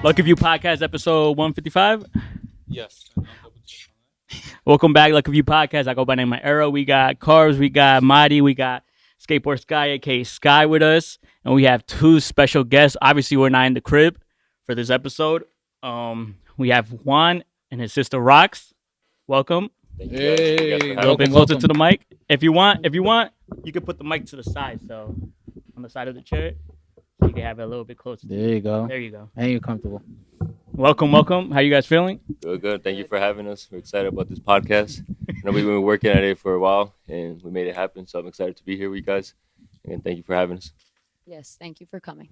Lucky View Podcast, episode 155. Yes. Welcome back, Lucky View Podcast. I go by the name of Arrow. We got Carbs, we got Mahdi, we got Skateboard Sky, aka Sky, with us, and we have two special guests. Obviously, we're not in the crib for this episode. We have Juan and his sister Rox. Welcome. Hey, A little bit closer to the mic. If you want, you can put the mic to the side, so on the side of the chair. You can have it a little bit closer. There you go. There you go. And you're comfortable. Welcome. How you guys feeling? Good. Thank you for having us. We're excited about this podcast. We've been working at it for a while, and we made it happen. So I'm excited to be here with you guys. And thank you for having us. Yes, thank you for coming.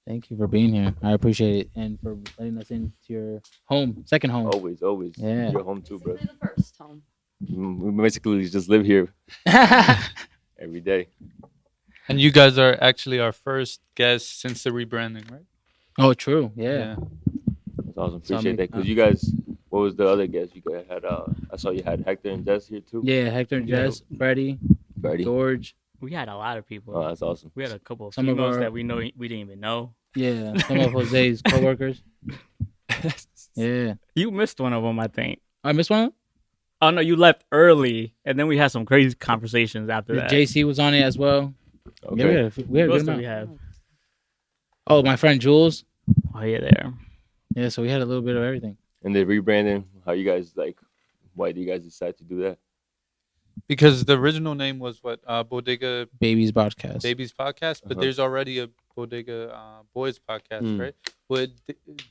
Thank you for being here. I appreciate it. And for letting us into your home, second home. Always. Yeah. You're home too, bro. This will be the first home. We basically just live here every day. And you guys are actually our first guests since the rebranding, right? Oh, true. Yeah. That's awesome. Appreciate that. Because you guys, what was the other guest? You guys had, I saw you had Hector and Jess here too. Yeah, Hector and Jess, Freddie, George. We had a lot of people. Oh, that's awesome. We had a couple of Some of females our- that we didn't even know. Yeah, some of Jose's coworkers. Yeah. You missed one of them, I think. I missed one? Oh no, you left early, and then we had some crazy conversations after that. JC was on it as well. Okay. Yeah, we had a Who else good did we amount. have? Oh, my friend Jules. Oh yeah, there. Yeah, so we had a little bit of everything. And the rebranding, how you guys why do you guys decide to do that? Because the original name was what? Bodega Babies podcast. Babies Podcast, but there's already a Bodega Boys Podcast, right? With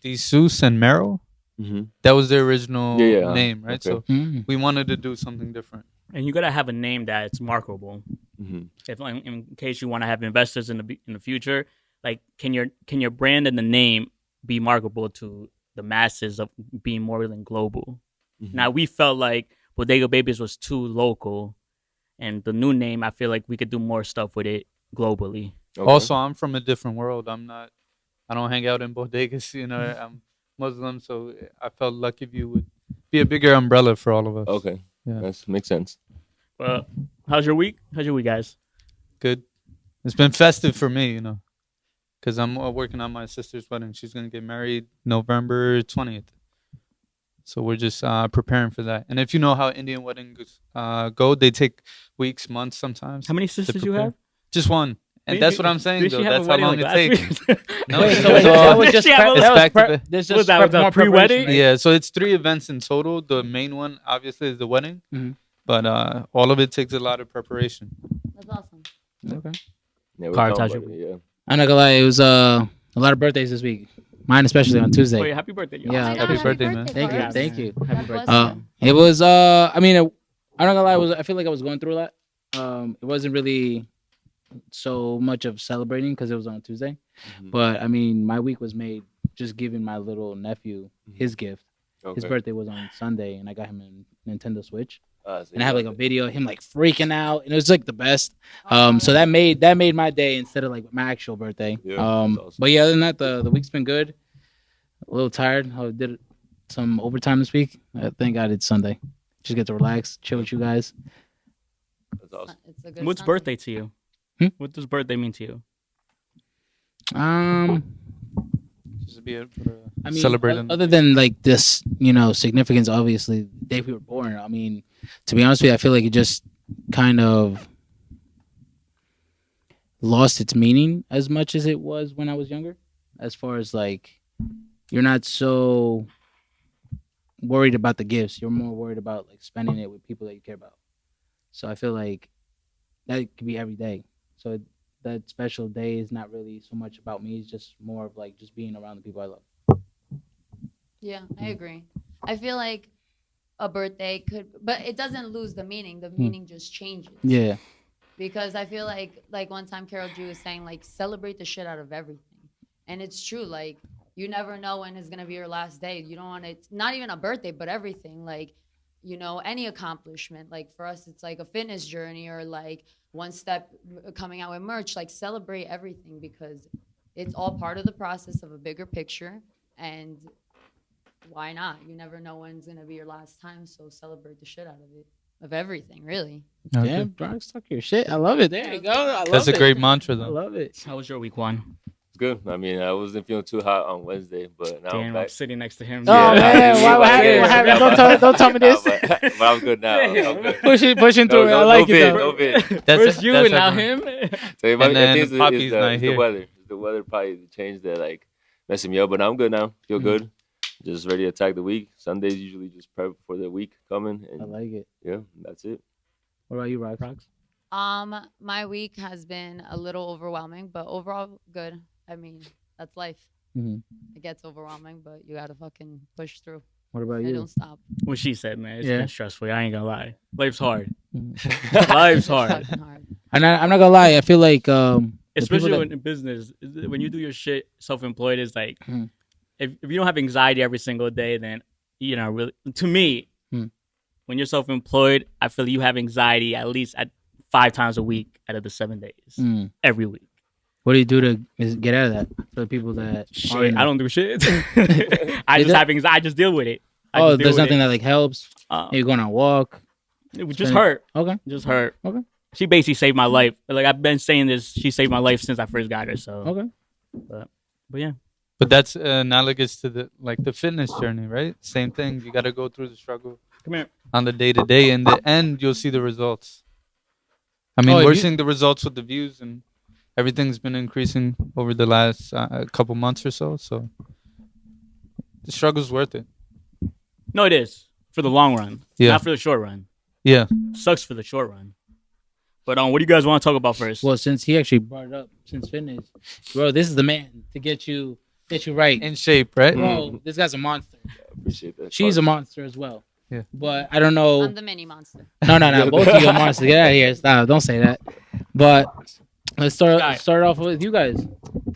DeSeuss and Merrill. Mm-hmm. That was their original name, right? Okay. So we wanted to do something different. And you gotta have a name that's marketable. Mm-hmm. If in case you want to have investors in the future, like can your brand and the name be marketable to the masses of being more than global? Mm-hmm. Now we felt like Bodega Babies was too local, and the new name I feel like we could do more stuff with it globally. Okay. Also, I'm from a different world. I don't hang out in bodegas. I'm Muslim, so I felt Lucky View would be a bigger umbrella for all of us. Okay. Yeah. That makes sense. Well, how's your week? Guys? Good. It's been festive for me, because I'm working on my sister's wedding. She's going to get married November 20th. So we're just preparing for that. And if you know how Indian weddings go, they take weeks, months sometimes. How many sisters you have? Just one. And that's what I'm saying, though. That's how long it takes. No, Wait, it's so that was just She had that was back to prep- back. there's What was just that, prep- was that more pre-wedding? preparation, right? Yeah, so it's 3 events in total. The main one, obviously, is the wedding. Mhm. But all of it takes a lot of preparation. That's awesome. Okay. Yeah, we're Cards, talking how's about your it, yeah. I'm not gonna lie, it was a lot of birthdays this week. Mine especially on Tuesday. Wait, happy birthday! Yo. Yeah. Oh my Happy God, birthday, man. Thank you, Carlos. thank you. Happy God birthday. bless you. It was I mean, I'm not gonna lie, I feel like I was going through a lot. It wasn't really so much of celebrating because it was on Tuesday. Mhm. But I mean, my week was made just giving my little nephew his gift. His Okay. birthday was on Sunday, and I got him a Nintendo Switch. So And I have you like a got video of him like freaking out, and it was like the best. Oh, So that made my day instead of like my actual birthday. Yeah, that's awesome. But yeah, other than that, the week's been good. A little tired. I did some overtime this week. Thank God it's Sunday. Just get to relax, chill with you guys. That's awesome. It's a good What's Sunday. birthday to you? Hmm? What does birthday mean to you? Just to be able I mean, celebrating. other than like this, significance, obviously, the day we were born. I mean, to be honest with you, I feel like it just kind of lost its meaning as much as it was when I was younger. As far as like, you're not so worried about the gifts. You're more worried about like spending it with people that you care about. So I feel like that could be every day. So that special day is not really so much about me. It's just more of like just being around the people I love. Yeah, I agree. I feel like a birthday could, but it doesn't lose the meaning. The meaning just changes. Yeah. Because I feel like one time Carol G was saying like celebrate the shit out of everything, and it's true. Like You never know when is gonna be your last day. You don't want it. Not even a birthday, but everything. Like, any accomplishment. Like for us, it's like a fitness journey or like one step coming out with merch. Like celebrate everything because it's all part of the process of a bigger picture. And why not? You never know when's gonna be your last time. So celebrate the shit out of it, of everything, really. Yeah, Brock's talk your shit. I love it. There you go. I love That's a it. great mantra, I though. love it. How was your week, Juan? It's good. I mean, I wasn't feeling too hot on Wednesday, but now I'm Damn, I'm back. sitting next to him. Oh, man, what happened? What happened? Don't tell me this. But I'm good now. I'm good. Pushing through it. I like it, though. No bid. First you and now everyone. him. So And I then think Poppy's it's not the here. weather. The weather probably changed that, like, messing me up. But I'm good now. Feel good. Just ready to attack the week. Sundays usually just prep for the week coming. And I like it. yeah, that's it. What about you, Rox? My week has been a little overwhelming, but overall good. I mean, that's life. Mhm. It gets overwhelming, but you gotta fucking push through. What about It you? don't stop. What she said, man, it's Yeah. been stressful. I ain't gonna lie. Life's hard. Mhm. Life's It's hard. fucking hard. And I'm not gonna lie. I feel like the Especially people when in business, when you do your shit self-employed, it's like Mhm. if you don't have anxiety every single day, then really. To me, Mhm. when you're self-employed, I feel you have anxiety at least at 5 times a week out of the 7 days every week. What do you do to get out of that for the people that? Shit, I don't do shit. I just have anxiety. I just deal with it. There's nothing that like helps. You're going on a walk. It would just hurt. Okay. Just hurt. Okay. She basically saved my life. Like I've been saying this, she saved my life since I first got her. So Okay. but yeah. But that's analogous to the fitness journey, right? Same thing. You got to go through the struggle Come here. on the day to day. In the end, you'll see the results. I mean, we're seeing the results with the views, and everything's been increasing over the last couple months or so. So the struggle's worth it. No, it is for the long run. Yeah. Not for the short run. Yeah. Sucks for the short run. But what do you guys want to talk about first? Well, since he actually brought it up, since fitness, bro, this is the man to get you right. In shape, right? Bro, this guy's a monster. Appreciate that. She's a monster as well. Yeah. But I don't know. I'm the mini monster. No. Both of you are monsters. Get out of here. Stop. Don't say that. But let's start off with you guys.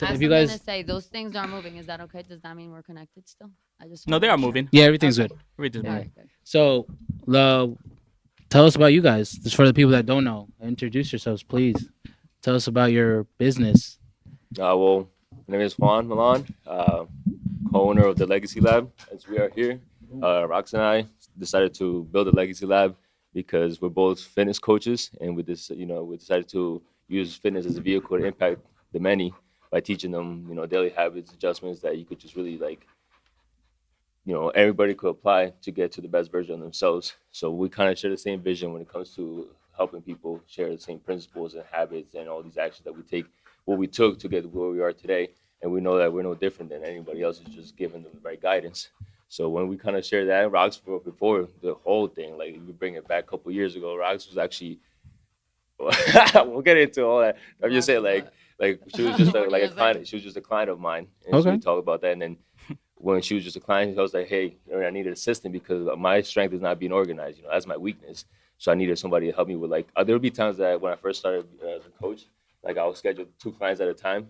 I'm gonna say those things are moving. Is that okay? Does that mean we're connected still? I just No, they are moving. Yeah, everything's good. Everything's All moving. right, good. So, tell us about you guys. Just for the people that don't know, introduce yourselves, please. Tell us about your business. Well, my name is Juan Milan, co-owner of the Legacy Lab. As we are here, Rox and I decided to build a Legacy Lab because we're both fitness coaches, and we decided to use fitness as a vehicle to impact the many by teaching them, daily habits, adjustments that you could just really everybody could apply to get to the best version of themselves. So we kind of share the same vision when it comes to helping people share the same principles and habits and all these actions that we take, what we took to get where we are today. And we know that we're no different than anybody else, is just giving them the right guidance. So when we kind of share that, Rox, before the whole thing, like if we bring it back a couple years ago, Rox was actually, we'll get into all that. I'm just saying, like she was just like a client. She was just a client of mine, and so we talked about that. And then when she was just a client, I was like, hey, I need an assistant because my strength is not being organized. That's my weakness. So I needed somebody to help me with there would be times that when I first started as a coach, like I would schedule 2 clients at a time.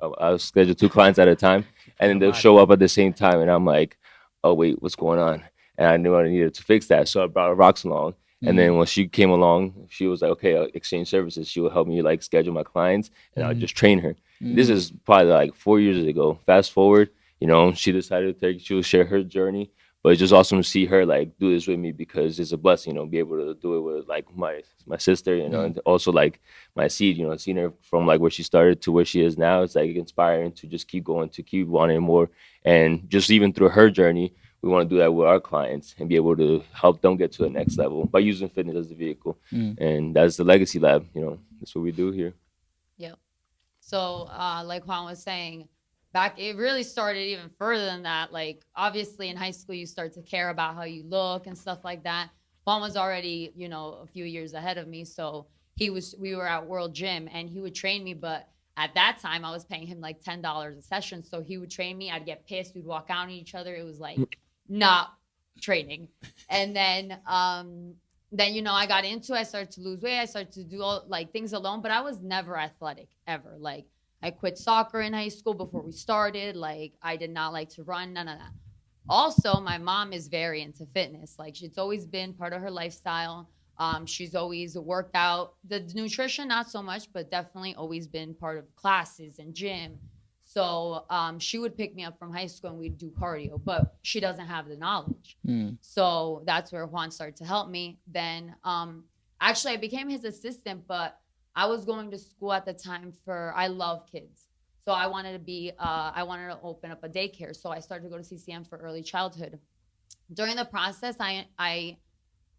I would schedule 2 clients at a time, and then they'll show up at the same time, and I'm like, oh wait, what's going on? And I knew I needed to fix that, so I brought Rox along. And then when she came along, she was like, okay, exchange services. She would help me schedule my clients, and I would just train her. This is probably 4 years ago. Fast forward, she decided she would share her journey. But it's just awesome to see her do this with me because it's a blessing, be able to do it with my sister, and also my seed, seeing her from where she started to where she is now. It's inspiring to just keep going, to keep wanting more, and just even through her journey, we want to do that with our clients and be able to help them get to the next level by using fitness as a vehicle. And that's the Legacy Lab. That's what we do here. Yep. So, like Juan was saying, it really started even further than that. Obviously in high school, you start to care about how you look and stuff like that. Juan was already, a few years ahead of me. So we were at World Gym and he would train me. But at that time I was paying him $10 a session. So he would train me. I'd get pissed. We'd walk out on each other. It was not training. And then, I got into it. I started to lose weight. I started to do all things alone, but I was never athletic ever. I quit soccer in high school before we started. Like, I did not like to run, none of that. Also, my mom is very into fitness. Like, it's always been part of her lifestyle. She's always worked out. The nutrition, not so much, but definitely always been part of classes and gym. So she would pick me up from high school and we'd do cardio, but she doesn't have the knowledge. So that's where Juan started to help me. Then actually I became his assistant, but I was going to school at the time I love kids. So I wanted to open up a daycare. So I started to go to CCM for early childhood. During the process, I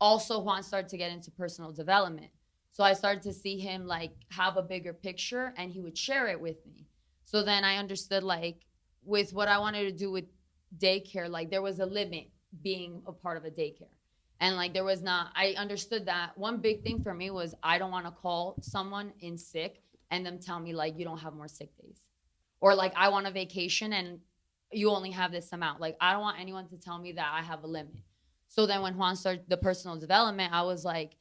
also, Juan started to get into personal development. So I started to see him like have a bigger picture and he would share it with me. So then I understood, like, with what I wanted to do with daycare, like there was a limit being a part of a daycare. And like I understood that one big thing for me was I don't want to call someone in sick and them tell me like, you don't have more sick days. Or like, I want a vacation and you only have this amount. Like, I don't want anyone to tell me that I have a limit. So then when Juan started the personal development, I was like,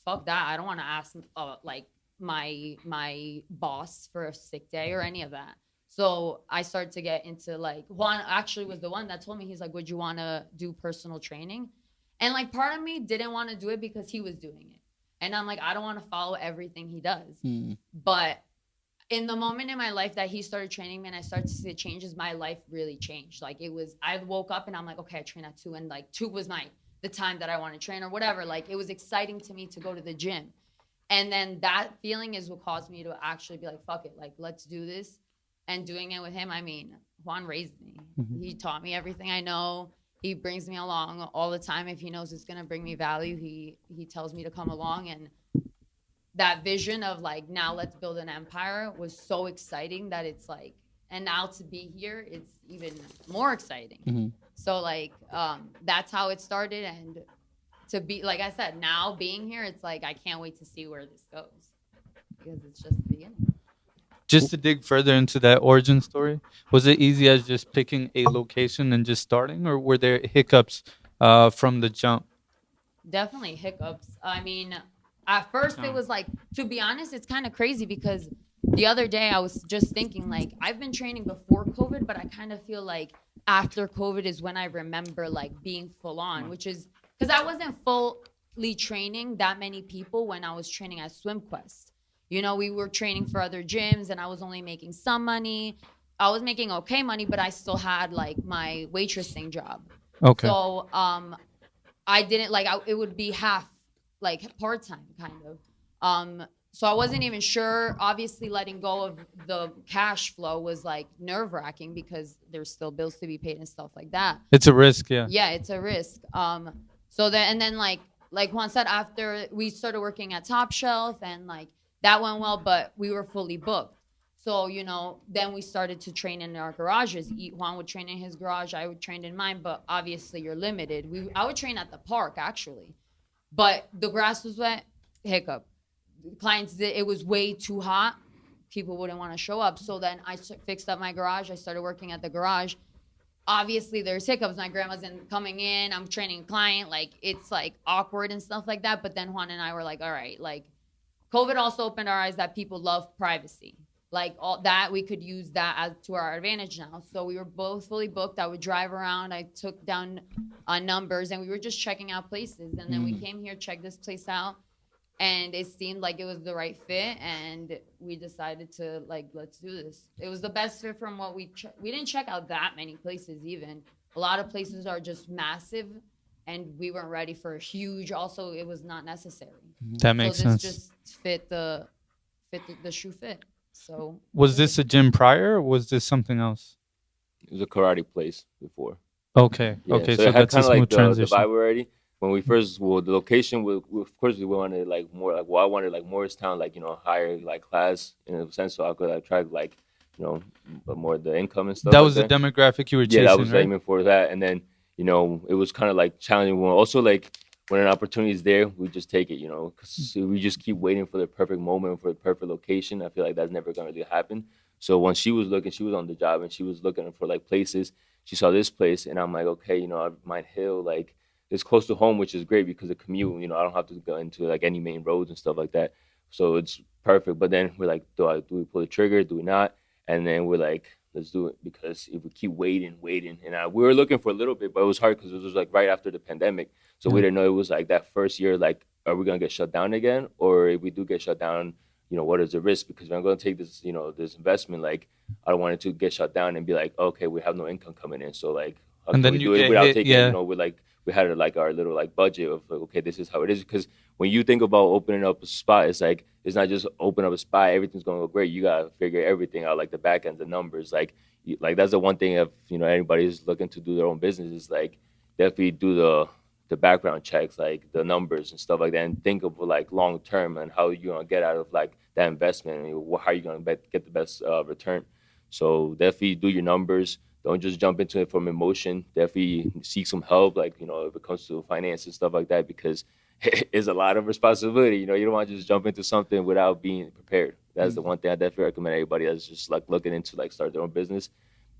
fuck that. I don't want to ask like my boss for a sick day or any of that. So I started to get into like, Juan actually was the one that told me, he's like, would you want to do personal training? And like part of me didn't want to do it because he was doing it. And I'm like, I don't want to follow everything he does. But in the moment in my life that he started training me and I started to see the changes, my life really changed. Like I woke up and I'm like, okay, I train at 2 and like 2 was the time that I want to train or whatever. Like it was exciting to me to go to the gym. And then that feeling is what caused me to actually be like, fuck it, like let's do this. And doing it with him, I mean, Juan raised me. He taught me everything I know. He brings me along all the time. If he knows it's going to bring me value, he tells me to come along. And that vision of like, now let's build an empire was so exciting that it's like, and now to be here, it's even more exciting. So like, that's how it started. And to be, like I said, now being here, it's like, I can't wait to see where this goes because it's just the beginning. Just to dig further into that origin story, was it easy as just picking a location and just starting, or were there hiccups from the jump? Definitely hiccups. I mean, at first it was like, to be honest, it's kind of crazy because the other day I was just thinking like, I've been training before COVID, but I kind of feel like after COVID is when I remember like being full on, which is because I wasn't fully training that many people when I was training at SwimQuest. You know, we were training for other gyms and I was only making some money. I was making okay money, but I still had like my waitressing job. Okay. So I didn't like, it would be half like part-time kind of. So I wasn't even sure. Obviously letting go of the cash flow was like nerve-wracking because there's still bills to be paid and stuff like that. It's a risk, yeah. Yeah, it's a risk. So then, and then like Juan said, after we started working at Top Shelf and like, that went well, but we were fully booked. So, you know, then we started to train in our garages. Juan would train in his garage. I would train in mine, but obviously you're limited. I would train at the park, actually. But the grass was wet, hiccup. Clients, it was way too hot. People wouldn't want to show up. So then I fixed up my garage. I started working at the garage. Obviously, there's hiccups. My grandma's coming in. I'm training a client. Like, it's, like, awkward and stuff like that. But then Juan and I were like, all right, like, COVID also opened our eyes that people love privacy. Like all that, we could use that to our advantage now. So we were both fully booked. I would drive around. I took down numbers and we were just checking out places. And then we came here, checked this place out. And it seemed like it was the right fit. And we decided to like, let's do this. It was the best fit from what we didn't check out that many places even. A lot of places are just massive. And we weren't ready for a huge, also it was not necessary. That makes sense. So this just fit the shoe fit. So was this a gym prior or was this something else? It was a karate place before. Okay. Yeah, okay. So So it had that's a kind of smooth like the transition. vibe already. When we first, the location, we of course we wanted like more, like, well, I wanted like Morristown, like, you know, higher like class in a sense, so I could like try like, you know, more the income and stuff. That like was the demographic you were chasing, yeah, that was right? aiming for that. And then, you know, it was kind of like challenging. Also, like when an opportunity is there, we just take it, you know, because we just keep waiting for the perfect moment, for the perfect location. I feel like that's never going to really happen. So when she was looking, she was on the job and she was looking for like places. She saw this place and I'm like, okay, you know, I might Hill, like it's close to home, which is great because the commute, you know, I don't have to go into like any main roads and stuff like that. So it's perfect. But then we're like, do we pull the trigger? Do we not? And then we're like, let's do it, because if we keep waiting, and we were looking for a little bit, but it was hard because it was like right after the pandemic, so we didn't know it was like that first year. Like, are we gonna get shut down again, or if we do get shut down, what is the risk? Because if I'm gonna take this, this investment, like I don't want it to get shut down and be like, okay, we have no income coming in, so like, how And can then we you do it get without hit, taking, yeah. with like we had like our little like budget of like, okay, this is how it is. Because when you think about opening up a spot, it's like it's not just open up a spot, everything's gonna go great. You gotta figure everything out, like the back end, the numbers, like that's the one thing if anybody's looking to do their own business is like definitely do the background checks, like the numbers and stuff like that, and think of like long term and how you're gonna get out of like that investment and how you're gonna get the best return. So definitely do your numbers. Don't just jump into it from emotion. Definitely seek some help, like if it comes to finance and stuff like that, because it's a lot of responsibility. You don't want to just jump into something without being prepared. That's the one thing I definitely recommend everybody that's just like looking into like start their own business.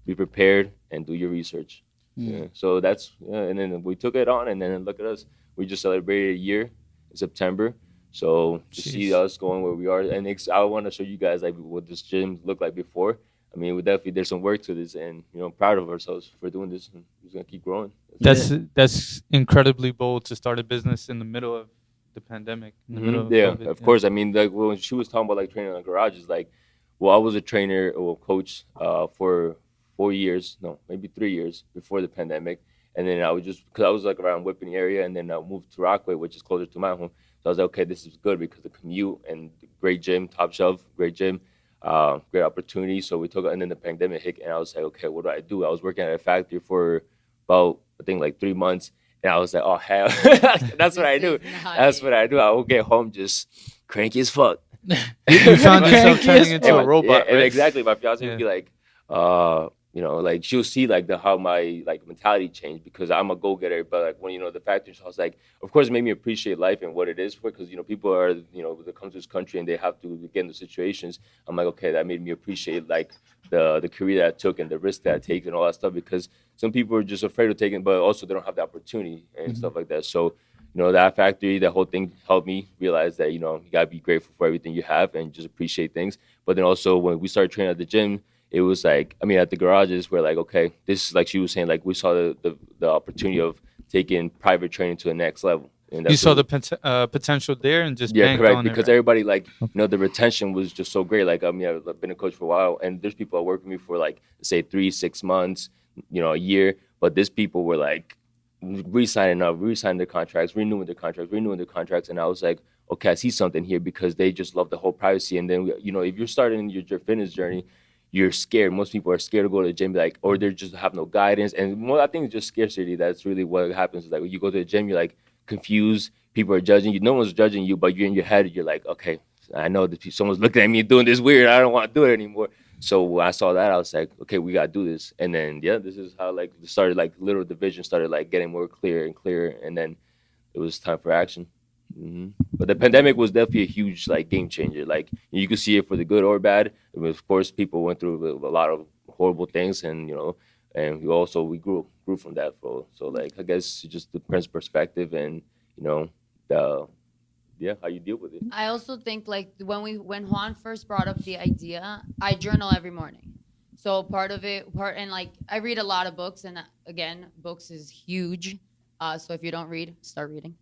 Be prepared and do your research. Yeah. So that's and then we took it on, and then look at us. We just celebrated a year in September. So to see us going where we are, and I want to show you guys like what this gym looked like before. I mean, there's some work to this, and proud of ourselves for doing this, and we're just gonna keep growing. That's incredibly bold to start a business in the middle of the pandemic. In the middle of COVID. Of course. I mean, like when she was talking about like training in the garage, it's like, well, I was a trainer or coach for 4 years, no, maybe 3 years before the pandemic, and then I was because I was like around Whippany area, and then I moved to Rockaway, which is closer to my home. So I was like, okay, this is good because the commute and great gym, top shelf, great gym. Great opportunity. So we took it, and then the pandemic hit, and I was like, okay, what do? I was working at a factory for about, I think, like 3 months, and I was like, oh, hell, that's what I do. That's what I do. I will get home just cranky as fuck. You found yourself turning into a robot, yeah, right? Exactly. My fiance would be like, like she'll see like how my like mentality changed, because I'm a go-getter. But like when the factory, I was like, of course, it made me appreciate life and what it is for, because people are that come to this country and they have to get into situations. I'm like, okay, that made me appreciate like the career that I took and the risk that I take and all that stuff, because some people are just afraid of taking, but also they don't have the opportunity and stuff like that. So that factory, that whole thing helped me realize that you gotta be grateful for everything you have and just appreciate things. But then also when we started training at the gym, it was like, I mean, at the garages, we're like, okay, this is like she was saying, like we saw the opportunity of taking private training to the next level. And You saw the potential there and just yeah, banked correct. on it, Because right? everybody like the retention was just so great. Like I mean, I've been a coach for a while, and there's people that work with me for like say 3-6 months, a year. But these people were like re-signing their contracts, renewing their contracts, and I was like, okay, I see something here, because they just love the whole privacy. And then if you're starting your fitness journey, you're scared. Most people are scared to go to the gym, like, or they just have no guidance. And more, I think it's just scarcity. That's really what happens. Is like when you go to the gym, you're like confused. People are judging you. No one's judging you, but you're in your head. You're like, okay, I know that someone's looking at me doing this weird. I don't want to do it anymore. So when I saw that, I was like, okay, we gotta do this. And then this is how like it started. Like little division started like getting more clear and clearer. And then it was time for action. But the pandemic was definitely a huge like game changer. Like you could see it for the good or bad. I mean, of course, people went through a lot of horrible things, and and we grew from that. So like I guess it just depends perspective and the how you deal with it. I also think like when Juan first brought up the idea, I journal every morning. So and like I read a lot of books, and again, books is huge. So if you don't read, start reading.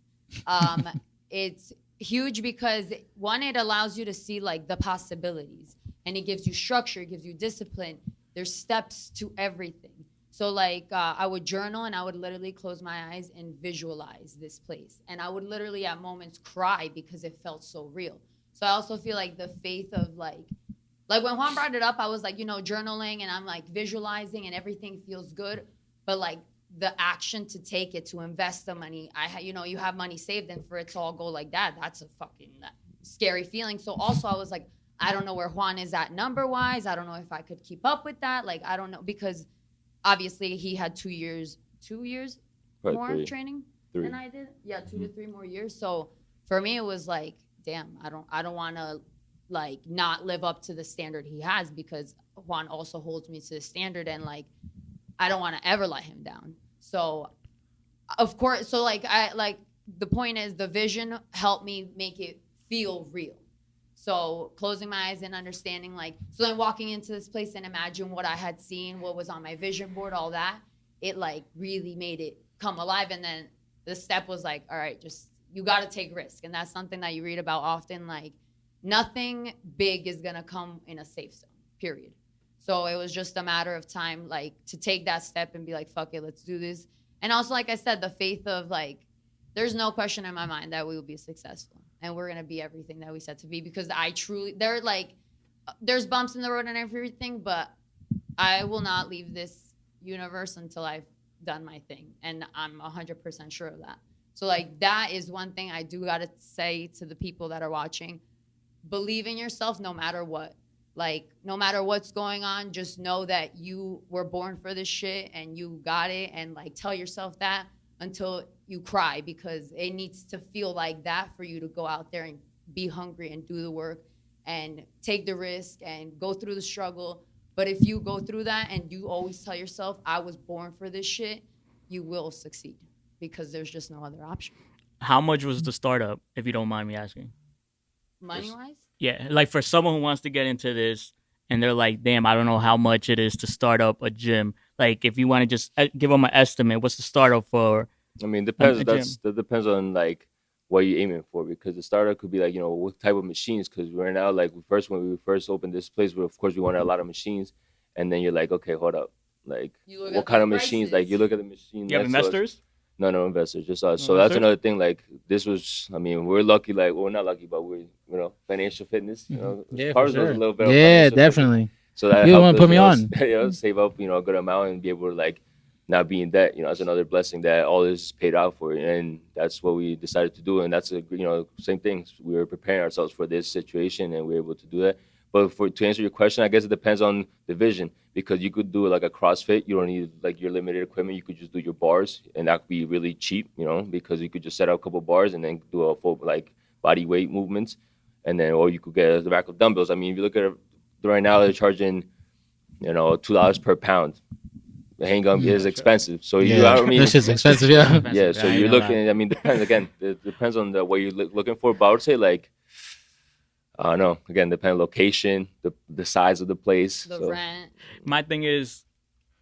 It's huge because one, it allows you to see like the possibilities, and it gives you structure, it gives you discipline. There's steps to everything. So like I would journal, and I would literally close my eyes and visualize this place. And I would literally at moments cry because it felt so real. So I also feel like the faith of like when Juan brought it up, I was like, journaling, and I'm like visualizing, and everything feels good. But like the action to take it, to invest the money, you have money saved, and for it to all go like that, that's a fucking scary feeling. So also I was like, I don't know where Juan is at number wise. I don't know if I could keep up with that. Like, I don't know, because obviously he had 2 years Right, more 3. training 3. than I did. Yeah, 2 to 3 more years. So for me, it was like, damn, I don't want to like not live up to the standard he has, because Juan also holds me to the standard, and like I don't want to ever let him down. So of course, the point is the vision helped me make it feel real. So closing my eyes and understanding, like, so then walking into this place and imagine what I had seen, what was on my vision board, all that, it like really made it come alive. And then the step was like, all right, just, you got to take risk. And that's something that you read about often. Like, nothing big is going to come in a safe zone, period. So it was just a matter of time, like, to take that step and be like, fuck it, let's do this. And also, like I said, the faith of, like, there's no question in my mind that we will be successful. And we're going to be everything that we said to be, because I truly, there's bumps in the road and everything, but I will not leave this universe until I've done my thing. And I'm 100% sure of that. So, like, that is one thing I do got to say to the people that are watching. Believe in yourself no matter what. Like, no matter what's going on, just know that you were born for this shit and you got it. And, like, tell yourself that until you cry, because it needs to feel like that for you to go out there and be hungry and do the work and take the risk and go through the struggle. But if you go through that and you always tell yourself, I was born for this shit, you will succeed, because there's just no other option. How much was the startup, if you don't mind me asking? Money-wise? Yeah, like for someone who wants to get into this and they're like, damn, I don't know how much it is to start up a gym. Like, if you want to just give them an estimate, what's the startup for? I mean, depends. That depends on like what you're aiming for, because the startup could be like, what type of machines. Because right now, like when we first opened this place, of course we wanted a lot of machines, and then you're like, okay, hold up, like what kind of machines? Like you look at the machine. You have investors? No investors, just us. So that's another thing. Like this was, I mean, we're lucky. Like we're not lucky, but we're financial fitness. Yeah, Carbs for sure. was a little bit. Yeah, definitely. Fitness. So that you helped want to put me on? Save up a good amount and be able to like not be in debt. That's another blessing that all this is paid out for, and that's what we decided to do. And that's same thing. We were preparing ourselves for this situation, and we were able to do that. But to answer your question, I guess it depends on the vision, because you could do like a CrossFit. You don't need like your limited equipment. You could just do your bars, and that could be really cheap, because you could just set up a couple bars and then do a full like body weight movements, and then or you could get the rack of dumbbells. I mean, if you look at it right now, they're charging $2 per pound. The handgun is expensive, so this shit's expensive, yeah. Yeah, so you're looking. I mean, depends again. It depends on what you're looking for. But I would say like, I don't know. Again, depends on location, the size of the place, the rent. My thing is,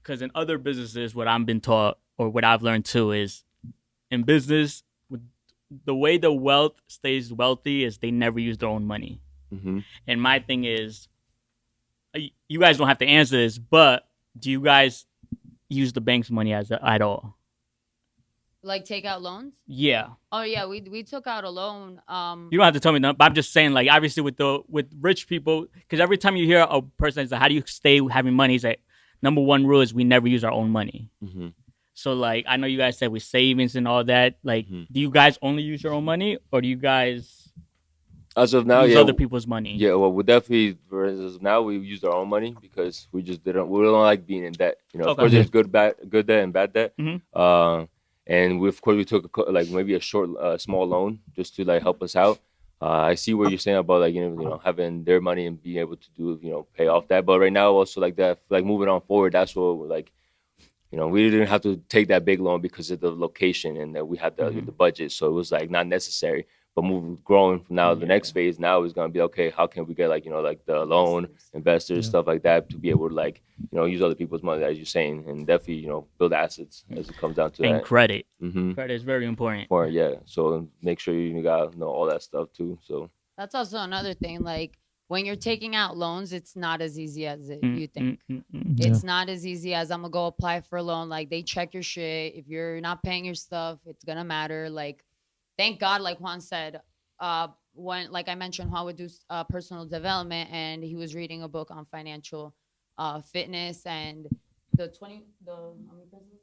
because in other businesses, what I've been taught or what I've learned too is, in business, the way the wealth stays wealthy is they never use their own money. Mm-hmm. And my thing is, you guys don't have to answer this, but do you guys use the bank's money at all? Like take out loans? Yeah. Oh yeah, we took out a loan. You don't have to tell me that, but I'm just saying, like, obviously with rich people, because every time you hear a person say, how do you stay having money? It's like, number one rule is we never use our own money. Mm-hmm. So like, I know you guys said with savings and all that, like, do you guys only use your own money, or do you guys as of now use other people's money? Yeah, well, we definitely, as of now, we use our own money because we don't like being in debt. Of course, there's good debt and bad debt. Mm-hmm. And of course we took like maybe a short, small loan just to like help us out. I see what you're saying about like having their money and being able to do pay off that. But right now also like that, like moving on forward, that's what like we didn't have to take that big loan because of the location and that we had the budget, so it was like not necessary. But growing from now, the next phase now is going to be, okay, how can we get like, like the loan, investors, stuff like that, to be able to like, use other people's money, as you're saying, and definitely, build assets as it comes down to that. And credit. Mm-hmm. Credit is very important. Yeah. So make sure you got to know all that stuff too. So that's also another thing. Like when you're taking out loans, it's not as easy as you think. It's not as easy as I'm going to go apply for a loan. Like they check your shit. If you're not paying your stuff, it's going to matter. Like, thank God, like Juan said, when, like I mentioned, Juan would do personal development, and he was reading a book on financial fitness, and how many pesos?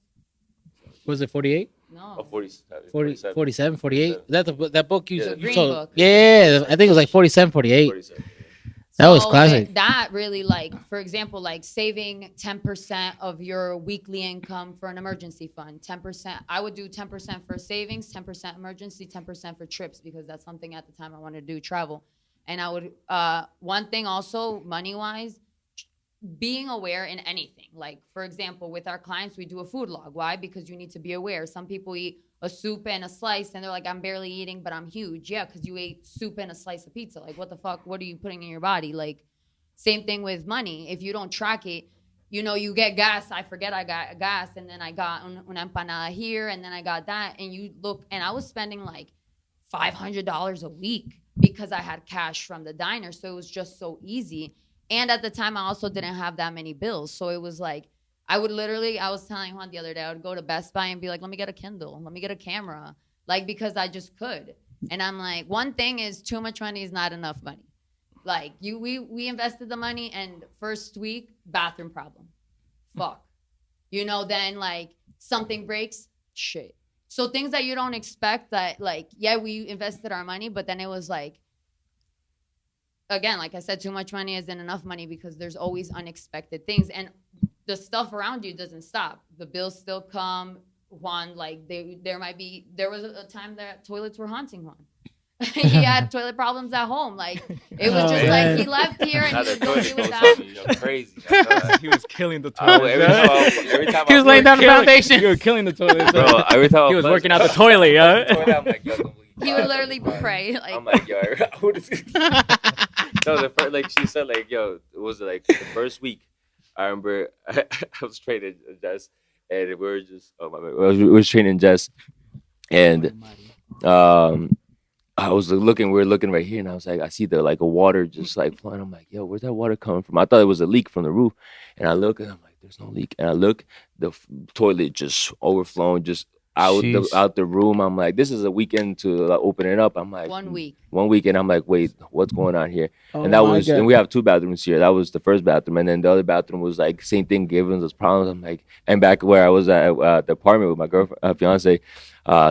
Was it 48? No. 47. 48? That book you Green told? book. Yeah, I think it was like 47, 48. 47. That was classic. That really, like, for example, like saving 10% of your weekly income for an emergency fund. 10%. I would do 10% for savings, 10% emergency, 10% for trips, because that's something at the time I wanted to do, travel. And I would, one thing also, money-wise, being aware in anything. Like, for example, with our clients, we do a food log. Why? Because you need to be aware. Some people eat a soup and a slice and they're like, I'm barely eating, but I'm huge. Yeah, because you ate soup and a slice of pizza. Like, what the fuck? What are you putting in your body? Like, same thing with money. If you don't track it, you know, you get gas. I forget I got gas, and then I got una empanada here, and then I got that. And you look, and I was spending like $500 a week because I had cash from the diner. So it was just so easy. And at the time, I also didn't have that many bills. So it was like, I was telling Juan the other day, I would go to Best Buy and be like, let me get a Kindle. Let me get a camera. Like, because I just could. And I'm like, one thing is too much money is not enough money. Like, we invested the money, and first week, bathroom problem. Fuck. You know, then, like, something breaks, shit. So things that you don't expect that, like, yeah, we invested our money, but then it was like, again, like I said, too much money isn't enough money because there's always unexpected things. And the stuff around you doesn't stop. The bills still come. Juan, like, there was a time that toilets were haunting Juan. He had toilet problems at home. Like, it was just like he left here and he was going to be without. You're crazy. He was killing the toilet. Every time He was laying down the foundation. You were killing the toilet, bro. Every time he was working out the toilet, yeah. I'm like, yo, He would literally pray. Like, I'm like, yo, who this? No, the first, like she said, like, yo, it was like the first week. I remember I was training Jess, and we were just, we were training Jess, and I was looking, we were looking right here, and I was like, I see the like a water just like flowing. I'm like, yo, where's that water coming from? I thought it was a leak from the roof, and I look, and I'm like, there's no leak, and I look, the toilet just overflowing, just out the room. I'm like, this is a weekend to open it up. I'm like, 1 week. 1 week, and I'm like, wait, what's going on here? And that was, and we have 2 bathrooms here. That was the first bathroom, and then the other bathroom was like same thing, giving us problems. I'm like, and back where I was at the apartment with my girlfriend, fiance,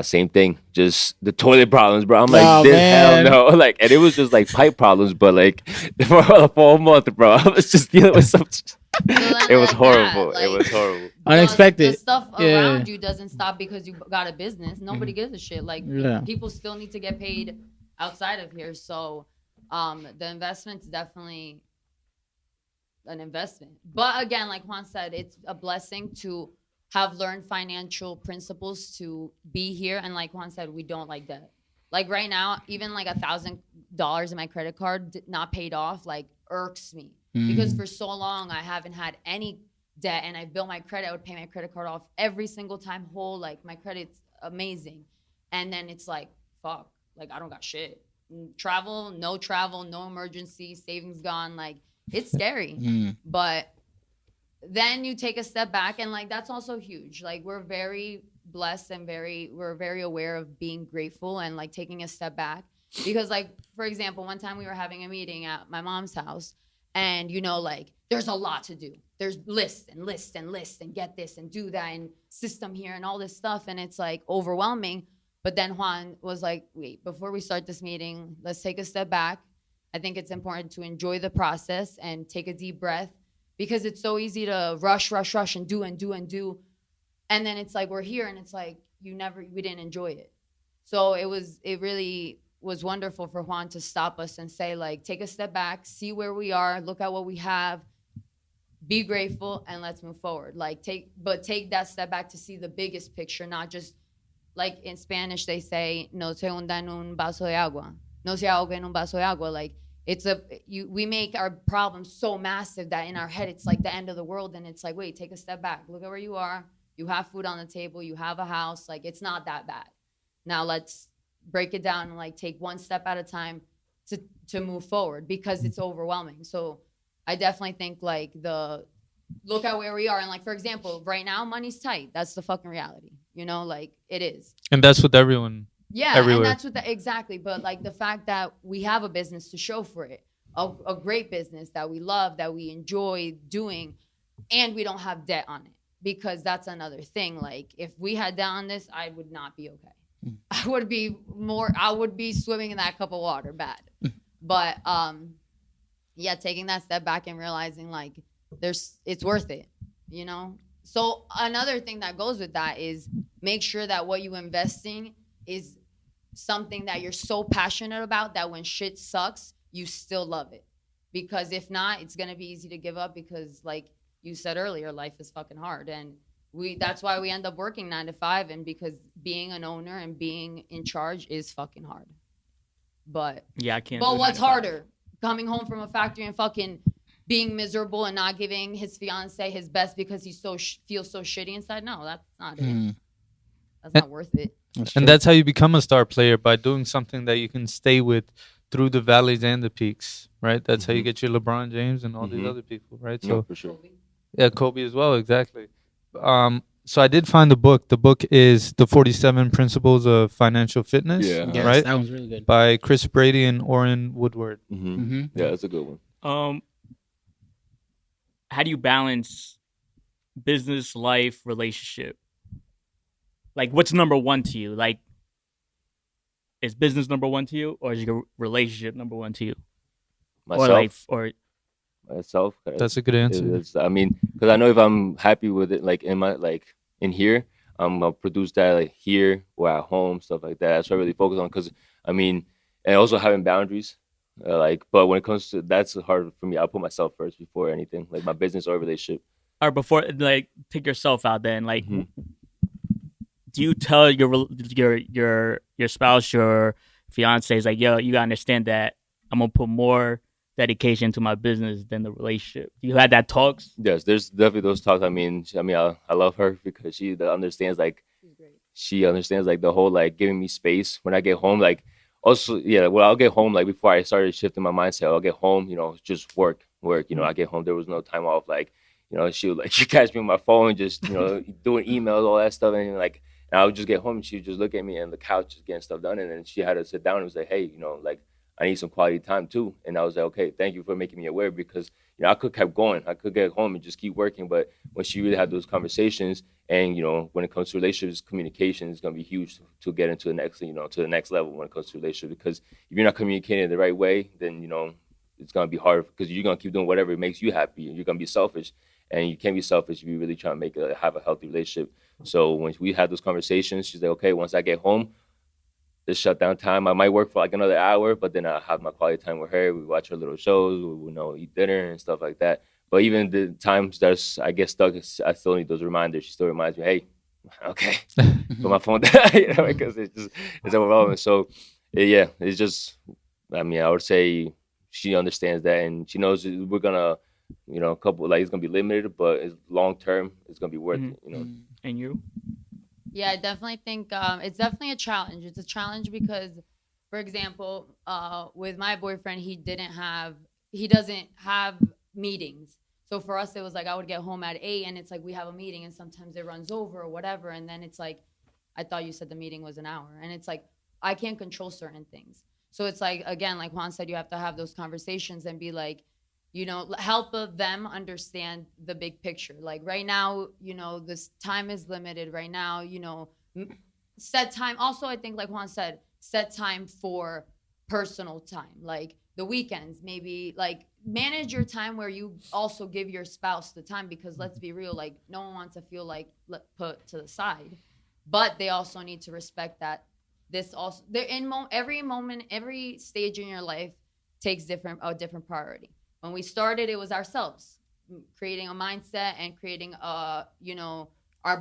same thing, just the toilet problems, bro. I'm like, hell no, like, and it was just like pipe problems, but like for a full month, bro, I was just dealing with some. It was horrible. It was horrible. Unexpected. The stuff around you doesn't stop because you got a business. Nobody gives a shit. Like, people still need to get paid outside of here. So the investment's definitely an investment. But again, like Juan said, it's a blessing to have learned financial principles to be here. And like Juan said, we don't like debt. Like right now, even like $1,000 in my credit card not paid off, like, irks me. Because for so long, I haven't had any debt, and I built my credit. I would pay my credit card off every single time whole. Like, my credit's amazing. And then it's like, fuck, like, I don't got shit. Travel, no emergency, savings gone. Like, it's scary. But then you take a step back, and like, that's also huge. Like, we're very blessed and we're very aware of being grateful and like taking a step back. Because like, for example, one time we were having a meeting at my mom's house. And, you know, like, there's a lot to do. There's lists and get this and do that and system here and all this stuff. And it's, like, overwhelming. But then Juan was like, wait, before we start this meeting, let's take a step back. I think it's important to enjoy the process and take a deep breath, because it's so easy to rush and do. And then it's like, we're here, and it's like, we didn't enjoy it. So it really was wonderful for Juan to stop us and say, like, take a step back, see where we are, look at what we have, be grateful, and let's move forward. Like, take that step back to see the biggest picture, not just, like in Spanish they say, no se hunda en un vaso de agua, no se ahoga en un vaso de agua. Like, we make our problems so massive that in our head it's like the end of the world, and it's like, wait, take a step back, look at where you are, you have food on the table, you have a house, like, it's not that bad. Now let's break it down and like take one step at a time to move forward, because it's overwhelming. So I definitely think like look at where we are. And like, for example, right now money's tight. That's the fucking reality, you know, like, it is. And that's with everyone. Yeah. Everywhere. And that's exactly. But like, the fact that we have a business to show for it, a great business that we love, that we enjoy doing, and we don't have debt on it, because that's another thing. Like, if we had debt on this, I would not be okay. I would be swimming in that cup of water bad. But yeah, taking that step back and realizing like it's worth it, you know? So another thing that goes with that is make sure that what you investing is something that you're so passionate about that when shit sucks, you still love it. because if not, it's gonna be easy to give up because, like you said earlier, life is fucking hard, and that's why we end up working 9 to 5, and because being an owner and being in charge is fucking hard. But yeah, I can't. But what's harder, coming home from a factory and fucking being miserable and not giving his fiance his best because he feels so shitty inside? No, that's not it. That's not worth it. And that's how you become a star player, by doing something that you can stay with through the valleys and the peaks, right? That's how you get your LeBron James and all these other people, right? So for sure. Yeah, Kobe as well, exactly. So I did find the book. The book is The 47 Principles of Financial Fitness, Yes, right? that one's really good. By Chris Brady and Orrin Woodward. Yeah, that's a good one. How do you balance business, life, relationship? Like, what's number one to you? Like, is business number one to you, or is your relationship number one to you? Myself. Or life, or Myself. That's a good answer. I mean, because I know if I'm happy with it, like in here, I'll produce that like here or at home, stuff like that. That's what I really focus on. Because I mean, and also having boundaries. But when it comes to that's hard for me. I'll put myself first before anything, like my business or relationship. Or before, like, take yourself out. Then, like, do you tell your spouse, your fiance, is like, yo, you gotta understand that I'm gonna put more dedication to my business than the relationship? You had that talks? Yes, there's definitely those talks. I mean, I love her because she understands like the whole like giving me space when I get home. Like also, I'll get home like before I started shifting my mindset. I'll get home, just work. I get home. There was no time off. Like, she would she catch me on my phone, just doing emails, all that stuff, and like. And I would just get home and she would just look at me on the couch just getting stuff done. And then she had to sit down and was like, hey, like I need some quality time too. And I was like, okay, thank you for making me aware because, I could keep going. I could get home and just keep working. But when she really had those conversations and, when it comes to relationships, communication is going to be huge to get into the next, to the next level when it comes to relationships. Because if you're not communicating the right way, then, it's going to be hard because you're going to keep doing whatever makes you happy. You're going to be selfish. And you can't be selfish if you really try to have a healthy relationship. So when we had those conversations, she's like, okay, once I get home, this shutdown time, I might work for like another hour, but then I'll have my quality time with her. We watch her little shows, we eat dinner and stuff like that. But even the times that I get stuck, I still need those reminders. She still reminds me, hey, okay, put my phone down, because it's overwhelming. So it's just, I would say she understands that and she knows we're gonna, a couple like it's gonna be limited, but it's long term. It's gonna be worth it. And you? Yeah, I definitely think it's definitely a challenge. It's a challenge because, for example, with my boyfriend, he doesn't have meetings. So for us, it was like I would get home at 8, and it's like we have a meeting, and sometimes it runs over or whatever, and then it's like, I thought you said the meeting was an hour, and it's like I can't control certain things. So it's like, again, like Juan said, you have to have those conversations and be like, help them understand the big picture. Like right now, this time is limited right now, set time. Also, I think like Juan said, set time for personal time, like the weekends, maybe like manage your time where you also give your spouse the time, because let's be real, like no one wants to feel like put to the side, but they also need to respect that this also, every moment, every stage in your life takes a different priority. When we started, it was ourselves, creating a mindset and creating, our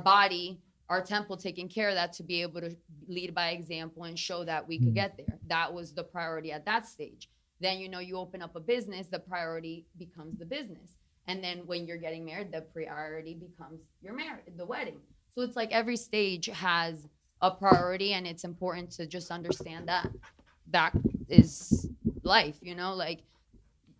body, our temple, taking care of that to be able to lead by example and show that we could get there. That was the priority at that stage. Then, you open up a business, the priority becomes the business. And then when you're getting married, the priority becomes your marriage, the wedding. So it's like every stage has a priority, and it's important to just understand that is life, like,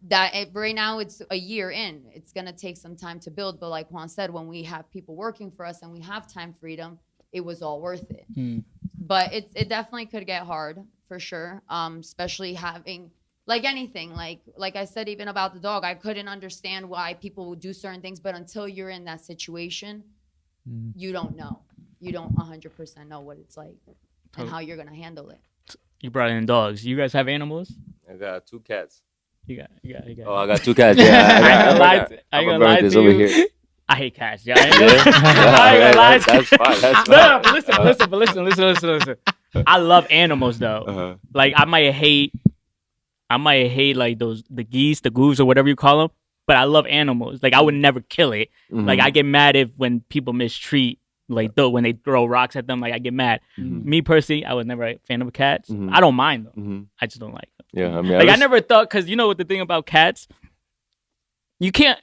that right now it's a year in. It's going to take some time to build. But like Juan said, when we have people working for us and we have time freedom, it was all worth it. But it definitely could get hard for sure, especially having like anything. Like I said, even about the dog, I couldn't understand why people would do certain things. But until you're in that situation, you don't know. You don't 100% know what it's like and how you're going to handle it. You brought in dogs. You guys have animals? I got 2 cats. You got. Oh, I got 2 cats. Yeah, I ain't gonna lie to you. Over here. I hate cats. Yeah, I ain't gonna lie to you. That's fine. That's No, but listen. I love animals though. Like I might hate I might hate like the geese, the goose, or whatever you call them. But I love animals. Like I would never kill it. Like I get mad when people mistreat when they throw rocks at them. Like I get mad. Me personally, I was never a fan of cats. I don't mind them. I just don't like them. Yeah, I mean, like I never thought, because you know what the thing about cats, you can't.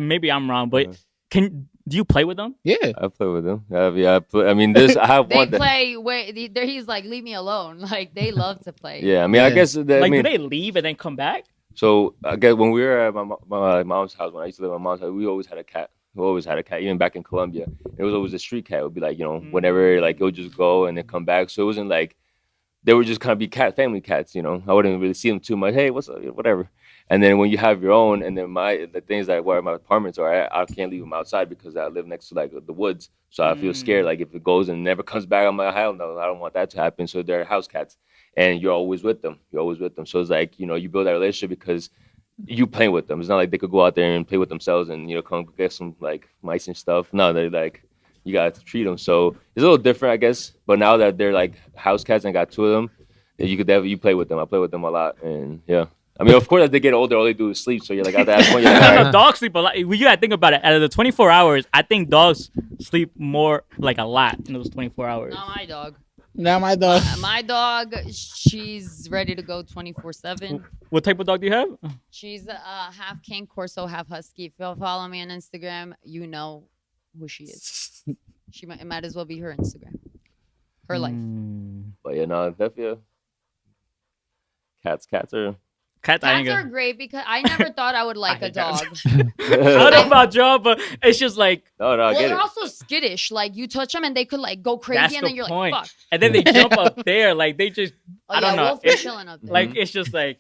Maybe I'm wrong, but do you play with them? Yeah, I play with them. I play. I mean, I have They one. play. He's like, leave me alone. Like they love to play. Yeah, I mean, I guess. Do they leave and then come back? So I guess when we were at my mom's house, when I used to live at my mom's house, we always had a cat. We always had a cat, even back in Colombia. It was always a street cat. It would be like, whenever like it would just go and then come back. So it wasn't like they would just kind of be family cats. I wouldn't really see them too much. Hey, what's up? Whatever. And then when you have your own, and then the things that where my apartments are, I can't leave them outside because I live next to like the woods. So I feel scared. Like if it goes and never comes back, I'm like, hell no, I don't want that to happen. So they're house cats, and you're always with them. So it's like you build that relationship because you playing with them. It's not like they could go out there and play with themselves and come get some like mice and stuff. No, they're like you gotta treat them. So it's a little different, I guess. But now that they're like house cats and I got 2 of them, you play with them. I play with them a lot, and yeah. I mean, of course, as they get older, all they do is sleep. So you're like, at that point, you're like, all right. Dogs sleep a lot. You gotta think about it. Out of the 24 hours, I think dogs sleep more, like a lot in those 24 hours. Not my dog. Now my dog. My dog, she's ready to go 24/7. What type of dog do you have? She's half Cane Corso, half Husky. If you'll follow me on Instagram, you know who she is. It might as well be her Instagram. Her life. But yeah, no, definitely. Cats are. Cats are great because I never thought I would like a dog. I don't know about y'all, but it's just like no, I get it. They're also skittish. Like you touch them and they could like go crazy, that's and then you're point. like, "Fuck!" And then they jump up there, like they just. I don't know. Wolf is chilling up there. Like it's just like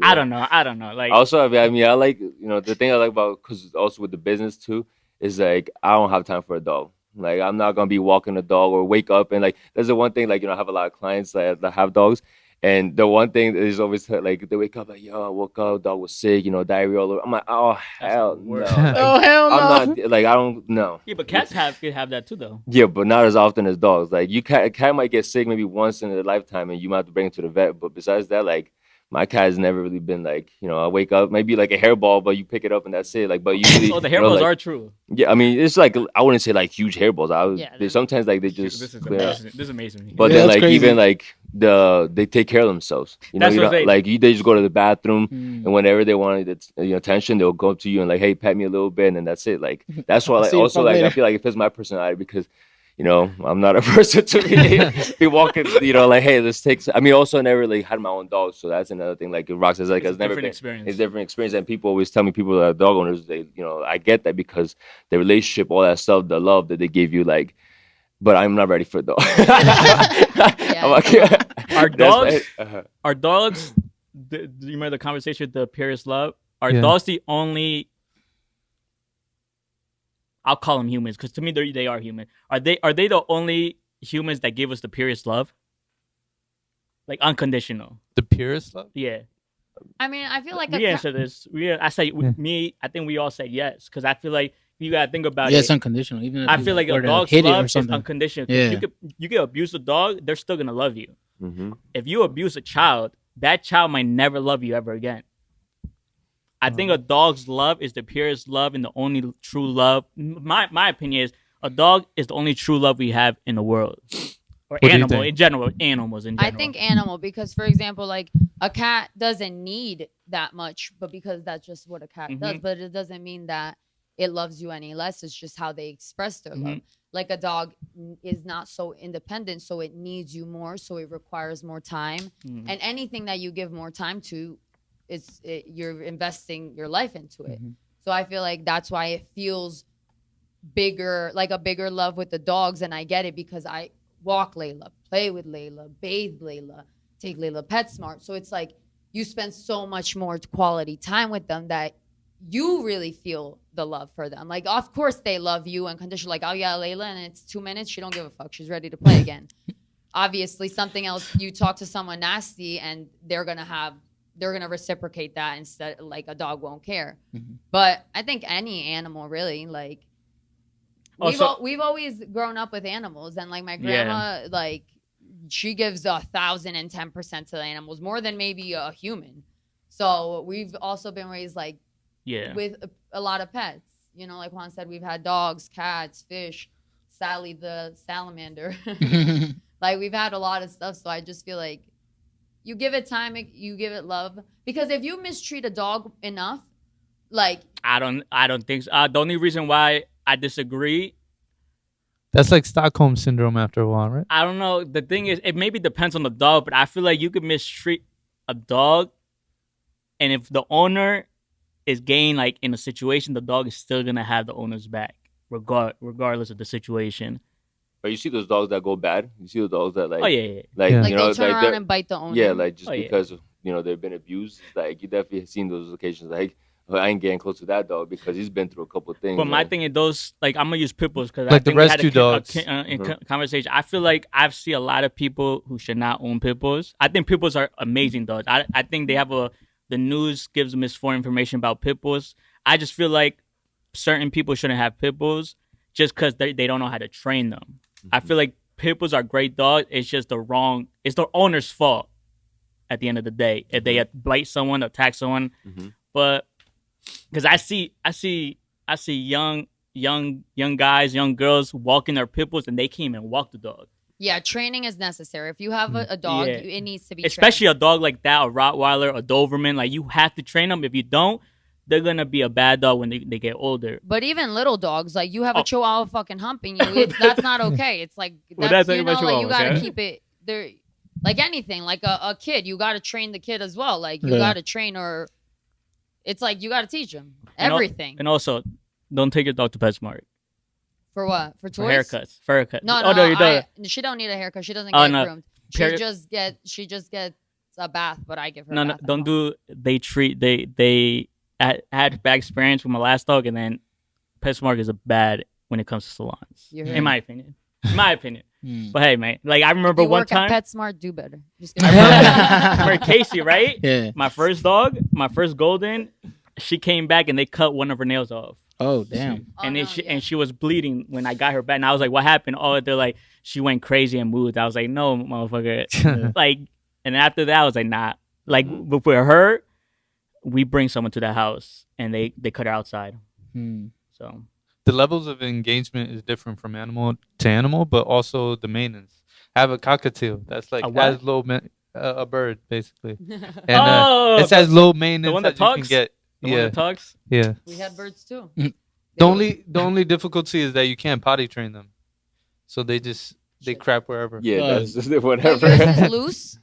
I don't know. Like also, I mean, I like the thing I like about because also with the business too is like I don't have time for a dog. Like I'm not gonna be walking a dog or wake up and like there's the one thing like I have a lot of clients that have dogs. And the one thing is always like they wake up like, yo, I woke up, dog was sick, diarrhea all over. I'm like, oh hell no. Like, oh hell no. I'm not like I don't know. Yeah, but cats could have that too though. Yeah, but not as often as dogs. Like a cat might get sick maybe once in a lifetime, and you might have to bring it to the vet. But besides that, like my cat has never really been like, I wake up maybe like a hairball, but you pick it up and that's it. Like, but usually, the hairballs are true. Yeah, I mean, it's like I wouldn't say like huge hairballs. Sometimes like they just. This is amazing. But then like crazy. Even like they take care of themselves. They just go to the bathroom and whenever they want attention, they'll go up to you and like, hey, pet me a little bit, and that's it. Like that's why like also like I feel like it fits my personality because. I'm not a person to be walking, like, hey, let's take. I mean, also, I never really had my own dog, so that's another thing. Like Rox says, like, it's never been. Experience. It's a different experience, and people always tell me people that are dog owners, they, I get that because the relationship, all that stuff, the love that they give you, like, but I'm not ready for a dog. Our dogs. Do you remember the conversation with the purest love? Are dogs the only? I'll call them humans because to me they are human. Are they the only humans that give us the purest love? Like unconditional. The purest love? Yeah. I mean, I feel like we answer this. I say me. I think we all said yes because I feel like you gotta think about it. Yeah, it's unconditional. Even if I feel like a dog's love is unconditional. Yeah. You can abuse a dog, they're still gonna love you. Mm-hmm. If you abuse a child, that child might never love you ever again. I think a dog's love is the purest love and the only true love. My opinion is a dog is the only true love we have in the world. Or animals in general. I think animal because, for example, like a cat doesn't need that much, but because that's just what a cat does. But it doesn't mean that it loves you any less. It's just how they express their love. Like a dog is not so independent, so it needs you more, so it requires more time. And anything that you give more time to, you're investing your life into it. So I feel like that's why it feels bigger, like a bigger love with the dogs. And I get it because I walk Layla, play with Layla, bathe Layla, take Layla PetSmart. So it's like you spend so much more quality time with them that you really feel the love for them. Like, of course they love you unconditional. Like, oh yeah, Layla, and it's 2 minutes. She don't give a fuck. She's ready to play again. Obviously, something else, you talk to someone nasty and they're going to reciprocate that instead, like a dog won't care. But I think any animal really, like we've always grown up with animals, and like my grandma, like she gives 1,010% to the animals, more than maybe a human. So we've also been raised like Yeah. with a lot of pets. You know, like Juan said, we've had dogs, cats, fish, Sally the salamander. Like we've had a lot of stuff. So I just feel like you give it time, you give it love. Because if you mistreat a dog enough, like I don't think so. The only reason why I disagree, That's like Stockholm syndrome after a while, right? I don't know. The thing is, it maybe depends on the dog, but I feel like you could mistreat a dog, and if the owner is getting like in a situation, the dog is still gonna have the owner's back, regardless of the situation. But you see those dogs that go bad. You see those dogs that like, Oh yeah. like Yeah. like you know, they'll turn like around they're- and bite the owner. yeah, like just Oh, yeah. because they've been abused. Like you definitely have seen those occasions. Like I ain't getting close to that dog because he's been through a couple of things. But my and- thing is those, like, I'm gonna use pit bulls because Like I the think we had rescue dogs. Conversation. I feel like I've seen a lot of people who should not own pit bulls. I think pit bulls are amazing dogs. I think they have the news gives misinformed information about pit bulls. I just feel like certain people shouldn't have pit bulls just because they don't know how to train them. I feel like pit bulls are great dogs. It's just it's the owner's fault at the end of the day if they bite someone, attack someone. But because I see young guys, young girls walking their pit bulls and they can't even walk the dog. Yeah, training is necessary. If you have a dog, Yeah. it needs to be Especially a dog like that, a Rottweiler, a Doberman. Like you have to train them. If you don't, they're gonna be a bad dog when they get older. But even little dogs, like you have Oh. a Chihuahua fucking humping you, that's not okay. It's like Well, that's, that's you like know, about like you gotta Chihuahuas, yeah? keep it there. Like anything, like a kid, you gotta train the kid as well. Like you Yeah. gotta train, or it's like you gotta teach him And al- everything. And also, don't take your dog to PetSmart For what? For for toys? haircuts. For haircuts. No, Oh, no, you don't. she don't need a haircut. She doesn't Oh, get no. groomed. Peri- She just gets a bath, but I give her. No, a no, bath at don't home. do. I had a bad experience with my last dog, and then PetSmart is a bad when it comes to salons. You In heard my opinion. In my opinion. Mm. But hey, man, like I remember You one work time. at PetSmart, do better. Just I kidding. remember Casey, right? Yeah. My first dog, my first golden, she came back and they cut one of her nails off. Oh damn. Oh, And then no, she yeah. and she was bleeding when I got her back. And I was like, "What happened?" Oh, they're like, she went crazy and moved. I was like, "No, motherfucker." Like, and after that, I was like, "Nah." Like, but for her, we bring someone to the house and they cut her outside. Hmm. So The levels of engagement is different from animal to animal, but also the maintenance. I have a cockatiel. That's like A what? as low a bird basically, and Oh, it's as low maintenance one that as you can talks? get. the one Yeah, that talks. yeah. We had birds too. Mm. The only difficulty is that you can't potty train them, so they Shit. crap wherever. yeah, Uh, that's just But whatever. yours is loose,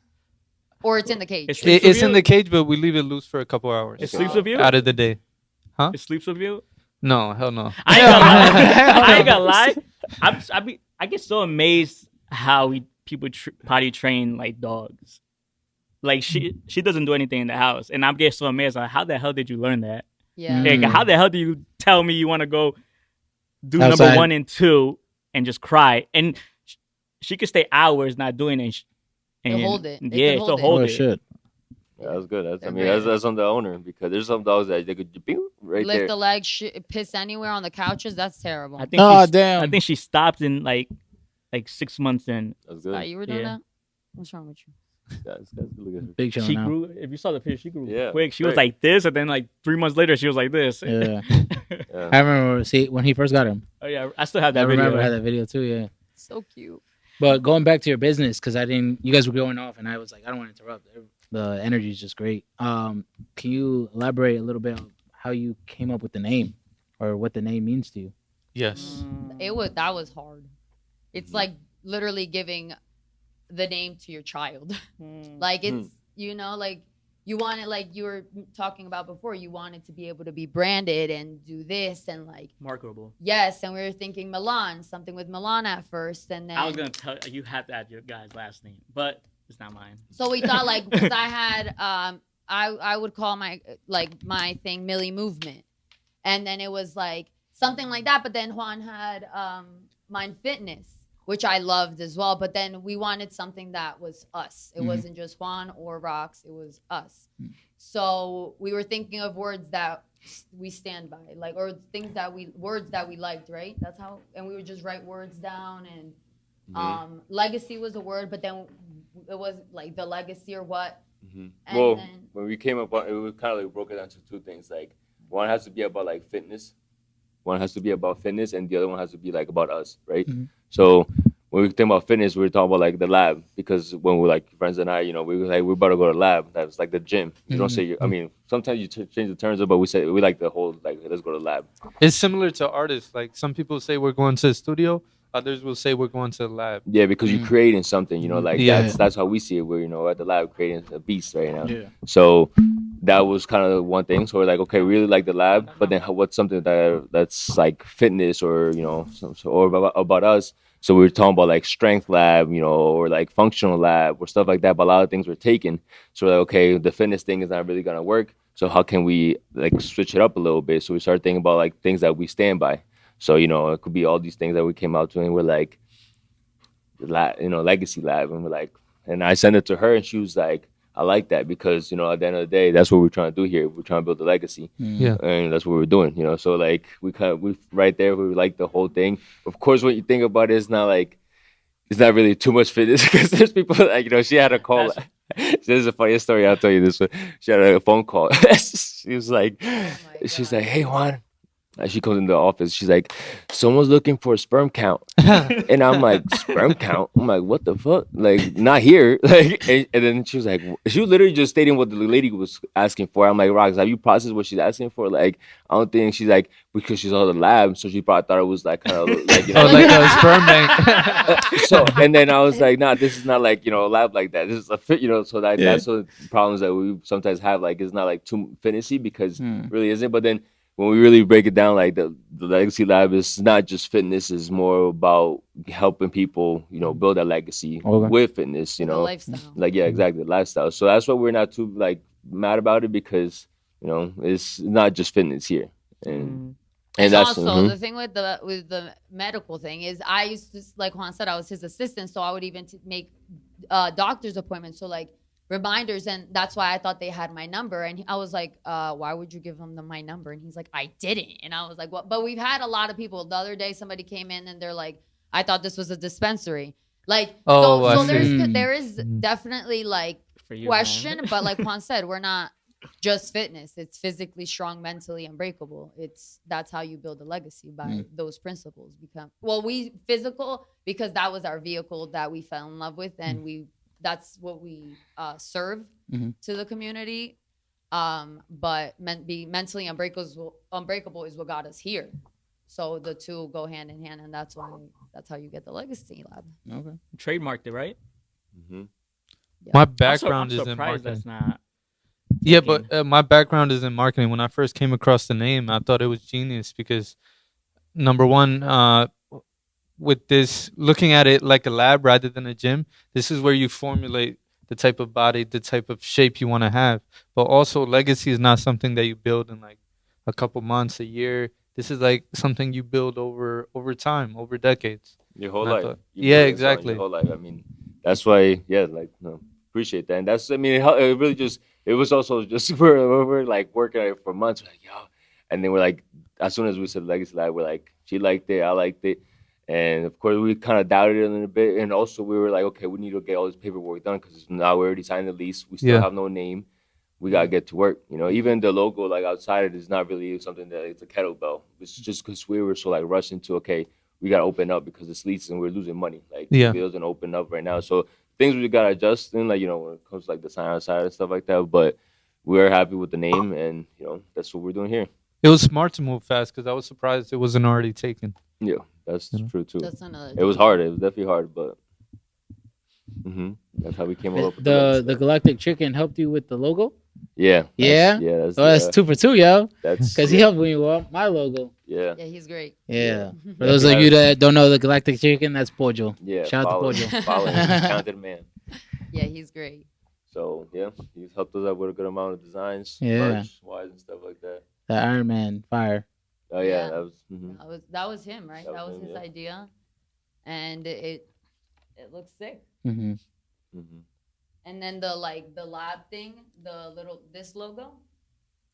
or it's in the cage. It sleeps It's with in you? the cage, but we leave it loose for a couple hours It sleeps with you. out of the day. It sleeps with you. No, hell no. I ain't gonna lie. I ain't gonna lie. I get so amazed how people potty train like dogs. Like she doesn't do anything in the house, and I'm getting so amazed. Like, how the hell did you learn that? Yeah. Mm. Like, how the hell do you tell me you want to go do Outside. number 1 and 2 and just cry? And she could stay hours not doing it. They'll And, hold it. They Yeah, can so hold it. hold Oh it. shit. Yeah, that's good. That's, I They're mean, great. that's on the owner because there's some dogs that they could bing, right Lift there. the leg, piss anywhere on the couches. That's terrible. I think Oh she, damn. I think she stopped in like 6 months in. That's Thought good. you were doing Yeah. that? What's wrong with you? That's good. Look at her. Big show She now. grew. If you saw the picture, she grew Yeah, quick. She was great. like this, and then like 3 months later, she was like this. Yeah. Yeah. I remember when he first got him. Oh yeah, I still have I that video. remember I had that video too. Yeah. So cute. But going back to your business, because you guys were going off, and I was like, I don't want to interrupt. The energy is just great. Can you elaborate a little bit on how you came up with the name, or what the name means to you? Yes. That was hard. It's like literally giving the name to your child. Like it's like you want it, like you were talking about before, you want it to be able to be branded and do this and like marketable. yes, and we were thinking Milan, something with Milan at first, and then I was gonna tell you have to add your guy's last name, but it's not mine. so we thought like because I had I would call my thing Millie Movement, and then it was like something like that, but then Juan had Mind Fitness, which I loved as well, but then we wanted something that was us. It wasn't just Juan or Rox, it was us. So we were thinking of words that we stand by, like, or words that we liked, right? That's how, and we would just write words down, and legacy was a word, but then it was like the legacy or what And Well, then, when we came up, it was kind of like broke it down to two things. Like one has to be about like fitness. One has to be about fitness, and the other one has to be like about us, right? Mhm. So when we think about fitness, we're talking about like the lab because when we're like friends and I, we were like we're about to go to lab. That's like the gym. You don't say. I mean, sometimes you change the terms, but we say we like the whole like let's go to lab. It's similar to artists. Like some people say we're going to the studio, others will say we're going to the lab. Yeah, because you're creating something. Like Yeah. that's how we see it. We're at the lab creating a beast right now. Yeah. So that was kind of one thing. So we're like, okay, we really like the lab, but then what's something that's like fitness or or about us. So we were talking about like strength lab, or like functional lab or stuff like that. But a lot of things were taken. So we're like, okay, the fitness thing is not really gonna work. So how can we like switch it up a little bit? So we started thinking about like things that we stand by. So it could be all these things that we came out to, and we're like, legacy lab, and we're like, and I sent it to her, and she was like, I like that because at the end of the day, that's what we're trying to do here. We're trying to build a legacy, Yeah. and that's what we're doing. So like we right there, we like the whole thing. Of course, when you think about it, it's not really too much fitness because there's people like she had a call. This is a funny story. I'll tell you this one. She had a phone call. She was like, she's like, hey Juan. She comes in the office. She's like, someone's looking for a sperm count. And I'm like, sperm count? I'm like, what the fuck? Like, not here. Like, and then she was like, she was literally just stating what the lady was asking for. I'm like, Rox, have you processed what she's asking for? Like, I don't think she's like, because she's on the lab. So she probably thought it was like kind of like, like a sperm bank. So, and then I was like, nah, this is not like, a lab like that. This is a fit, so that's what problems that we sometimes have. Like, it's not like too fitnessy because it really isn't. But then, when we really break it down, like the legacy lab is not just fitness; it's more about helping people, build a legacy with fitness. the lifestyle. Like exactly, lifestyle. So that's why we're not too like mad about it because it's not just fitness here, and that's also the thing with the medical thing is I used to, like Juan said, I was his assistant, so I would even make doctor's appointments. So like reminders, and that's why I thought they had my number. And I was like, why would you give them my number? And he's like, I didn't. And I was like, what? But we've had a lot of people. The other day somebody came in and they're like, I thought this was a dispensary. Like, so there is definitely like question, but like Juan said, we're not just fitness. It's physically strong, mentally unbreakable. That's how you build a legacy by those principles. We physical because that was our vehicle that we fell in love with, and that's what we serve to the community. But be mentally unbreakable is what got us here. So the two go hand in hand, and that's how you get the legacy lab. Okay, trademarked it, right? Mm-hmm. Yeah. My background I'm is in surprised marketing. that's not. Yeah, but my background is in marketing. When I first came across the name, I thought it was genius because, number one, with this, looking at it like a lab rather than a gym, this is where you formulate the type of body, the type of shape you want to have. But also, legacy is not something that you build in like a couple months, a year. This is like something you build over time, over decades. Your whole life. Yeah, exactly. Your whole life. I mean, that's why. Yeah, like appreciate that. And that's. I mean, it really just. It was also just we're like working on it for months. We're like, yo, and then we're like, as soon as we said legacy lab, we're like, she liked it, I liked it. And of course, we kind of doubted it a little bit. And also, we were like, okay, we need to get all this paperwork done because now we already signed the lease. We still have no name. We got to get to work. Even the logo, like outside, it is not really something that it's a kettlebell. It's just because we were so like rushed into, okay, we got to open up because it's lease and we're losing money. Like, the doesn't open up right now. So things we got to adjust in, like, when it comes to like the sign outside and stuff like that. But we're happy with the name and, that's what we're doing here. It was smart to move fast because I was surprised it wasn't already taken. Yeah, that's true too. That's another. It was hard. It was definitely hard, but that's how we came up with the Galactic Chicken helped you with the logo. Yeah. That's 2 for 2, yo. That's because he helped me with my logo. Yeah, he's great. Yeah. For those of you that don't know the Galactic Chicken, that's Pojo. Yeah, shout out to Pojo. Follow him, talented man. Yeah, he's great. So he's helped us out with a good amount of designs, merch wise and stuff like that. The Iron Man fire. Oh yeah, that was him, right? That was his idea, and it looks sick. Mm-hmm. Mm-hmm. And then the lab thing, this logo,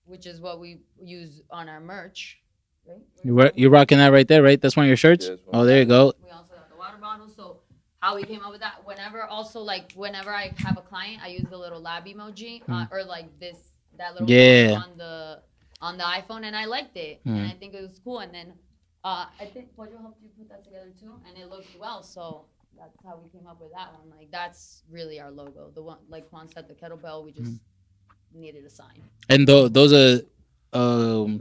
which is what we use on our merch, right? You're rocking that right there, right? That's one of your shirts. Yeah, there you go. We also have the water bottle. So how we came up with that. Whenever I have a client, I use the little lab emoji or like that little emoji on the iPhone, and I liked it, and I think it was cool. And then I think Pojo helped you put that together too, and it looked well. So that's how we came up with that one. Like that's really our logo. The one, like Juan said, the kettlebell. We just needed a sign. And those are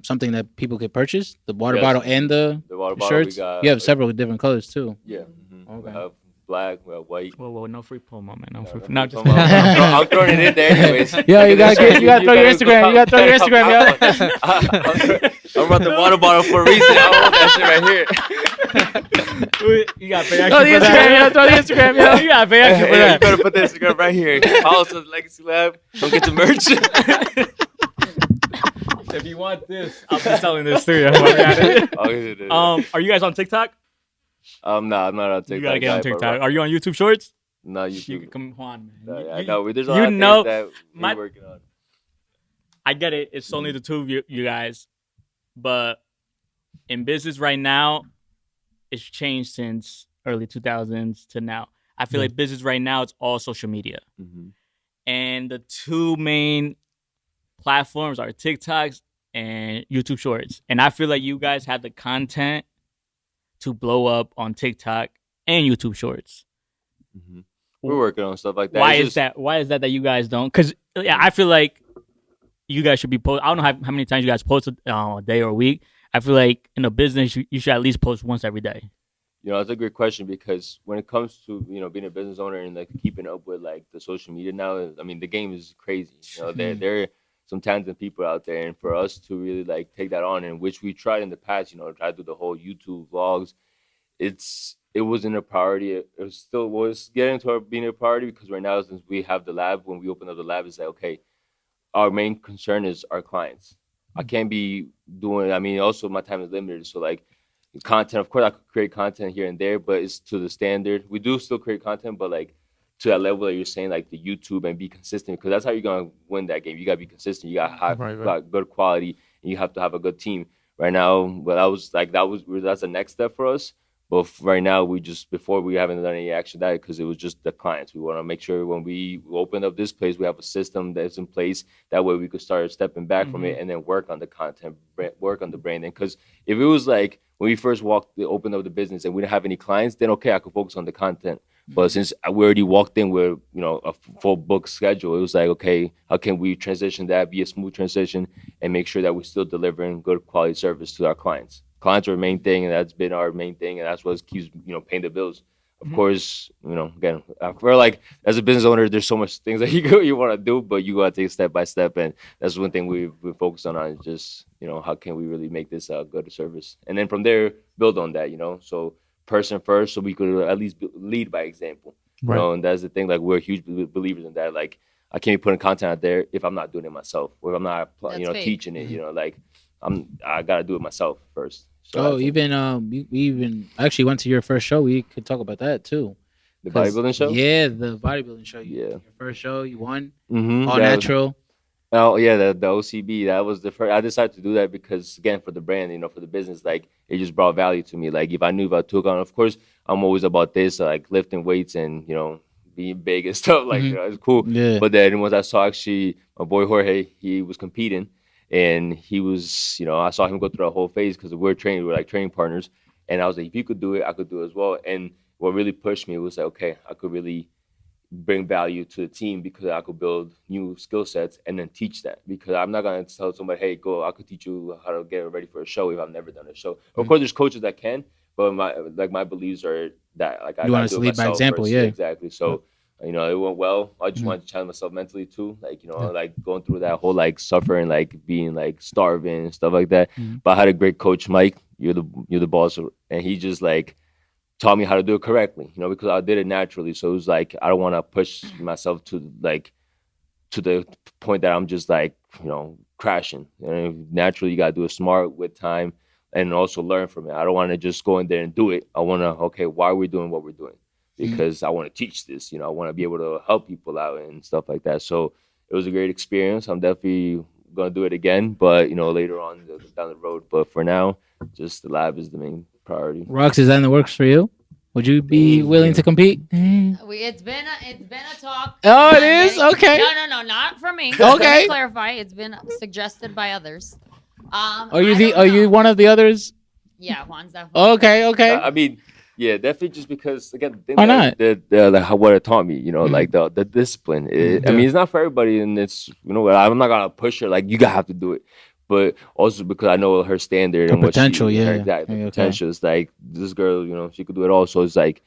something that people could purchase. The water bottle and the water bottle. shirts. You have several different colors too. Yeah. Okay. We have black, we have white. Whoa, no free promo, man. No free. No, just I'm throwing it in there anyways. Yo, you gotta throw your Instagram. You gotta throw your Instagram, yo. I'm about the water bottle for a reason. I want that shit right here. You gotta pay extra for that. Throw the Instagram, yo. You gotta pay extra for that. You better put the Instagram right here. Follow us on Legacy Lab. Don't get the merch. If you want this, I'll be selling this too. Are you guys on TikTok? I'm not on TikTok. You gotta get on TikTok. Are you on YouTube Shorts? No, You can come on, man. There's a lot of things that we're working on. I get it. It's only the two of you guys, but in business right now, it's changed since early 2000s to now. I feel like business right now, it's all social media, and the two main platforms are TikToks and YouTube Shorts. And I feel like you guys have the content to blow up on TikTok and YouTube Shorts. We're working on stuff like that. Why is that you guys don't? Because I feel like you guys should be post. I don't know how many times you guys post a day or a week. I feel like in a business you should at least post once every day. That's a great question, because when it comes to being a business owner and like keeping up with like the social media now, I mean the game is crazy. There are some talented people out there, and for us to really like take that on, and which we tried in the past, try to do the whole YouTube vlogs. It wasn't a priority. It was getting to being a priority, because right now, since we have the lab, when we open up the lab, it's like, okay, our main concern is our clients. I can't be doing, also my time is limited. So like content, of course I could create content here and there, but it's to the standard. We do still create content, but like to that level that you're saying, like the YouTube, and be consistent, because that's how you're going to win that game. You got to be consistent. You got to have got good quality, and you have to have a good team. Right now, that's the next step for us. But right now, before we haven't done any action that, because it was just the clients. We want to make sure when we open up this place, we have a system that's in place. That way we could start stepping back from it and then work on the content, work on the branding. Because if it was like when we first opened up the business and we didn't have any clients, then okay, I could focus on the content. But since we already walked in with a full book schedule, it was like, okay, how can we transition that, be a smooth transition, and make sure that we're still delivering good quality service to our clients. Clients are our main thing, and that's been our main thing, and that's what keeps paying the bills. Of course, again, I feel like as a business owner, there's so much things that you want to do, but you got to take step by step, and that's one thing we focus on is just how can we really make this a good service, and then from there build on that. So person first, so we could at least lead by example. Right. And that's the thing. Like we're huge believers in that. Like I can't be putting content out there if I'm not doing it myself, or if I'm not teaching it. Like I gotta do it myself first. So we even actually went to your first show. We could talk about that too. The bodybuilding show? Yeah, the bodybuilding show. Yeah. Your first show, you won. All natural. Oh yeah, the OCB. That was the first. I decided to do that because again, for the brand, for the business, like it just brought value to me. Like if I took on, of course, I'm always about this, like lifting weights and being big and stuff. Like it's cool. Yeah. But then once I saw actually my boy Jorge, he was competing. And he was, I saw him go through the whole phase because we're like training partners. And I was like, if you could do it, I could do it as well. And what really pushed me was like, okay, I could really bring value to the team because I could build new skill sets and then teach that. Because I'm not going to tell somebody, hey, go, I could teach you how to get ready for a show if I've never done a show. Of course, there's coaches that can, but my beliefs are that like I want to lead by example, first. yeah. Exactly. So it went well. I just wanted to challenge myself mentally too, like like going through that whole like suffering, like being like starving and stuff like that. But I had a great coach, Mike. You're the boss, and he just like taught me how to do it correctly. Because I did it naturally. So it was like I don't want to push myself to the point that I'm just like crashing. Naturally, you gotta do it smart with time and also learn from it. I don't want to just go in there and do it. I want to why are we doing what we're doing? Because I want to teach this, I want to be able to help people out and stuff like that. So it was a great experience. I'm definitely going to do it again, but, later on down the road. But for now, just the lab is the main priority. Rox, is that in the works for you? Would you be willing to compete? It's been a talk. Oh, it is? Okay. No, not from me. Okay. Let me clarify. It's been suggested by others. Are you one of the others? Yeah, Juan's definitely. Okay. I mean, yeah, definitely. Just because again, the thing Why not? what it taught me, like the discipline. I mean, it's not for everybody, and it's I'm not gonna push her like you gotta have to do it. But also because I know her standard and potential, the potential is like this girl, she could do it all. So it's like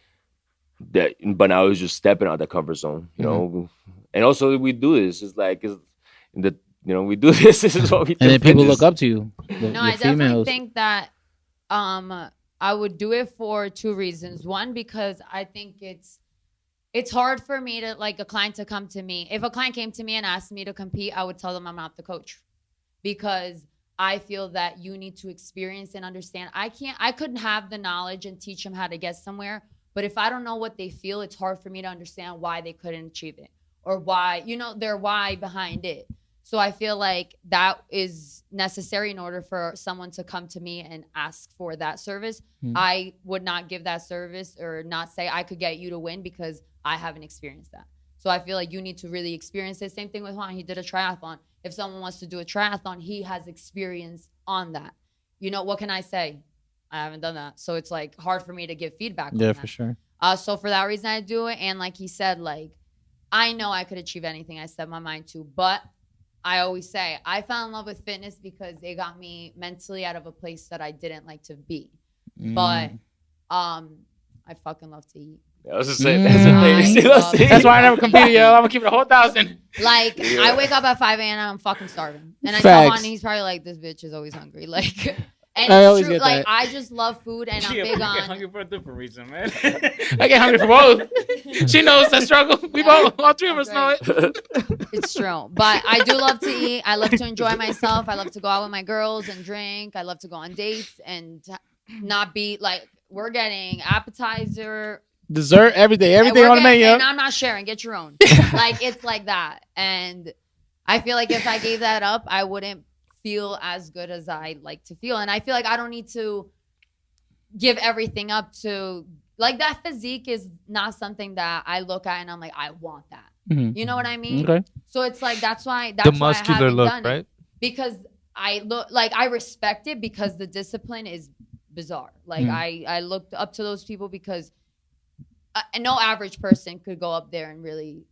that. But now it's just stepping out that comfort zone, And also we do this. It's like we do this. This is what we do. And then people look up to you. No, I definitely think that I would do it for two reasons. One, because I think it's hard for me to like a client to come to me. If a client came to me and asked me to compete, I would tell them I'm not the coach. Because I feel that you need to experience and understand. I couldn't have the knowledge and teach them how to get somewhere. But if I don't know what they feel, it's hard for me to understand why they couldn't achieve it or why, their why behind it. So I feel like that is necessary in order for someone to come to me and ask for that service. I would not give that service or not say I could get you to win because I haven't experienced that. So I feel like you need to really experience it. Same thing with Juan. He did a triathlon. If someone wants to do a triathlon, he has experience on that. What can I say? I haven't done that. So it's like hard for me to give feedback on that. For sure. So for that reason, I do it. And like he said, like, I know I could achieve anything I set my mind to. But I always say I fell in love with fitness because it got me mentally out of a place that I didn't like to be. But I fucking love to eat. I was just saying that's why I never competed, yo. I'm gonna keep it a whole 1,000. Like I wake up at 5 a.m. and I'm fucking starving, and I tell Juan, he's probably like, "This bitch is always hungry." Like, and I it's always true. get Like that. I just love food, and I'm big on. I get hungry for a different reason, man. I get hungry for both. She knows that struggle. We both, all three of us know it. It's true, but I do love to eat. I love to enjoy myself. I love to go out with my girls and drink. I love to go on dates and not be like we're getting appetizer. Dessert every day, everything on the menu. And I'm not sharing. Get your own. Like it's like that, and I feel like if I gave that up, I wouldn't feel as good as I like to feel, and I feel like I don't need to give everything up to like that. Physique is not something that I look at and I'm like, I want that. Mm-hmm. You know what I mean? Okay. So it's like that's why The muscular I haven't look, done right? it. Because I look like I respect it because the discipline is bizarre. Like I looked up to those people because no average person could go up there and really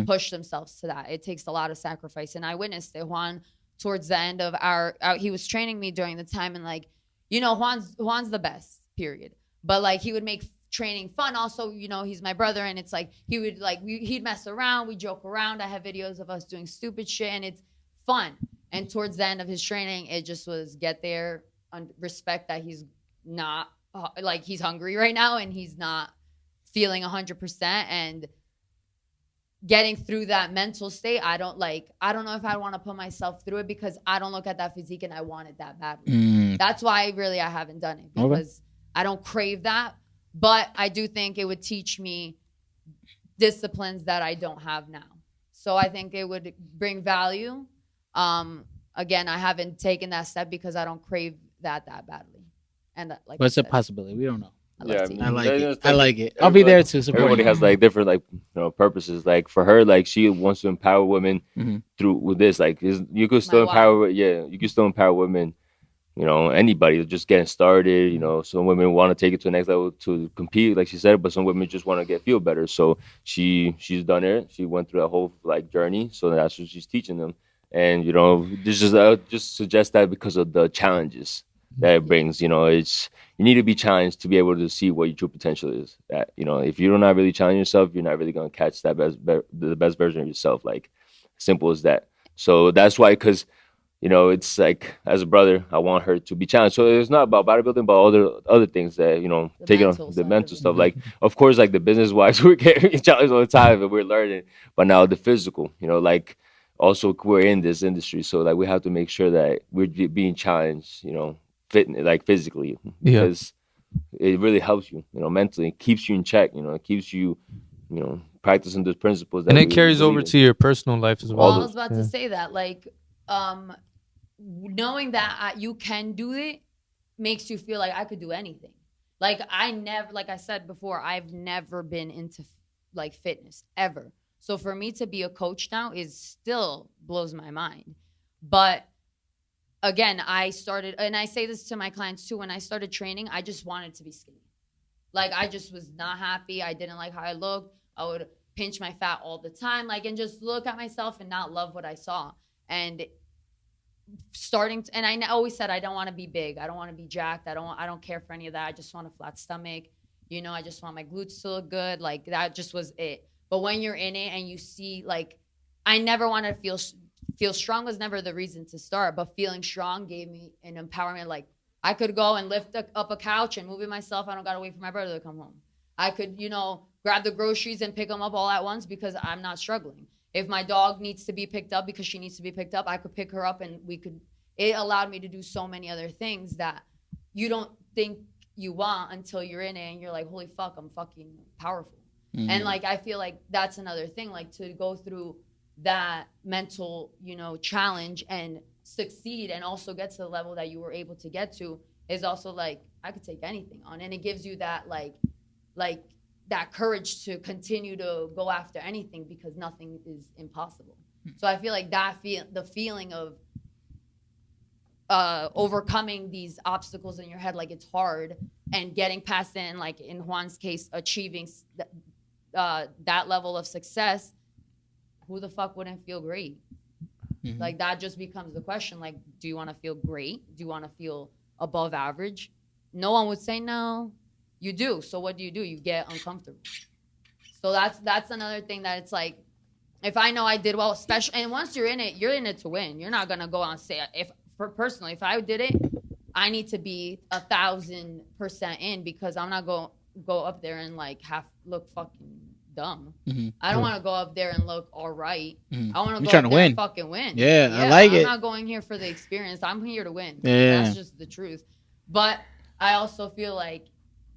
push themselves to that. It takes a lot of sacrifice, and I witnessed it. Juan, towards the end of he was training me during the time, and like, Juan's the best, period. But like, he would make training fun. Also, he's my brother, and it's like he would like he'd mess around, we joke around. I have videos of us doing stupid shit, and it's fun. And towards the end of his training, it just was get there, respect that he's not like he's hungry right now, and he's not feeling 100%, and getting through that mental state. I don't know if I want to put myself through it because I don't look at that physique and I want it that badly. That's why I haven't done it because I don't crave that. But I do think it would teach me disciplines that I don't have now. So I think it would bring value. Again, I haven't taken that step because I don't crave that badly. And like, but it's a possibility. We don't know. I like it. I'll be there to support. Everybody has like different purposes. Like for her, like she wants to empower women through with this. Like you could still empower. Yeah, you could still empower women. Anybody just getting started. Some women want to take it to the next level to compete, like she said, but some women just want to feel better. So she's done it. She went through that whole journey. So that's what she's teaching them. And this is just suggest that because of the challenges that it brings. It's you need to be challenged to be able to see what your true potential is. That if you're not really challenging yourself, you're not really gonna catch the best version of yourself. Like simple as that. So that's why, because it's like as a brother, I want her to be challenged. So it's not about bodybuilding, but other things that taking on the mental stuff. Like of course, like the business wise, we're getting challenged all the time and we're learning. But now the physical, like also we're in this industry, so like we have to make sure that we're being challenged, fit physically, because it really helps you, mentally. It keeps you in check, it keeps you, practicing those principles. And it carries over to your personal life as well. Well, I was about to say that, like, knowing that you can do it makes you feel like I could do anything. Like I said before, I've never been into like fitness ever. So for me to be a coach now is still blows my mind. But again, I started, and I say this to my clients too, when I started training, I just wanted to be skinny. Like I just was not happy. I didn't like how I looked. I would pinch my fat all the time, like, and just look at myself and not love what I saw. And and I always said I don't want to be big. I don't want to be jacked. I don't care for any of that. I just want a flat stomach. You know, I just want my glutes to look good. Like that just was it. But when you're in it and you see, like, I never wanted to feel strong was never the reason to start, but feeling strong gave me an empowerment. Like I could go and lift up a couch and move it myself. I don't got to wait for my brother to come home. I could, you know, grab the groceries and pick them up all at once because I'm not struggling. If my dog needs to be picked up because she needs to be picked up, I could pick her up and it allowed me to do so many other things that you don't think you want until you're in it and you're like, holy fuck, I'm fucking powerful. Mm-hmm. And like, I feel like that's another thing, like to go through that mental, you know, challenge and succeed and also get to the level that you were able to get to is also like, I could take anything on. And it gives you that like that courage to continue to go after anything because nothing is impossible. So I feel like the feeling of overcoming these obstacles in your head, like it's hard, and getting past it, and like in Juan's case, achieving that level of success, who the fuck wouldn't feel great? Mm-hmm. Like that just becomes the question. Like, do you want to feel great? Do you want to feel above average? No one would say no. You do. So what do? You get uncomfortable. So that's another thing that it's like, if I know I did well, especially, and once you're in it to win. You're not gonna go on and say, personally, if I did it, I need to be 1,000% in because I'm not go up there and like look fucking dumb. Mm-hmm. I don't want to go up there and look all right. Mm-hmm. I want to go up there and fucking win. Yeah, I like it. I'm not going here for the experience. I'm here to win. Yeah. That's just the truth. But I also feel like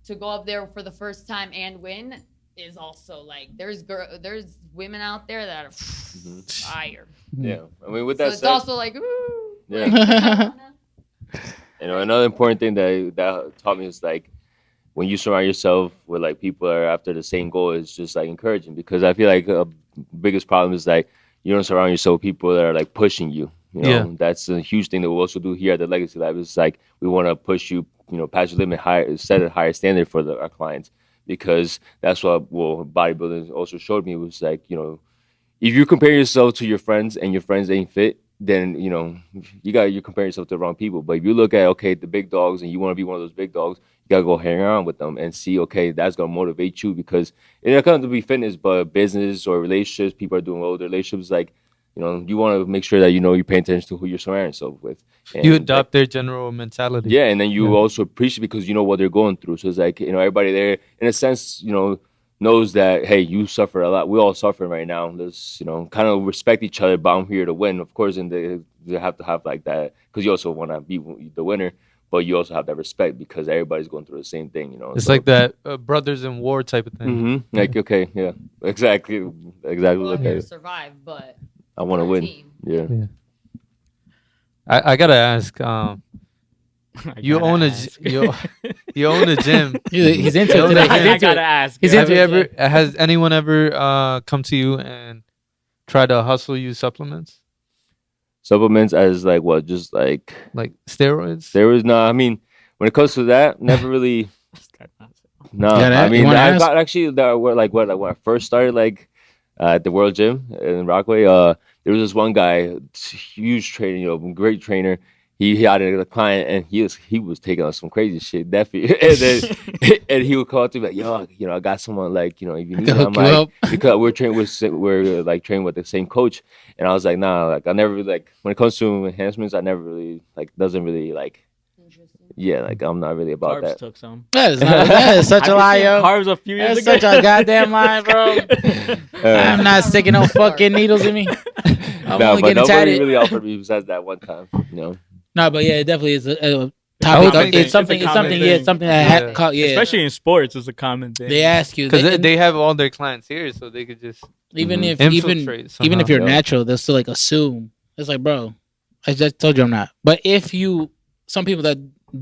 to go up there for the first time and win is also like there's women out there that are fire. Yeah, I mean with that so said, it's also like ooh. Yeah. Like, you know, another important thing that taught me is like when you surround yourself with like people that are after the same goal is just like encouraging, because I feel like a biggest problem is like you don't surround yourself with people that are like pushing you. You know, that's a huge thing that we also do here at the Legacy Lab. It's like we want to push you, you know, past your limit, set a higher standard for our clients, because that's what bodybuilding also showed me. It was like, you know, if you compare yourself to your friends and your friends ain't fit, then, you know, you're comparing yourself to the wrong people. But if you look at, okay, the big dogs and you want to be one of those big dogs, you got to go hang around with them and see, okay, that's going to motivate you, because it's not going to be fitness, but business or relationships, people are doing well with their relationships. Like, you know, you want to make sure that, you know, you pay attention to who you're surrounding yourself with. And you adopt their general mentality. Yeah, and then you also appreciate because you know what they're going through. So it's like, you know, everybody there, in a sense, you know, knows that, hey, you suffer a lot. We all suffering right now. Let's, you know, kind of respect each other, but I'm here to win. Of course, and they have to have like that, because you also want to be the winner, but you also have that respect because everybody's going through the same thing, you know. It's so, like that brothers in war type of thing. Mm-hmm. Like, okay, yeah, exactly. Well, I'm here to survive, but I want to win. Yeah. I gotta ask. You own a gym. He's into it today. I gotta ask. Has anyone ever come to you and try to hustle you supplements? Supplements as like what? Just like steroids? Steroids? No, I mean, when it comes to that, never really. No, I mean, I got actually when I first started at the World Gym in Rockaway. There was this one guy, huge trainer, you know, great trainer. He had a client and he was taking on some crazy shit, definitely. And then and he would call to me like, yo, you know, I got someone like, you know, if you need it. I'm like, because we're training with the same coach. And I was like, nah, like I never really, like when it comes to enhancements, I never really doesn't really yeah, like I'm not really about Carbs that. Took some. That is such a lie, yo. Carbs a few years ago. That's such a goddamn lie, bro. I'm not sticking no fucking needles in me. I'm only getting nobody tatted. really offered me besides that one time, you know. No, but yeah, it definitely is a topic. It's something that especially in sports, it's a common thing. They ask you because they have all their clients here, so they could just even if you're natural, they'll still like assume it's like, bro, I just told you I'm not. But if you, some people that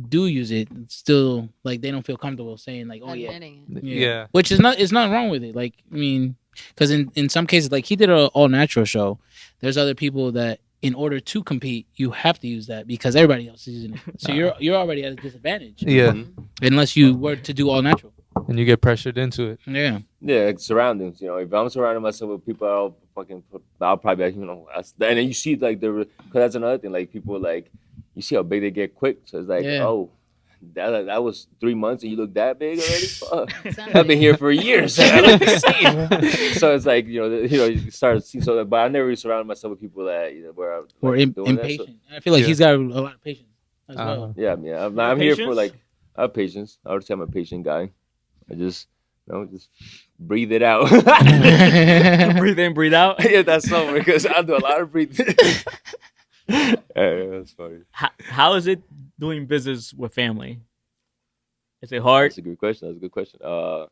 do use it, still like they don't feel comfortable saying like, oh yeah. Admitting it. Yeah. Which is not, it's nothing wrong with it. Like, I mean, because in some cases, like he did an all natural show. There's other people that in order to compete, you have to use that because everybody else is using it. So you're already at a disadvantage. Yeah. Unless you were to do all natural. And you get pressured into it. Yeah. Yeah, like surroundings. You know, if I'm surrounding myself with people, I'll probably, like, you know, and then you see like because that's another thing. Like people like you see how big they get quick. So it's like, oh, that was 3 months and you look that big already. Fuck. I've been here for years. I look the same. So it's like you start to see. So, but I never really surrounded myself with people that where I'm or impatient. I feel like he's got a lot of patience as well. Yeah, I'm here for like I have patience. I would say I'm a patient guy. I just, just breathe it out. Breathe in, breathe out. Yeah, that's so because I do a lot of breathing. Yeah, that's funny. How is it doing business with family? Is it hard? That's a good question. Because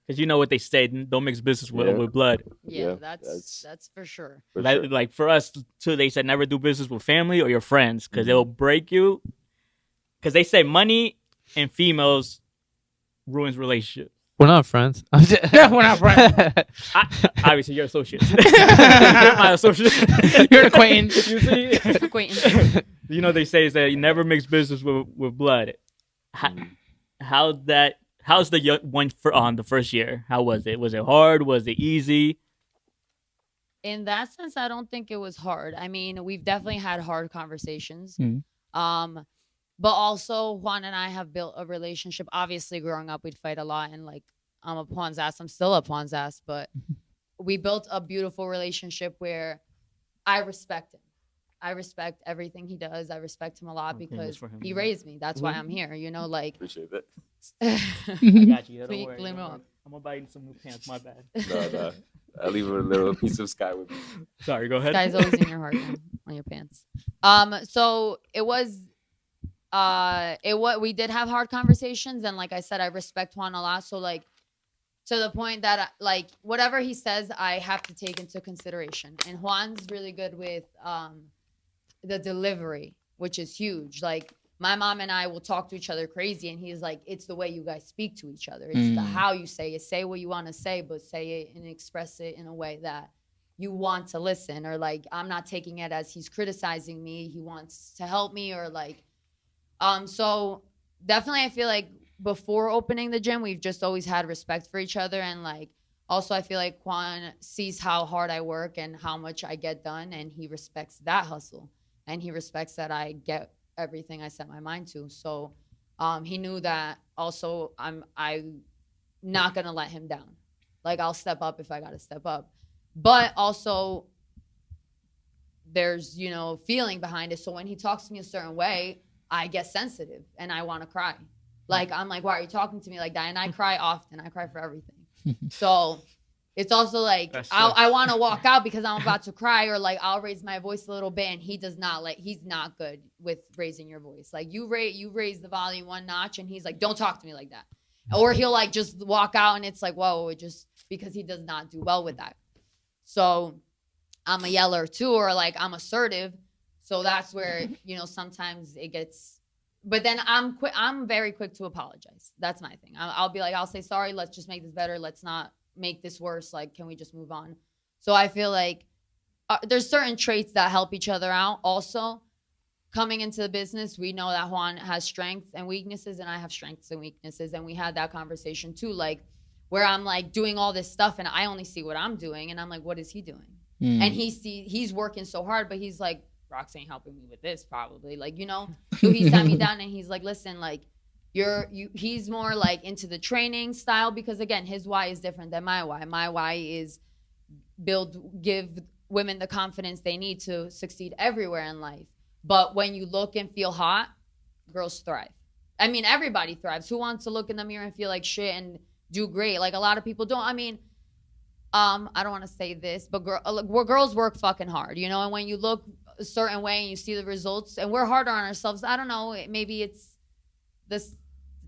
you know what they say, don't mix business with blood. Yeah, that's for sure. Like for us too, they said never do business with family or your friends because it'll break you. Because they say money and females ruins relationships. We're not friends. We're not friends. Obviously, you're associates. You're my associate. You're an acquaintance. You see? Acquaintance. You know they say is that you never mix business with blood. How's the one on the first year? How was it? Was it hard? Was it easy? In that sense, I don't think it was hard. I mean, we've definitely had hard conversations. But also, Juan and I have built a relationship. Obviously, growing up, we'd fight a lot. And, like, I'm up Juan's ass. I'm still up Juan's ass. But we built a beautiful relationship where I respect him. I respect everything he does. I respect him a lot because he raised me. That's why I'm here. You know, like. Appreciate that. I got you. Don't worry. I'm going to buy you some new pants. My bad. No. I'll leave a little piece of sky with you. Sorry, go ahead. Sky's always in your heart, on your pants. So it was. We did have hard conversations, and like I said, I respect Juan a lot. So like to the point that like whatever he says, I have to take into consideration. And Juan's really good with the delivery, which is huge. Like my mom and I will talk to each other crazy, and he's like, it's the way you guys speak to each other. It's the how you say it. Say what you want to say, but say it and express it in a way that you want to listen. Or like I'm not taking it as he's criticizing me. He wants to help me, or like. So definitely I feel like before opening the gym, we've just always had respect for each other. And like, also I feel like Juan sees how hard I work and how much I get done. And he respects that hustle. And he respects that I get everything I set my mind to. So he knew that also I'm not going to let him down. Like I'll step up if I got to step up. But also there's, feeling behind it. So when he talks to me a certain way, I get sensitive and I want to cry. Like, I'm like, why are you talking to me like that? And I cry often. I cry for everything. So it's also like, I want to walk out because I'm about to cry, or like I'll raise my voice a little bit, and he does not he's not good with raising your voice. Like you raise the volume one notch and he's like, don't talk to me like that. Or he'll like just walk out and it's like, whoa, because he does not do well with that. So I'm a yeller too, or like I'm assertive. So that's where, sometimes it gets, but then I'm very quick to apologize. That's my thing. I'll be like, I'll say, sorry, let's just make this better. Let's not make this worse. Like, can we just move on? So I feel like there's certain traits that help each other out. Also, coming into the business, we know that Juan has strengths and weaknesses, and I have strengths and weaknesses. And we had that conversation too, like where I'm like doing all this stuff and I only see what I'm doing. And I'm like, what is he doing? And he's working so hard, but he's like, Roxie ain't helping me with this probably, like, so he sat me down and he's like, listen, like he's more like into the training style, because again, his why is different than my why is give women the confidence they need to succeed everywhere in life. But when you look and feel hot, girls thrive. I mean, everybody thrives. Who wants to look in the mirror and feel like shit and do great? Like a lot of people don't. I mean, I don't want to say this, but girls work fucking hard, and when you look a certain way and you see the results, and we're harder on ourselves. I don't know, maybe it's this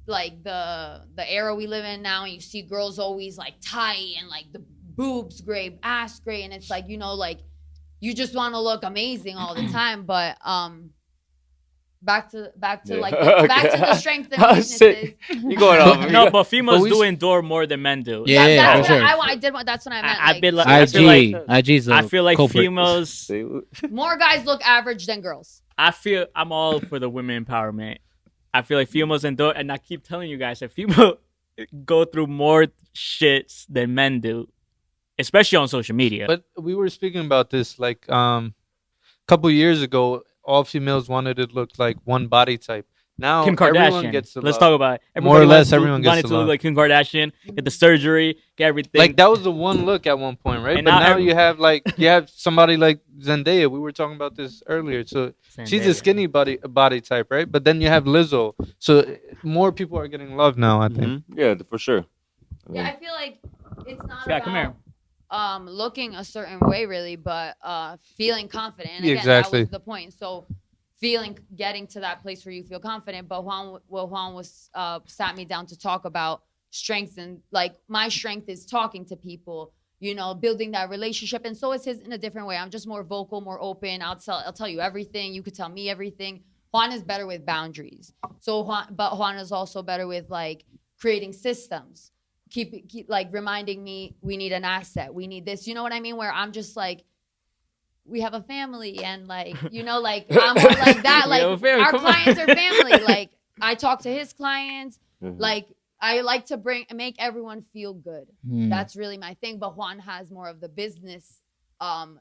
like the era we live in now, and you see girls always like tight and like the boobs great, ass great, and it's like, like you just want to look amazing all the time. But back to Yeah. like Okay. back to the strengths and I weaknesses. say- You going off? No, but females we- do endure more than men do. Yeah, That's for what sure. I did. That's what I meant. I Like, feel like- I feel like- IG's a I feel like culprit. females. more guys look average than girls. I feel I'm all for the women empowerment. I feel like females endure, and I keep telling you guys that females go through more shits than men do, especially on social media. But we were speaking about this like couple years ago. All females wanted to look like one body type. Now Kim everyone Kardashian. gets to Let's love. talk about it. More or Everybody less, wants to- everyone gets wanted to to look love. like Kim Kardashian, get the surgery, get everything. Like that was the one look at one point, right? And But now now every- you have somebody like Zendaya. We were talking about this earlier. So she's a skinny body type, right? But then you have Lizzo. So more people are getting love now, I think. Yeah, for sure. I mean, Yeah, I feel like it's not Yeah, come here. about looking a certain way really, but feeling confident. And Yeah, again, exactly. that was the point. So getting to that place where you feel confident. But Juan was sat me down to talk about strengths, and like my strength is talking to people, building that relationship, and so is his in a different way. I'm just more vocal, more open. I'll tell you everything. You could tell me everything. Juan is better with boundaries. But Juan is also better with like creating systems. Keep like reminding me we need an asset. We need this. You know what I mean? Where I'm just like, we have a family, and like, like I'm more like that. We Like have a family, our come on. clients are family. Like I talk to his clients. mhm. Like I like to make everyone feel good. Hmm. That's really my thing. But Juan has more of the business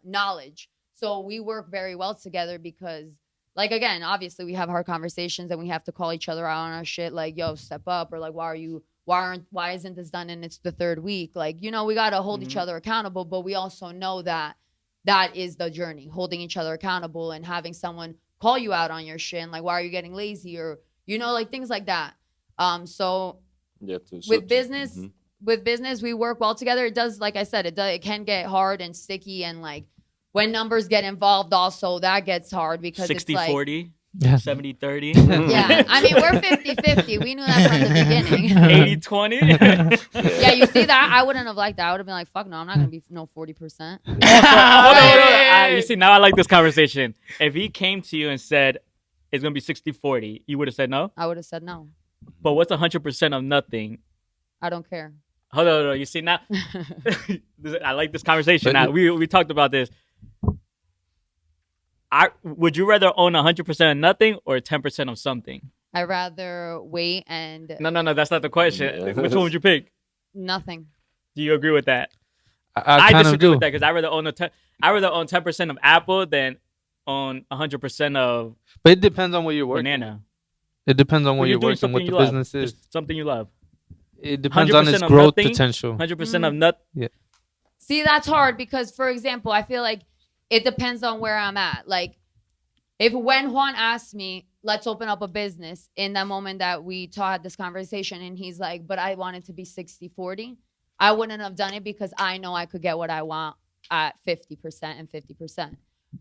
knowledge. So we work very well together because, like, again, obviously we have hard conversations and we have to call each other out on our shit. Like, yo, step up, or like, why isn't this done and it's the third week? Like, we got to hold each other accountable, but we also know that is the journey, holding each other accountable and having someone call you out on your shit. And like, why are you getting lazy? Or, like things like that. So Yeah, with business, mhm. with business, we work well together. It does, like I said, it can get hard and sticky, and like when numbers get involved, also that gets hard because 60 it's like, 40, Yeah. 70 30, yeah. I mean, we're 50-50. We knew that from the beginning. 80 20. Yeah, you see that? I wouldn't have liked that. I would have been like, fuck no, I'm not gonna be 40%. Hold on. You see, now I like this conversation. If he came to you and said it's gonna be 60 40, you would have said no. I would have said no. But what's 100% of nothing? I don't care. Hold on. You see now, I like this conversation. But- Now we talked about this. Would you rather own 100% of nothing or 10% of something? I'd rather wait and No, that's not the question. Yeah. Which one would you pick? nothing. Do you agree with that? I kind of disagree do. with that because I rather own 10% of Apple than own 100% of But it depends on what you're working. banana. It depends on what When you're doing working, something what the you love, business is. just something you love. It depends on its 100% of growth nothing, potential. 100% of nut. See, that's hard because, for example, I feel like it depends on where I'm at. Like, when Juan asked me, let's open up a business, in that moment that we had this conversation, and he's like, but I want it to be 60-40, I wouldn't have done it because I know I could get what I want at 50% and 50%.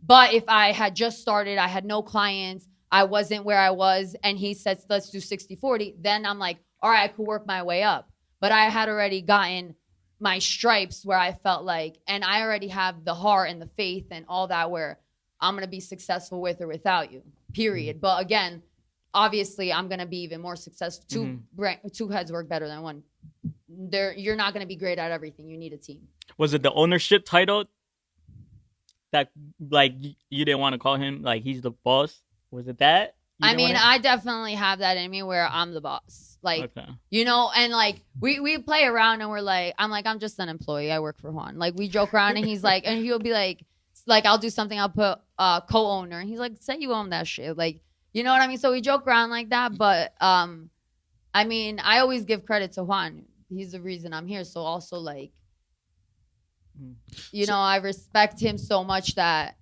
But if I had just started, I had no clients, I wasn't where I was, and he said, let's do 60-40, then I'm like, all right, I could work my way up. But I had already gotten my stripes where I felt like, and I already have the heart and the faith and all that where I'm going to be successful with or without you, period. But again, obviously I'm going to be even more successful. Two heads work better than one. You're not going to be great at everything. You need a team. Was it the ownership title that like you didn't want to call him like he's the boss? Was it that? I mean, I definitely have that in me where I'm the boss. Like, Okay. and like we play around and we're like, I'm just an employee. I work for Juan. Like we joke around and he's like, and he'll be like I'll do something. I'll put co-owner. And he's like, say you own that shit. Like, you know what I mean? So we joke around like that. But I mean, I always give credit to Juan. He's the reason I'm here. So also like, I respect him so much that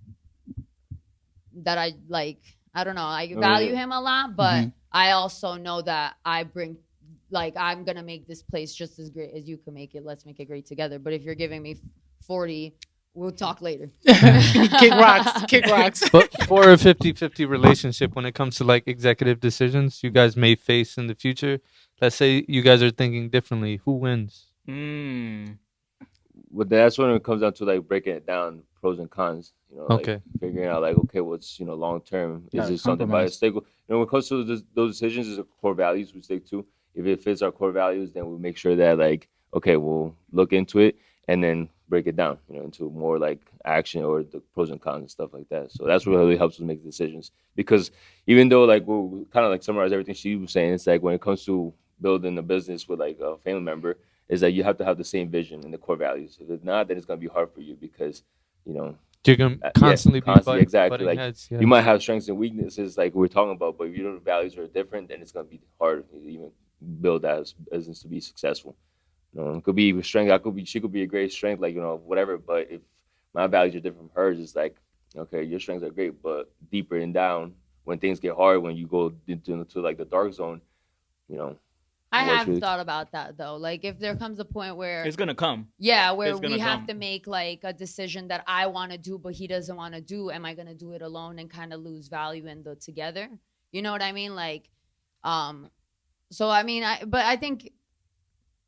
I like, I don't know, I value him a lot, but I also know that I'm going to make this place just as great as you can make it. Let's make it great together. But if you're giving me 40, we'll talk later. Kick rocks. But for a 50-50 relationship, when it comes to like executive decisions you guys may face in the future, let's say you guys are thinking differently, who wins? But that's when it comes down to like breaking it down, pros and cons. Like Okay. figuring out like, okay, what's long term? Is Gotta this something by a compromise. stake? When it comes to those decisions, is core values we stick to. If it fits our core values, then we make sure that like, okay, we'll look into it and then break it down, into more like action or the pros and cons and stuff like that. So that's what really helps us make decisions. Because even though like we'll kind of like summarize everything she was saying, it's like when it comes to building a business with like a family member, is that you have to have the same vision and the core values. If it's not, then it's gonna be hard for you because You're gonna constantly be exactly butting like heads. Yeah. you might have strengths and weaknesses like we're talking about, but if your values are different, then it's gonna be hard to even build that as business to be successful. It could be strength. She could be a great strength, like whatever. But if my values are different from hers, it's like okay, your strengths are great, but deeper and down when things get hard, when you go into like the dark zone, you know. I what's have really- thought about that though. Like if there comes a point where It's gonna come. yeah, where It's gonna we have come. to make like a decision that I want to do, but he doesn't want to do. Am I gonna do it alone and kind of lose value in the together? You know what I mean? Like, so I mean, I think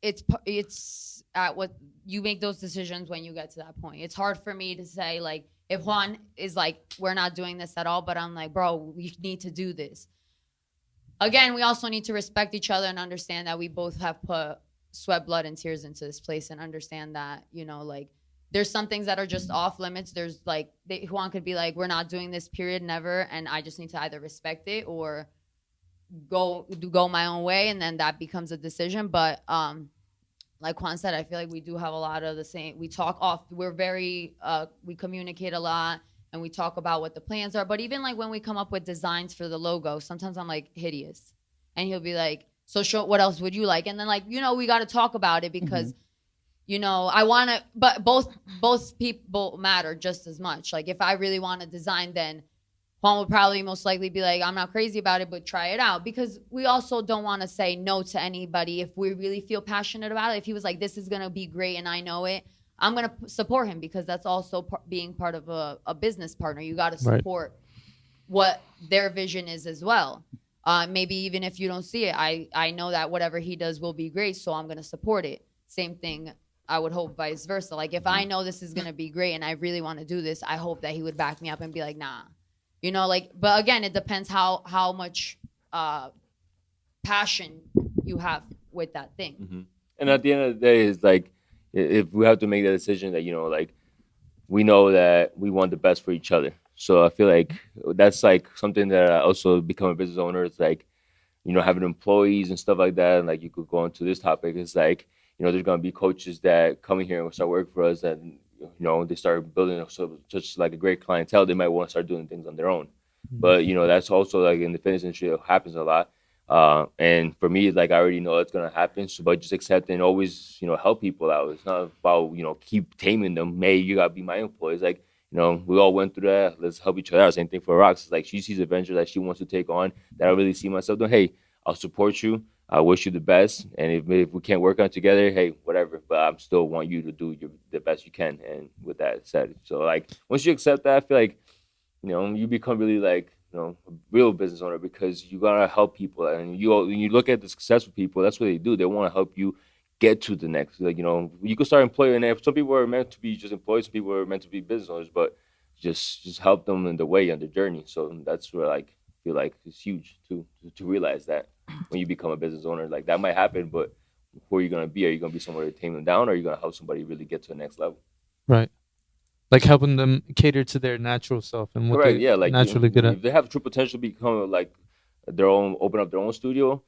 it's at what you make those decisions when you get to that point. It's hard for me to say like if Juan is like we're not doing this at all, but I'm like, bro, we need to do this. Again, we also need to respect each other and understand that we both have put sweat, blood, and tears into this place and understand that, like there's some things that are just off limits. There's like, Juan could be like, we're not doing this period, never. And I just need to either respect it or go my own way. And then that becomes a decision. But like Juan said, I feel like we do have a lot of the same, we talk off, we're very, we communicate a lot. And we talk about what the plans are. But even like when we come up with designs for the logo, sometimes I'm like hideous. And he'll be like, so what else would you like? And then like, we got to talk about it because, I want to, but both people matter just as much. Like if I really want to design, then Juan would probably most likely be like, I'm not crazy about it, but try it out. Because we also don't want to say no to anybody if we really feel passionate about it. If he was like, this is going to be great and I know it, I'm going to support him because that's also being part of a business partner. You got to support what their vision is as well. Maybe even if you don't see it, I know that whatever he does will be great, so I'm going to support it. Same thing, I would hope vice versa. Like if I know this is going to be great and I really want to do this, I hope that he would back me up and be like, nah. But again, it depends how much passion you have with that thing. Mm-hmm. And at the end of the day, it's like, if we have to make that decision that, like we know that we want the best for each other. So I feel like that's like something that I also become a business owner. It's like, having employees and stuff like that. And like you could go into this topic. It's like, there's going to be coaches that come in here and start working for us and, they start building such like a great clientele. They might want to start doing things on their own. But, that's also like in the fitness industry, it happens a lot. And for me, like I already know it's gonna happen. So, but just accept and always, help people out. It's not about keep taming them. Hey, you gotta be my employee. It's like we all went through that. Let's help each other out. Same thing for Rox. It's like she sees a venture that she wants to take on that I really see myself doing. Hey, I'll support you. I wish you the best. And if we can't work on it together, hey, whatever. But I still want you to do the best you can. And with that said, so like once you accept that, I feel like you become really like. A real business owner because you gotta help people, and when you look at the successful people, that's what they do. They want to help you get to the next. Like you can start employing, and some people are meant to be just employees, some people are meant to be business owners, but just help them in the way on their journey. So that's where like I feel like it's huge to realize that when you become a business owner, like that might happen, but who are you gonna be? Are you gonna be somewhere to tame them down, or are you gonna help somebody really get to the next level? Right. Like helping them cater to their natural self and what they're like naturally good at. If they have true potential to become like open up their own studio,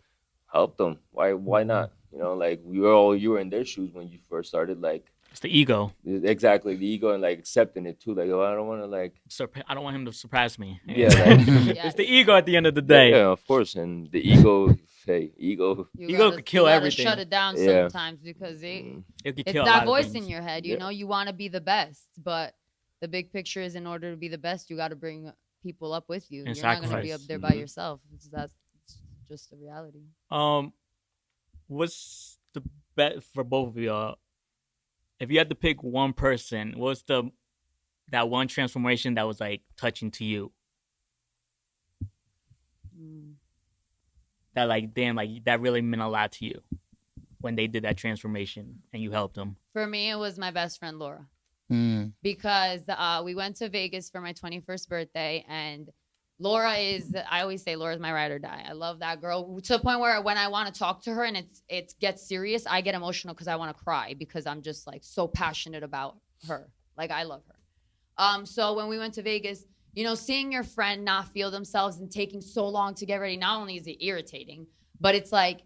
help them. Why not? Like you were in their shoes when you first started. Like It's the ego. exactly the ego and like accepting it too. Like I don't want to like. I don't want him to surpass me. Yeah, like, It's the ego at the end of the day. Yeah, of course, and the ego. Hey, ego. Ego could kill everything. Shut it down Yeah. sometimes because It could it's kill a that lot of voice things. in your head. You want to be the best, but the big picture is in order to be the best, you got to bring people up with you. And You're not going to be sacrifice. up there by yourself. That's just the reality. What's the bet for both of y'all? If you had to pick one person, what's that one transformation that was like touching to you? That like damn, like that really meant a lot to you. when they did that transformation and you helped them? For me, it was my best friend Laura. Mm. Because we went to Vegas for my 21st birthday, and Laura is, I always say Laura's my ride or die. I love that girl to the point where when I want to talk to her and it gets serious, I get emotional because I want to cry because I'm just like so passionate about her. Like I love her. So when we went to Vegas, you know, seeing your friend not feel themselves and taking so long to get ready, not only is it irritating, but it's like,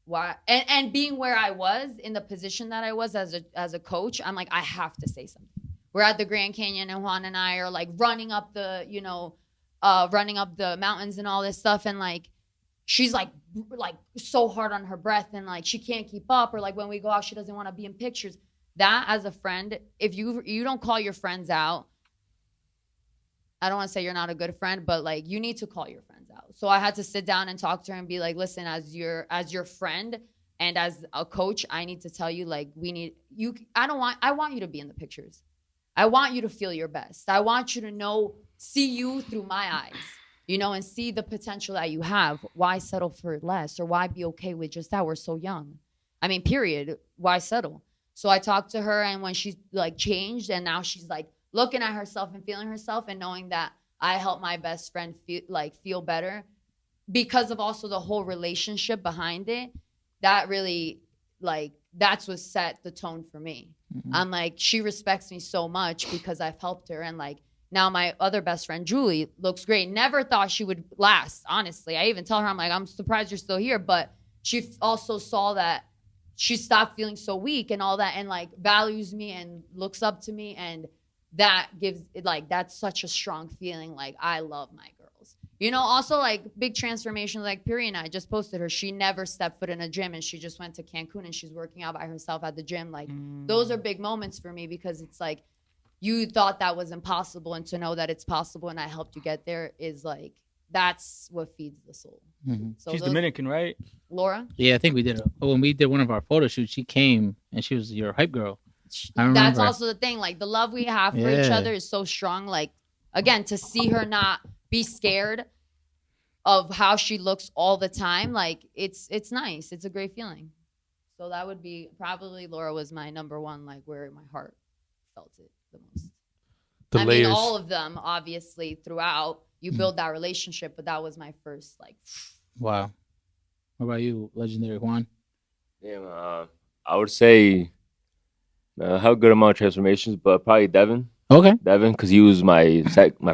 why? And being where I was in the position that I was as a coach, I'm like, I have to say something. We're at the Grand Canyon and Juan and I are like running up the, running up the mountains and all this stuff. And like, she's like so hard on her breath and like, she can't keep up. Or like when we go out, she doesn't want to be in pictures. That as a friend, if you don't call your friends out, I don't want to say you're not a good friend, but like you need to call your friends out. So I had to sit down and talk to her and be like, listen, as your friend and as a coach, I need to tell you, like, I want you to be in the pictures. I want you to feel your best. I want you to see you through my eyes, and see the potential that you have. Why settle for less, or why be okay with just that? We're so young. I mean, period. Why settle? So I talked to her, and when she like changed, and now she's like looking at herself and feeling herself, and knowing that I helped my best friend feel better because of also the whole relationship behind it. That really that's what set the tone for me. Mm-hmm. I'm like, she respects me so much because I've helped her, and like now my other best friend Julie looks great. Never thought she would last. Honestly, I even tell her, I'm like, I'm surprised you're still here, but she also saw that she stopped feeling so weak and all that, and like values me and looks up to me, and that gives it that's such a strong feeling. Like I love my girls, also like big transformations. Like Piri and I just posted her. She never stepped foot in a gym, and she just went to Cancun and she's working out by herself at the gym. Like those are big moments for me, because it's like you thought that was impossible, and to know that it's possible and I helped you get there is like, that's what feeds the soul. Mm-hmm. So she's Dominican, right? Laura? Yeah, I think we did. When we did one of our photo shoots, she came and she was your hype girl. That's also the thing. Like the love we have for each other is so strong. Like, again, to see her not be scared of how she looks all the time, like it's nice. It's a great feeling. So that would be probably Laura was my number one, like where my heart felt it the most. The layers. Mean, all of them, obviously, throughout. You build that relationship, but that was my first, like. Wow. What about you, legendary Juan? Yeah, I would say how good amount of transformations, but probably Devin. Okay. Devin, because he was my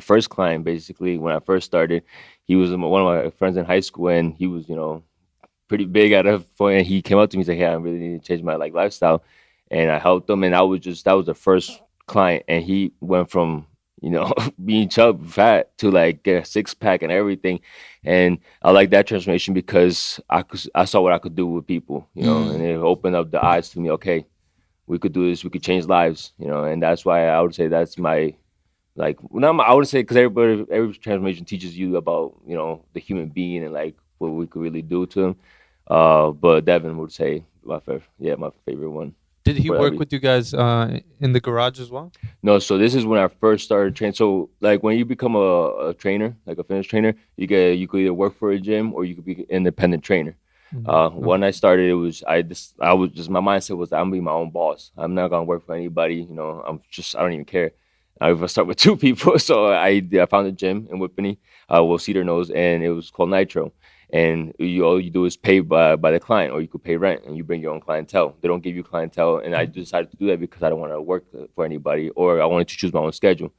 first client, basically, when I first started. He was one of my friends in high school, and he was, pretty big at a point. And he came up to me and said, hey, I really need to change my lifestyle. And I helped him, and that was the first client. And he went from being fat to get a 6-pack and everything. And I like that transformation because I saw what I could do with people, and it opened up the eyes to me. Okay, we could do this. We could change lives, and that's why I would say that's my, I would say, because every transformation teaches you about, the human being and what we could really do to him. But Devin would say my favorite one. Did he work with you guys in the garage as well? No, so this is when I first started training. So when you become a trainer, like a fitness trainer, you could either work for a gym or you could be an independent trainer. Mm-hmm. When I started, my mindset was I'm gonna be my own boss. I'm not gonna work for anybody. I don't even care. I would start with 2 people. So I found a gym in Whippany, Cedar Nose, and it was called Nitro. And all you do is pay by the client, or you could pay rent, and you bring your own clientele. They don't give you clientele, and I decided to do that because I don't want to work for anybody, or I wanted to choose my own schedule.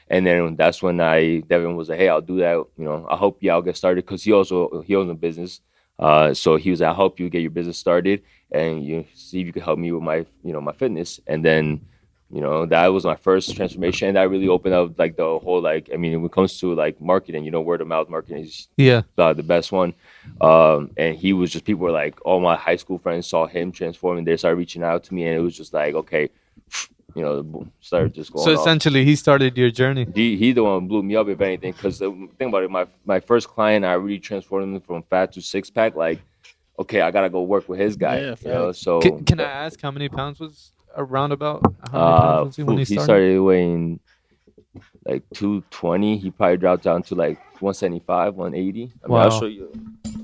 And then that's when Devin was like, "Hey, I'll do that. I'll help you. I'll get started," because he owns a business. So he was like, "I'll help you get your business started, and you see if you can help me with my my fitness." And then that was my first transformation, and that really opened up the whole when it comes to marketing, word of mouth marketing is the best one. And he was just, people were like, all my high school friends saw him transform, and they started reaching out to me, and it was just okay, started just going. So essentially, he started your journey. He the one who blew me up, if anything, because the thing about it, my first client, I really transformed him from fat to 6-pack. Okay, I gotta go work with his guy. So can I ask how many pounds was around about? How many pounds was he when he started weighing 220. He probably dropped down to 175, 180. Wow. I'll show you.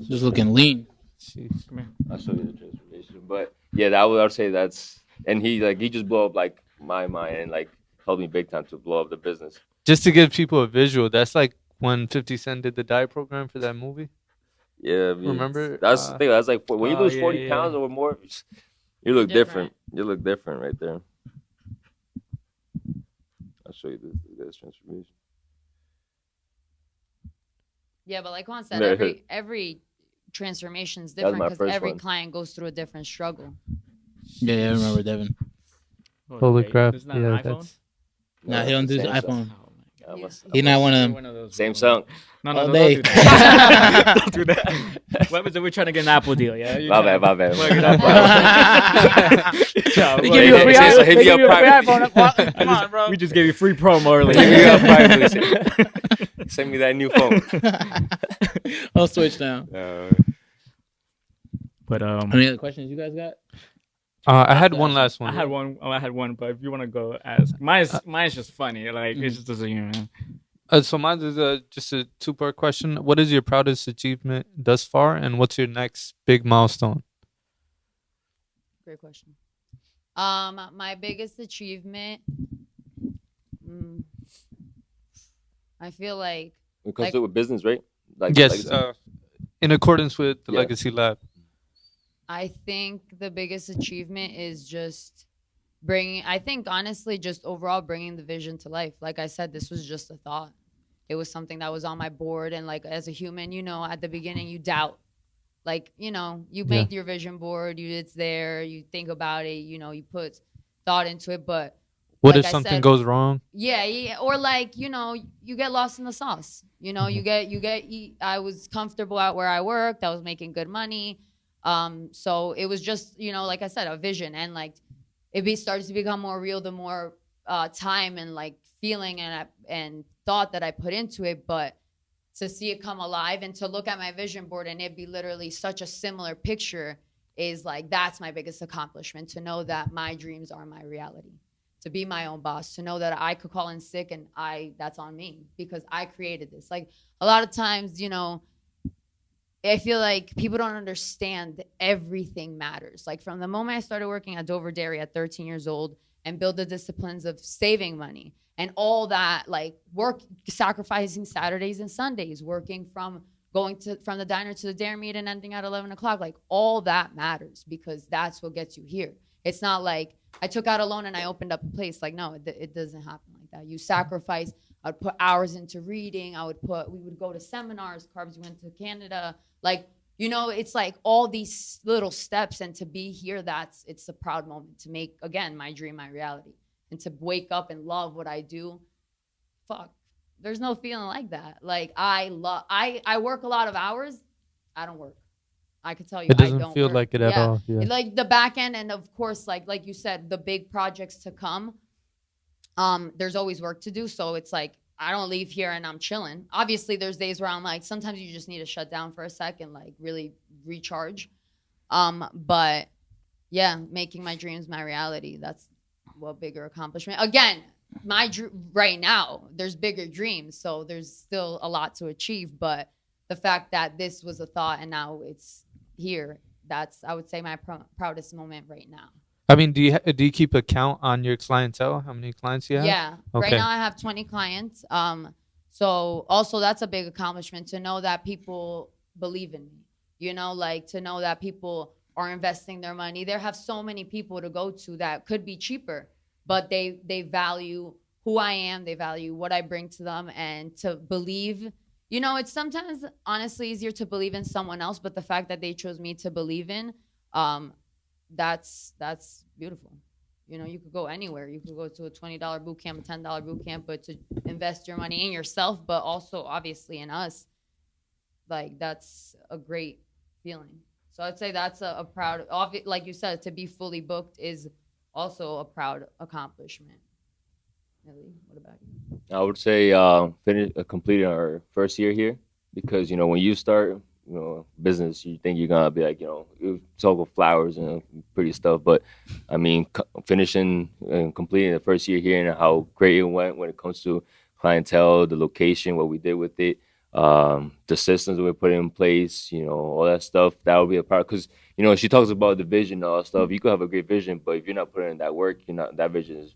Just looking lean. Jeez. Come here. I'll show you the transformation. But yeah, I would say that's, and he just blew up like my mind and like helped me big time to blow up the business. Just to give people a visual, that's like when 50 Cent did the diet program for that movie. Yeah, I mean, Remember? that's the thing. That's like when you lose 40 yeah. pounds or more, you look different. You look different right there. I'll show you this transformation. Yeah, but like Juan said, Yeah. every transformation is That was different my because first every one. client goes through a different struggle. Yeah, I remember Devin. Holy crap! This is not Yeah, an iPhone? that's Nah, he don't do the Same iPhone. song. I must- He I not must- one of them. Same song. No, All don't day. do that. Don't do that. What was it? We're trying to get an Apple deal, yeah? You My know. bad. Plug it up, bro. They Bro, give you a free Hey, so iPhone. hit They me give up you a free private. iPhone. Come on, bro. We just gave you free promo earlier. Hit me up privately. Send me that new phone. I'll switch now. But Any other questions you guys got? I had one last one. I had one. Oh, I had one. But if you want to go ask, mine's just funny. Like it just doesn't. You know. So mine is just a two-part question. What is your proudest achievement thus far, and what's your next big milestone? Great question. My biggest achievement, I feel like It comes with business, right? Like Yes, like- in accordance with the Yeah. Legacy Lab. I think the biggest achievement is just bringing, I think honestly, just overall bringing the vision to life. Like I said, this was just a thought. It was something that was on my board. And like, as a human, you know, at the beginning, you doubt. Like, you know, you make your vision board, it's there, you think about it, you know, you put thought into it. But What like if I something said, goes wrong? yeah, or like, you know, you get lost in the sauce. You know, I was comfortable at where I worked. I was making good money. So it was just, you know, like I said, a vision, and like it started to become more real the more time and like feeling and thought that I put into it. But to see it come alive and to look at my vision board and it be literally such a similar picture is like, that's my biggest accomplishment, to know that my dreams are my reality, to be my own boss, to know that I could call in sick and that's on me because I created this. Like a lot of times, you know, I feel like people don't understand that everything matters. Like from the moment I started working at Dover Dairy at 13 years old and build the disciplines of saving money and all that, like sacrificing Saturdays and Sundays, working from the diner to the dairy meet and ending at 11 o'clock, like all that matters because that's what gets you here. It's not like I took out a loan and I opened up a place. Like, no, it doesn't happen like that. You sacrifice. I would put hours into reading. We would go to seminars. Carbs went to Canada. Like, you know, it's like all these little steps. And to be here, it's a proud moment to make, again, my dream my reality. And to wake up and love what I do. Fuck, there's no feeling like that. Like I work a lot of hours. I don't work. I could tell you, It doesn't I don't feel work. like it at all. Yeah. Like the back end, and of course, like you said, the big projects to come. There's always work to do, so it's like I don't leave here and I'm chilling. Obviously, there's days where I'm like, sometimes you just need to shut down for a second, like really recharge. But yeah, making my dreams my reality. That's what bigger accomplishment. Again, right now, there's bigger dreams, so there's still a lot to achieve. But the fact that this was a thought and now it's here, that's, I would say, my proudest moment right now. I mean, do you keep a count on your clientele? How many clients you have? Yeah. Okay. Right now I have 20 clients. So also that's a big accomplishment, to know that people believe in me. You know, like to know that people are investing their money. There have so many people to go to that could be cheaper, but they value who I am. They value what I bring to them, and to believe. You know, it's sometimes honestly easier to believe in someone else, but the fact that they chose me to believe in, that's beautiful. You know, you could go anywhere. You could go to a $20 boot camp, a $10 boot camp, but to invest your money in yourself, but also obviously in us, like that's a great feeling. So I'd say that's a proud, like you said, to be fully booked is also a proud accomplishment. Millie, what about you? I would say completing our first year here, because you know when you start business, you think you're gonna be like you talk with flowers and pretty stuff, but I mean finishing and completing the first year here and how great it went when it comes to clientele, the location, what we did with it, the systems we're putting in place, all that stuff. That will be a part because she talks about the vision and all that stuff. You could have a great vision, but if you're not putting in that work, you're not. That vision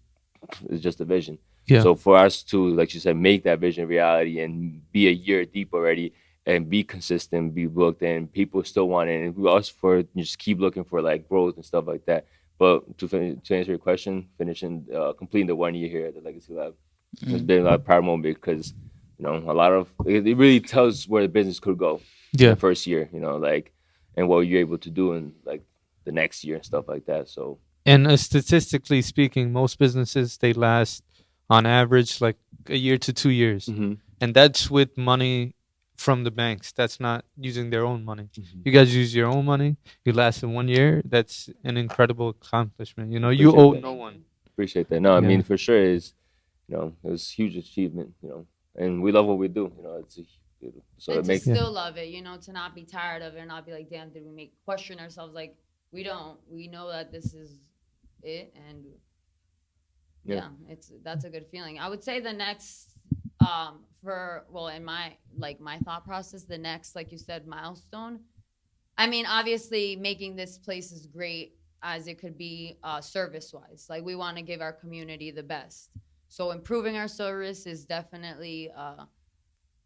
is just a vision. Yeah. So for us to, like you said, make that vision reality and be a year deep already and be consistent, be booked, and people still want it, and we also for just keep looking for like growth and stuff like that. But to answer your question, completing the 1 year here at the Legacy Lab, it's been a lot of proud moment because a lot of it really tells where the business could go. Yeah. The first year, and what you're able to do in like the next year and stuff like that. So. And statistically speaking, most businesses, they last on average like a year to 2 years. Mm-hmm. And that's with money from the banks. That's not using their own money. Mm-hmm. You guys use your own money. You last in 1 year. That's an incredible accomplishment. You Appreciate owe that. no one. Appreciate that. No, I Yeah. mean, for sure it was a huge achievement, and we love what we do. So and it to makes still love it, to not be tired of it and not be like, damn, did we question ourselves? Like, we don't. We know that this is it, and Yeah. that's a good feeling. I would say the next in my thought process, the next, like you said, milestone. I mean, obviously making this place as great as it could be service wise. Like, we want to give our community the best. So improving our service is definitely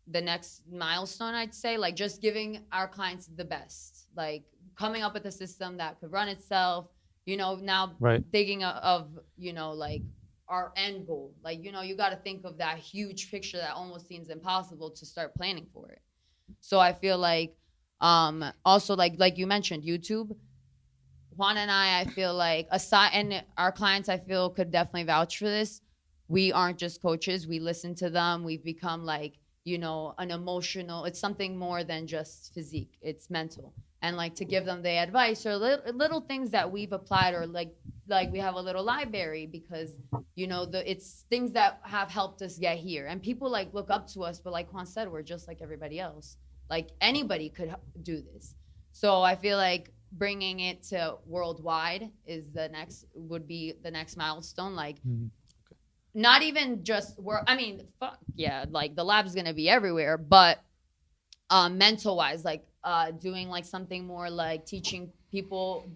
the next milestone, I'd say. Like, just giving our clients the best, like coming up with a system that could run itself, now Right. thinking of like our end goal. Like, you got to think of that huge picture that almost seems impossible to start planning for it. So I feel like also like you mentioned, YouTube, Juan and I feel like, aside, and our clients, I feel, could definitely vouch for this. We aren't just coaches. We listen to them. We've become like, an emotional, it's something more than just physique. It's mental. And like, to give them the advice or little things that we've applied, or like we have a little library because, it's things that have helped us get here. And people like look up to us, but like Juan said, we're just like everybody else. Like, anybody could do this. So I feel like bringing it to worldwide would be the next milestone. Like, not even just like the lab's gonna be everywhere, but mental wise, like doing like something more like teaching people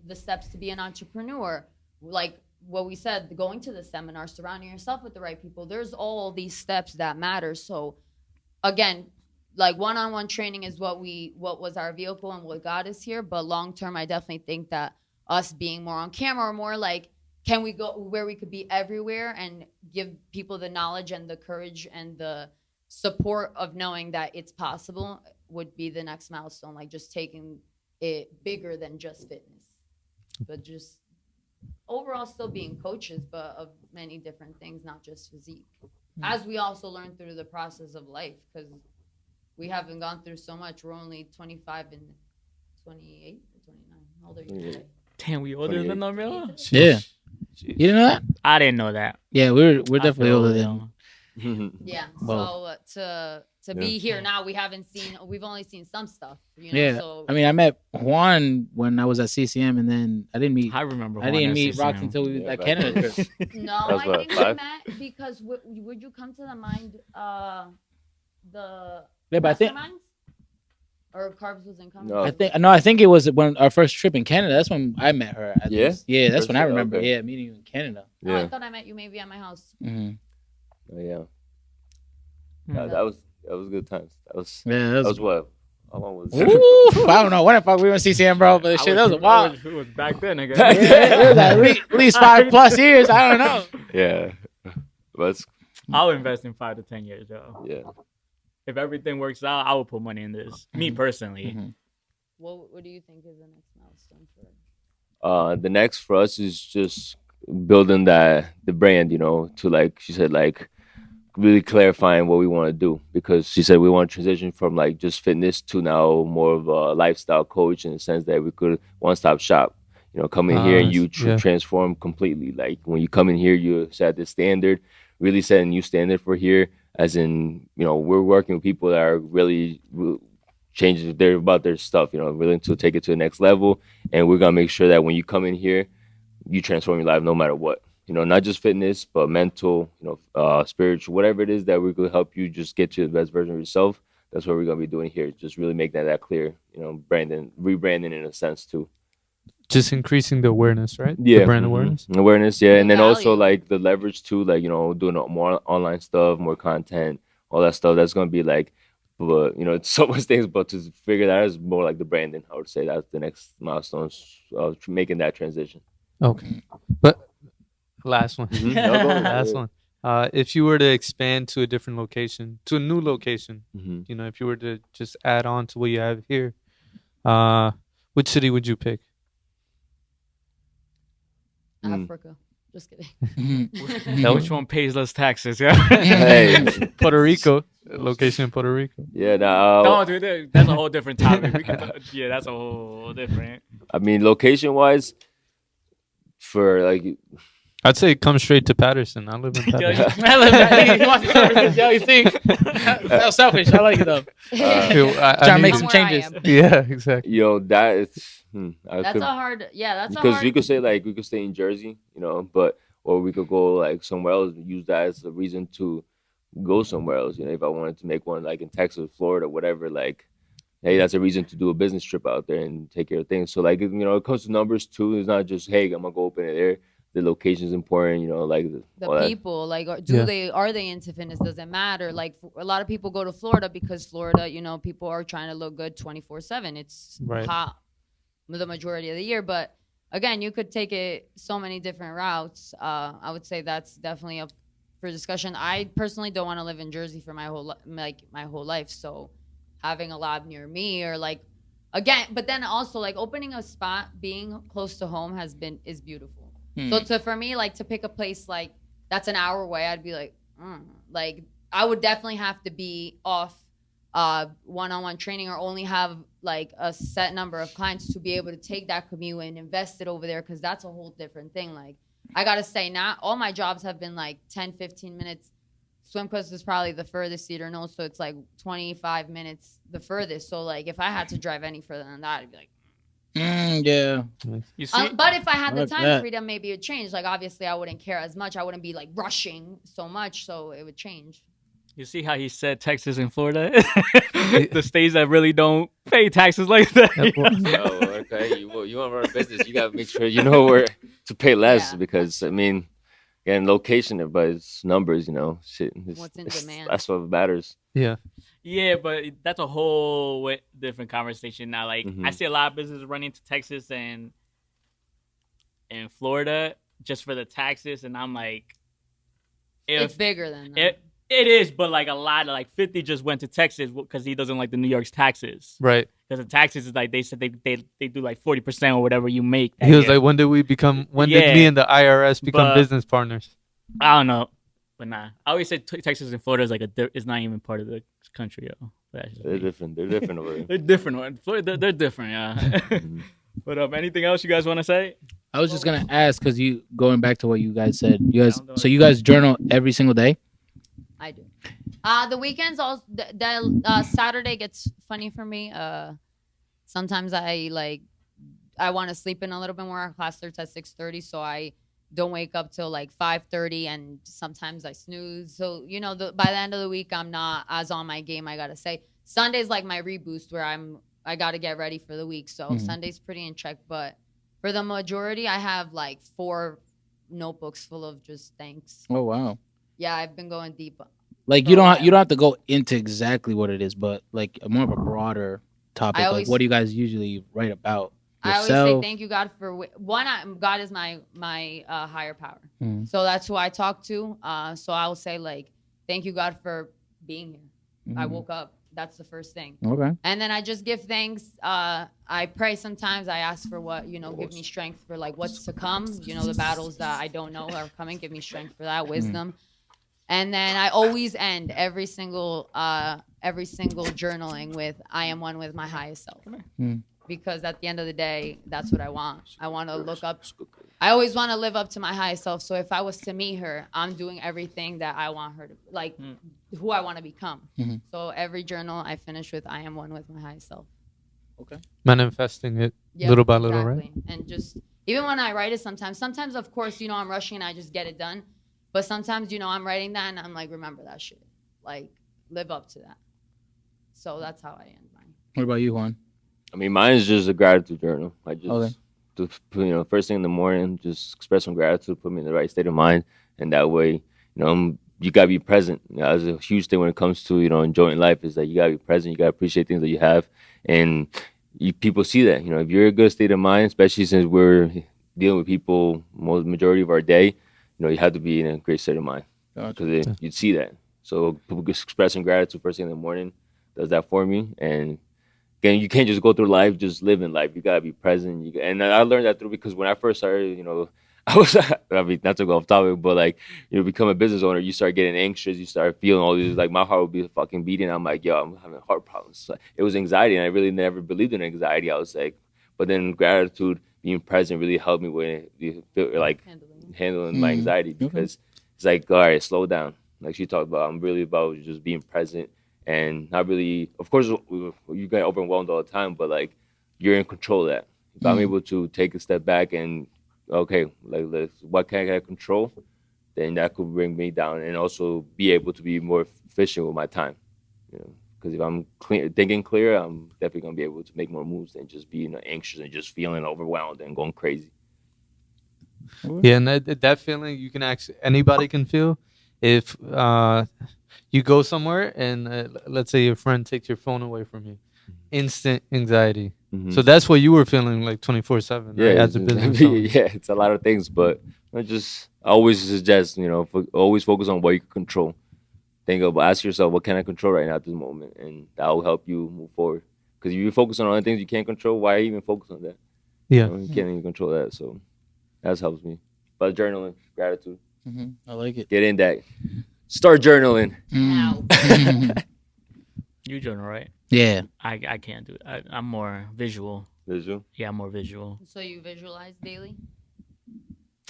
the steps to be an entrepreneur, like what we said, going to the seminar, surrounding yourself with the right people. There's all these steps that matter. So again, like, one-on-one training is what was our vehicle and what got us here. But long term, I definitely think that us being more on camera, or more like, can we go where we could be everywhere and give people the knowledge and the courage and the support of knowing that it's possible, would be the next milestone. Like, just taking it bigger than just fitness, but just overall still being coaches, but of many different things, not just physique. As we also learn through the process of life, because we haven't gone through so much. We're only 25 and 28 or 29. How old are you today? Damn, we older than them, bro? Yeah. You didn't know that? I didn't know that. Yeah, we're definitely older than. Yeah. Well. So to be here now, we've only seen some stuff. Yeah. So I mean, I met Juan when I was at CCM, and then I didn't meet. I remember. I didn't meet Roxie until we was at Canada trip. no, That was I what, think we 5? met because would you come to the mind the Yeah, but I think masterminds? Or Carbs was in coming? No. I think it was when our first trip in Canada. That's when I met her. Yeah? Yeah, that's First when I trip, remember. okay. Yeah, meeting you in Canada. Oh, I Yeah. thought I met you maybe at my house. Mm-hmm. Oh, yeah. Yeah. That was good times. That was Yeah, what? How long was Ooh, I don't know. When the fuck we were in CCM, bro? But shit, that was a while. It was back then, I guess. Yeah, it was at least 5+ years. I don't know. Yeah. But I'll invest in 5 to 10 years, yo. yeah. If everything works out, I will put money in this. Me personally. Mm-hmm. What do you think is the next milestone for? The next for us is just building the brand, to, like she said, like really clarifying what we want to do, because she said we want to transition from like just fitness to now more of a lifestyle coach, in the sense that we could one-stop shop, come in here and you transform completely. Like, when you come in here, you set the standard, really set a new standard for here, as in, we're working with people that are really changing about their stuff, willing to take it to the next level. And we're going to make sure that when you come in here, you transform your life no matter what. not just fitness, but mental, spiritual, whatever it is that we could help you just get to the best version of yourself. That's what we're going to be doing here. Just really make that clear, rebranding in a sense too. Just increasing the awareness, right? Yeah. The brand awareness. Awareness, yeah. And then also Value. like the leverage too, like, doing more online stuff, more content, all that stuff. That's going to be like, but, it's so much things, but to figure that out is more like the branding. I would say that's the next milestones of making that transition. Okay. But last one. Mhm. No, go ahead. Last one. If you were to expand to a different location, to a new location, Mhm. if you were to just add on to what you have here, which city would you pick? Africa. Just kidding. Which one pays less taxes? Yeah. Hey, Puerto Rico. Location in Puerto Rico. yeah, No, dude, that's a whole different topic. Yeah, that's a whole different. I mean, location wise, for like, I'd say come straight to Patterson. I live in Yo, Patterson. I love that. He wants to service. Yo, you see? That was selfish. I like it though. I Trying to make need some Where I changes. am. Yeah, exactly. that is, That's a hard. Yeah, that's a because hard. we could say like we could stay in Jersey, but or we could go like somewhere else and use that as a reason to go somewhere else. If I wanted to make one like in Texas, Florida, whatever, like, hey, that's a reason to do a business trip out there and take care of things. So like, it comes to numbers too. It's not just, hey, I'm gonna go open it there. The location is important, like The all that. people, like, are they into fitness? Does it matter? Like, a lot of people go to Florida because Florida, people are trying to look good 24/7. It's Right. hot the majority of the year, but again, you could take it so many different routes. I would say that's definitely up for discussion. I personally don't want to live in Jersey for my whole life, so having a lab near me or like, again, but then also like opening a spot, being close to home is beautiful. So for me, like, to pick a place like that's an hour away, I'd be like I would definitely have to be off one-on-one training or only have like a set number of clients to be able to take that commute and invest it over there, because that's a whole different thing. Like, I gotta say, not all my jobs have been like 10-15 minutes. Swim Quest is probably the furthest, Cedar Knoll, so it's like 25 minutes the furthest. So like, if I had to drive any further than that, I'd be like, Yeah. You see, but if I had the like time that. freedom, maybe it would change. Like, obviously, I wouldn't care as much. I wouldn't be like rushing so much, so it would change. you see how he said Texas and Florida, the states that really don't pay taxes like that. Oh, okay. You want to run a business, you got to make sure you know where to pay less, Yeah. because I mean, again, location, everybody's numbers, shit. What's in demand. That's what matters. Yeah. Yeah, but that's a whole different conversation now. Like, Mhm. I see a lot of businesses running to Texas and Florida just for the taxes, and I'm like, It's if bigger than that. it is, but like a lot of like 50 just went to Texas because he doesn't like the New York's taxes. Right. Because the taxes is like they said they do like 40% or whatever you make. that He was year. like, when did Yeah. me and the IRS become But- business partners? I don't know, but nah. I always say Texas and Florida is like it's not even part of the country, yo. But that's just They're me. different. They're different over there. They're different. Florida, they're different, yeah. Mhm. But anything else you guys want to say? I was just gonna ask because you going back to what you guys said. don't So you guys journal every single day. I do. The weekends, also, Saturday gets funny for me. Sometimes I want to sleep in a little bit more. Our class starts at 6:30, so I don't wake up till like 5:30, and sometimes I snooze. So by the end of the week, I'm not as on my game. I gotta say, Sunday's like my reboost where I gotta get ready for the week. So Sunday's pretty in check, but for the majority, I have like 4 notebooks full of just thanks. Oh wow! Yeah, I've been going deep. Like you don't have to go into exactly what it is, but like more of a broader topic. Like always- what do you guys usually write about? I always Yourself? say thank you, God, for one. God is my higher power, Mhm. so that's who I talk to. So I will say like, thank you, God, for being here. I Mhm. woke up. That's the first thing, Okay. and then I just give thanks. I pray sometimes. I ask for what give me strength for like what's to come. The battles that I don't know are coming. Give me strength for that, wisdom. And then I always end every single journaling with I am one with my highest self. Because at the end of the day, that's what I want. I want to look up. I always want to live up to my highest self. So if I was to meet her, I'm doing everything that I want her to, like who I want to become. Mhm. So every journal I finish with I am one with my highest self. Okay. Manifesting it Yeah, little by little, right? exactly. And just Even when I write it sometimes, of course, I'm rushing and I just get it done. But sometimes, I'm writing that and I'm like, remember that shit. Like, live up to that. So that's how I end mine. What about you, Juan? I mean, mine is just a gratitude journal. I just, Okay. first thing in the morning, just express some gratitude, put me in the right state of mind, and that way, you gotta be present. That's a huge thing when it comes to enjoying life. Is that you gotta be present. You gotta appreciate things that you have, and people see that. If you're in a good state of mind, especially since we're dealing with people majority of our day, you have to be in a great state of mind because you'd see that. So people expressing gratitude first thing in the morning does that for me, and again, you can't just go through life just living life. You gotta be present. And I learned that through because when I first started, I was, I mean, not to go off topic, but like, become a business owner, you start getting anxious, you start feeling all these, like my heart would be fucking beating. I'm like, yo, I'm having heart problems. So it was anxiety, and I really never believed in anxiety. I was like, but then gratitude, being present really helped me with like handling my anxiety because it's like, all right, slow down. Like she talked about, I'm really about just being present and not really, of course, you get overwhelmed all the time, but like you're in control of that. If I'm able to take a step back and okay, like what can I control, then that could bring me down and also be able to be more efficient with my time. Because if I'm thinking clear, I'm definitely gonna be able to make more moves than just being anxious and just feeling overwhelmed and going crazy. Yeah, and that feeling you can actually anybody can feel if you go somewhere and let's say your friend takes your phone away from you, instant anxiety. So that's what you were feeling like 24/7. Yeah, right? As a business owner. yeah, it's a lot of things, but I always suggest always focus on what you can control. Ask yourself, what can I control right now at this moment, and that will help you move forward. Because if you focus on other things you can't control, why even focus on that? Yeah, you can't even control that, so that helps me. But journaling, gratitude. I like it. Get in that. Start journaling. Now. You journal, right? Yeah. I can't do it. I'm more visual. Visual? Yeah, I'm more visual. So you visualize daily?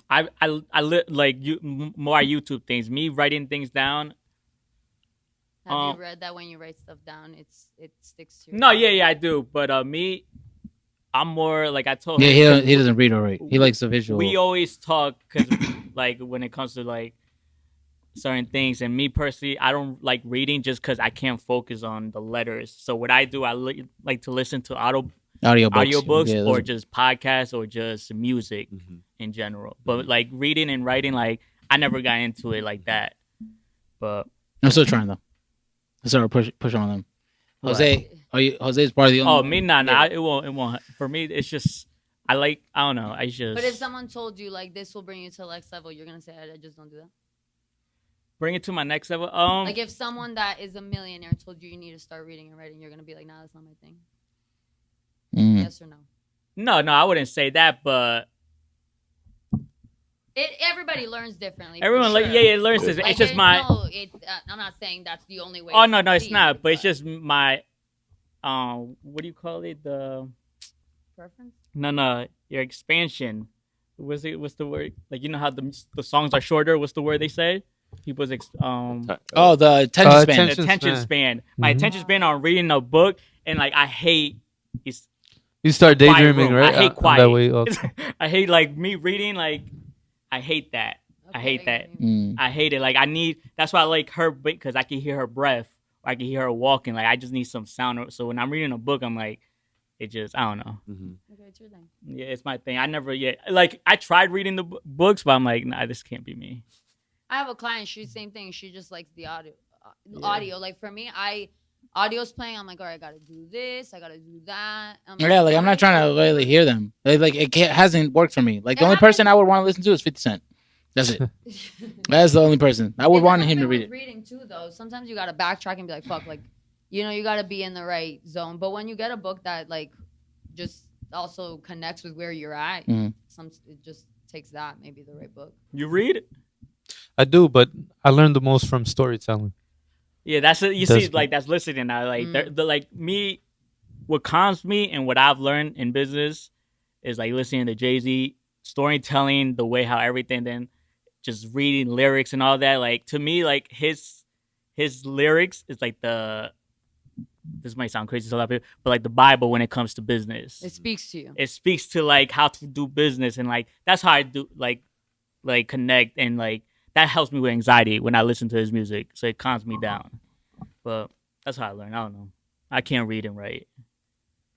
I like more YouTube things. Me writing things down. Have you read that when you write stuff down, it sticks to your No, mind? yeah, I do. But me, I'm more like I told Yeah, him. he doesn't read or write. He likes the visual. We always talk because like when it comes to like certain things, and me personally, I don't like reading just because I can't focus on the letters. So what I do, I like to listen to audiobooks Yeah, or just podcasts or just music in general. But like reading and writing, like I never got into it like that. But I'm still trying though. I started push on them. Jose, Jose's part of the only. oh, me nah. It won't. For me, it's just I don't know. But if someone told you like this will bring you to the next level, you're gonna say I just don't do that. Bring it to my next level. Like if someone that is a millionaire told you need to start reading and writing, you're gonna be like, nah, that's not my thing. Yes or no? No, I wouldn't say that, but everybody learns differently. everyone for sure. it learns this. Like, It's just my. No, I'm not saying that's the only way. Oh to no, it's succeed, not. But it's just my. What do you call it? The preference. no, your expansion. What's the word? Like how the songs are shorter. What's the word they say? People's the attention span. Attention span. My attention span on reading a book, and like I hate. You start daydreaming, right? I hate quiet. That way also. I hate like me reading. Like I hate that. I hate that. I hate it. Like that's why I like her because I can hear her breath. Or I can hear her walking. Like I just need some sound. So when I'm reading a book, I'm like, I don't know. Okay, it's your thing. Yeah, it's my thing. I never yet like I tried reading the books, but I'm like, nah, this can't be me. I have a client. She's same thing. She just likes the audio. Like for me, audio's playing. I'm like, all right, I gotta do this. I gotta do that. I'm not trying to really hear them. Like it hasn't worked for me. Like the only person I would want to listen to is 50 Cent. That's it. That's the only person I would want him to read it. Reading too, though. Sometimes you gotta backtrack and be like, fuck, like, you gotta be in the right zone. But when you get a book that like just also connects with where you're at, it just takes that maybe the right book. You read? I do, but I learned the most from storytelling. Yeah, that's it. You see, like that's listening now. Like the like me, what calms me and what I've learned in business is like listening to Jay-Z, storytelling, the way how everything, then just reading lyrics and all that. Like to me, like his lyrics is like the this might sound crazy to a lot of people, but like the Bible when it comes to business. It speaks to you. It speaks to like how to do business, and like that's how I do like connect, and like that helps me with anxiety when I listen to his music, so it calms me down. But that's how I learned. I don't know. I can't read and write.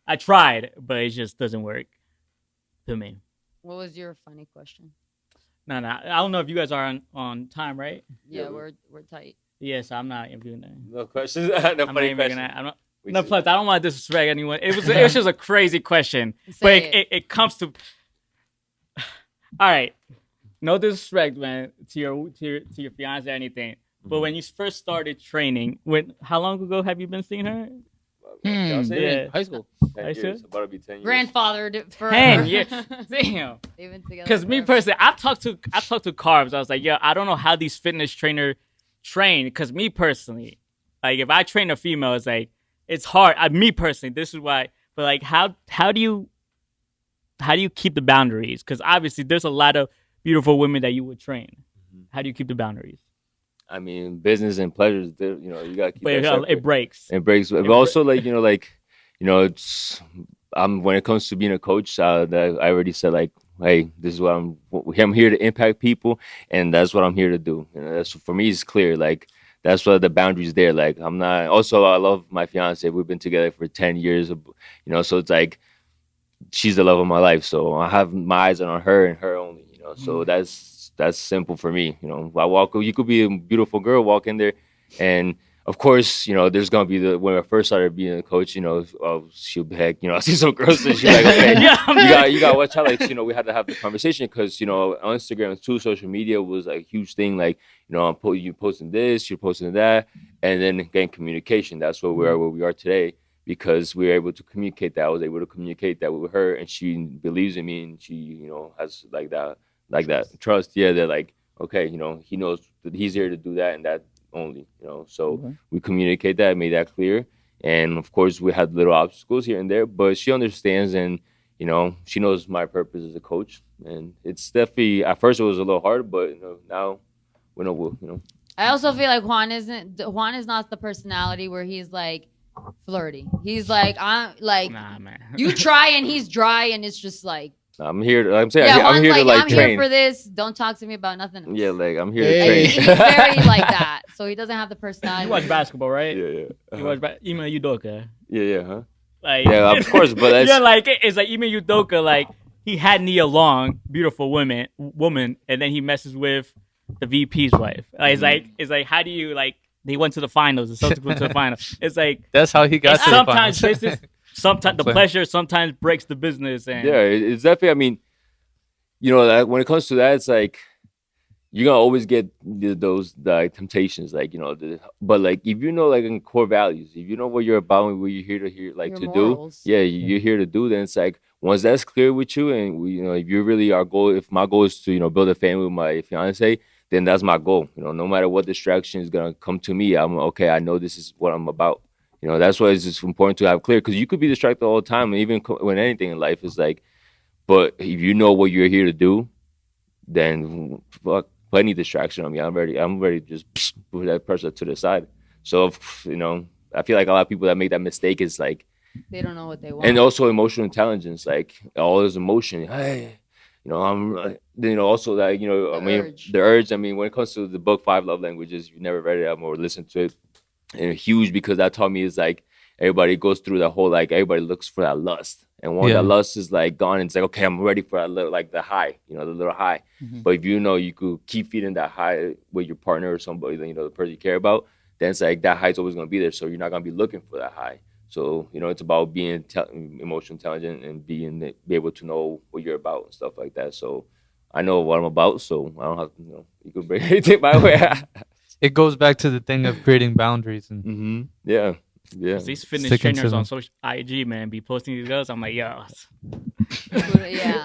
I tried, but it just doesn't work to me. What was your funny question? No. I don't know if you guys are on time, right? Yeah, we're tight. Yes, I'm not interviewing that. No questions. No I'm not funny even question. gonna. No, plus I don't want to disrespect anyone. It was just a crazy question, but it comes to. All right, no disrespect, man, to your fiance or anything. But when you first started training, how long ago have you been seeing her? Yeah. High school. 10 years. About to be 10 years. Grandfathered for 10 years. Damn. They've been together. Because me personally, I've talked to Carbs. I was like, I don't know how these fitness trainers train. Because me personally, like if I train a female, it's like it's hard. Me personally, this is why. But like, how do you keep the boundaries? Because obviously, there's a lot of beautiful women that you would train. Mm-hmm. How do you keep the boundaries? I mean, business and pleasures. You gotta keep. But that separate. it breaks. It breaks. But also, it's. When it comes to being a coach, that I already said like, hey, this is what I'm here to impact people, and that's what I'm here to do. That's for me. It's clear. Like that's what the boundaries there. Like I'm not. Also, I love my fiance. We've been together for 10 years. So it's like she's the love of my life. So I have my eyes on her and her only. So that's simple for me. You could be a beautiful girl, walk in there, and of course, there's gonna be when I first started being a coach, she'll be like, I see some girls and she's like, okay, you got to watch out. Like, we had to have the conversation because, on Instagram too, social media was like a huge thing. Like, you posting this, you're posting that, and then getting communication. That's where we are today because we were able to communicate that. I was able to communicate that with her, and she believes in me, and she, has like that trust. Yeah, they're like, okay, he knows that he's here to do that and that only, so we communicate that, made that clear, and of course we had little obstacles here and there, but she understands, and she knows my purpose as a coach, and it's definitely at first it was a little hard, but now we know. I also feel like Juan is not the personality where he's like flirty. He's like, I'm like, nah, man. You try and he's dry, and it's just like. I'm here. I'm saying Yeah, I'm here to I'm train. here for this. Don't talk to me about nothing else. Yeah, like I'm here to Like, train. he's very like that, so he doesn't have the personality. You watch basketball, right? Yeah. You watch Ime Udoka. Yeah, huh? Like, yeah, of course, but that's like it's like Ime Udoka. Like he had Nia Long, beautiful woman, and then he messes with the VP's wife. Like, it's like how do you like? They went to the finals. The Celtics went to the finals. It's like that's how he got to the finals. Sometimes business, sometimes the pleasure sometimes breaks the business. And yeah, it's definitely. I mean, that when it comes to that, it's like you're gonna always get those temptations, like but like if like in core values, if you know what you're about and what you're here to like Your to morals. do, you're here to do. Then it's like once that's clear with you, and if you really our goal, if my goal is to build a family with my fiance, then that's my goal. No matter what distraction is gonna come to me, I'm okay. I know this is what I'm about. That's why it's just important to have clear, because you could be distracted all the time, and even when anything in life is like. But if you know what you're here to do, then fuck any distraction on me. I'm ready to just put that person to the side. So I feel like a lot of people that make that mistake is like they don't know what they want. And also emotional intelligence, like all this emotion. Hey, I'm also that the urge. I mean, when it comes to the book 5 Love Languages, you never read it, I'm or listened to it. And huge because that taught me is like everybody goes through that whole like everybody looks for that lust. And once that lust is like gone, it's like, okay, I'm ready for that little, like the high, the little high. Mm-hmm. But if you could keep feeding that high with your partner or somebody, the person you care about, then it's like that high's always going to be there. So you're not going to be looking for that high. So, it's about being emotional intelligent and be able to know what you're about and stuff like that. So I know what I'm about. So I don't have to, you could bring anything my way. It goes back to the thing of creating boundaries. And mm-hmm. Yeah. Yeah, these fitness trainers on social IG, man, be posting these girls. I'm like, yo,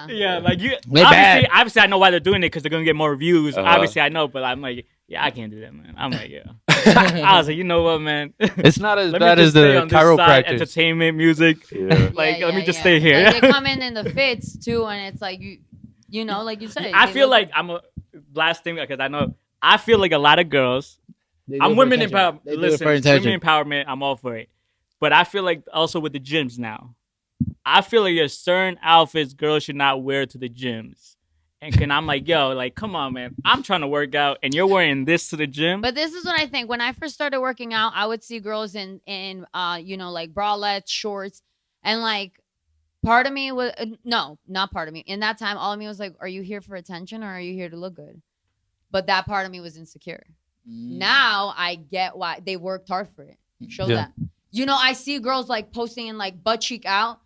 yeah, like you. Obviously, I know why they're doing it because they're gonna get more views. Obviously, I know, but I'm like, I can't do that, man. I'm like, yeah. I was like, you know what, man? It's not as bad as the chiropractor. Entertainment, music. Yeah. Let me just stay here. Like, they come in the fits too, and it's like like you said. I feel like I'm a last thing because I feel like a lot of girls. I'm women empowerment. Listen, women empowerment. I'm all for it, But I feel like also with the gyms now, I feel like there's certain outfits girls should not wear to the gyms. And I'm like, yo, like, come on, man. I'm trying to work out, and you're wearing this to the gym. But this is what I think. When I first started working out, I would see girls in like bralettes, shorts, and like part of me was no, not part of me. In that time, all of me was like, are you here for attention or are you here to look good? But that part of me was insecure. Now I get why they worked hard for it. Show that. I see girls like posting in like butt cheek out.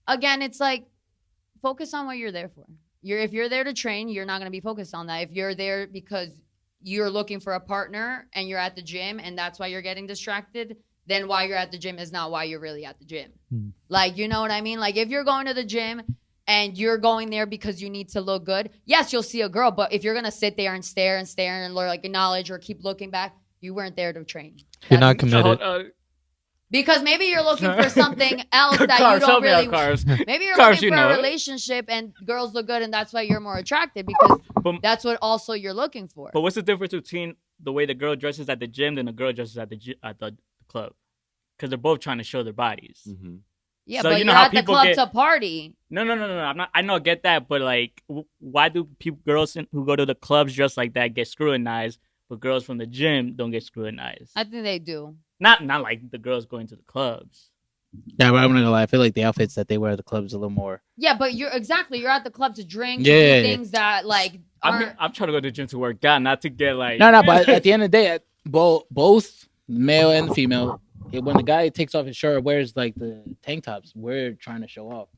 Again, it's like focus on what you're there for. If you're there to train, you're not going to be focused on that. If you're there because you're looking for a partner and you're at the gym and that's why you're getting distracted, then why you're at the gym is not why you're really at the gym. Like, you know what I mean? Like if you're going to the gym and you're going there because you need to look good, yes, you'll see a girl. But if you're going to sit there and stare and like acknowledge or keep looking back, you weren't there to train. You're not committed. Because maybe you're looking for something else that you don't really. Maybe you're looking for a relationship and girls look good and that's why you're more attracted because that's what also you're looking for. But what's the difference between the way the girl dresses at the gym and the girl dresses at the club? Because they're both trying to show their bodies. Mm-hmm. Yeah, so but you're at the club to party. No. I'm not. I know, get that, but like, why do girls who go to the clubs dressed like that get scrutinized, but girls from the gym don't get scrutinized? I think they do. Not like the girls going to the clubs. Yeah, but I'm not gonna lie. I feel like the outfits that they wear at the clubs a little more. Yeah, but you're at the club to drink, to do things that like. I'm trying to go to the gym to work out, not to get like. No. But at the end of the day, both male and female, when the guy takes off his shirt or wears like the tank tops, we're trying to show off.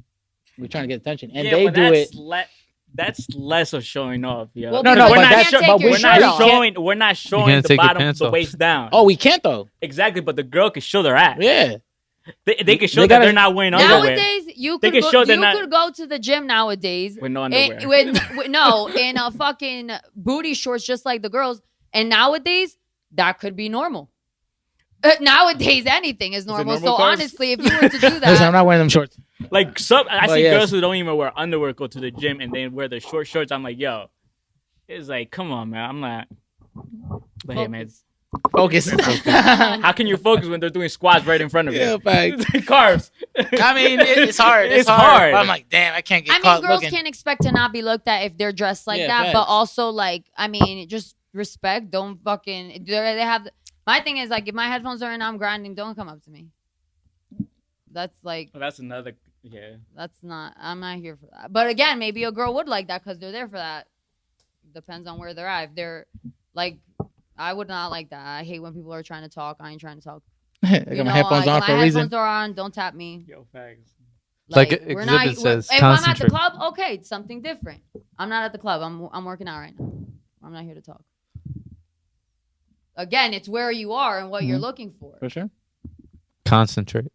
We're trying to get attention, and they do it. That's less of showing off, yo. Well, no, we're not showing the bottom of the waist down. Oh, we can't though. Exactly, but the girl can show their ass. Yeah, they can show that they're not wearing underwear. Nowadays, you could go to the gym nowadays with no underwear. In a fucking booty shorts, just like the girls. And nowadays, that could be normal. Nowadays, anything is normal. So honestly, if you were to do that, listen, I'm not wearing them shorts. Like I see girls who don't even wear underwear go to the gym and then wear the short shorts. I'm like, yo, it's like, come on, man. I'm not. But hey, man, focus. How can you focus when they're doing squats right in front of you? Yeah, facts. Carbs. I mean, it's hard. It's hard. But I'm like, damn, I can't get caught girls looking. can't expect to not be looked at if they're dressed like that. Facts. But also, like, I mean, just respect. Don't fucking. They have. My thing is, like, if my headphones are in, I'm grinding. Don't come up to me. That's like. Well, that's another. Yeah. That's not. I'm not here for that. But again, maybe a girl would like that because they're there for that. Depends on where they're at. If they're like, I would not like that. I hate when people are trying to talk. I ain't trying to talk. I got my headphones on for a reason. My headphones are on. Don't tap me. Yo, facts. Like Exhibit says, if I'm at the club, okay, it's something different. I'm not at the club. I'm working out right now. I'm not here to talk. Again, it's where you are and what you're looking for. For sure. Concentrate.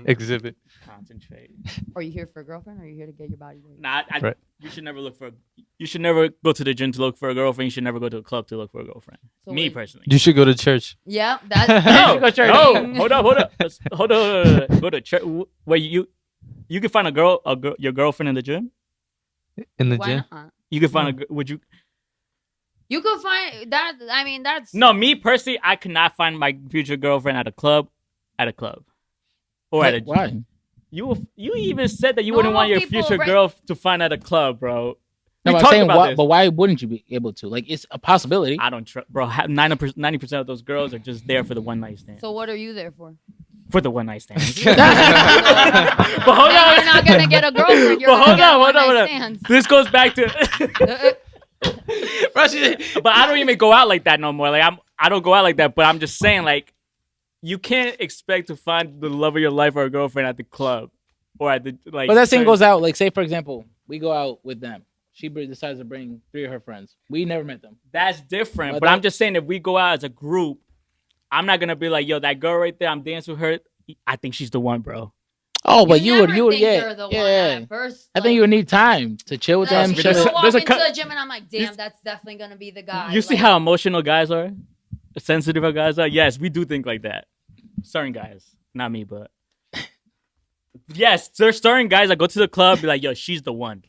Exhibit. Concentrate. Are you here for a girlfriend or are you here to get your body weight? Nah, you should never you should never go to the gym to look for a girlfriend. You should never go to a club to look for a girlfriend. So Me personally. You should go to church. Yeah, that's no, hold up. Hold up. Go to church. Wait, you can find your girlfriend in the gym? In the Why gym? not? You can find You could find that. I mean, that's no. Me personally, I could not find my future girlfriend at a club, or at a. Why? You even said that you wouldn't want your future girl to find at a club, bro. No, I'm saying, but why wouldn't you be able to? Like, it's a possibility. I don't trust, bro. 90% of those girls are just there for the one night stand. So what are you there for? For the one night stand. But hold on, you're not gonna get a girlfriend. You're gonna get one night stands. This goes back to. But I don't even go out like that no more. Like I don't go out like that. But I'm just saying, like, you can't expect to find the love of your life or a girlfriend at the club or at the like. But that thing goes out. Like, say for example, we go out with them. She decides to bring 3 of her friends. We never met them. That's different. But I'm just saying, if we go out as a group, I'm not gonna be like, yo, that girl right there, I'm dancing with her. I think she's the one, bro. Oh, but you would, yeah. First, I think you would need time to chill with them. Walk into the gym and I'm like, damn, that's definitely gonna be the guy. You see how emotional guys are, sensitive how guys are. Yes, we do think like that. Certain guys, not me, but yes, there's certain guys that go to the club, be like, yo, she's the one.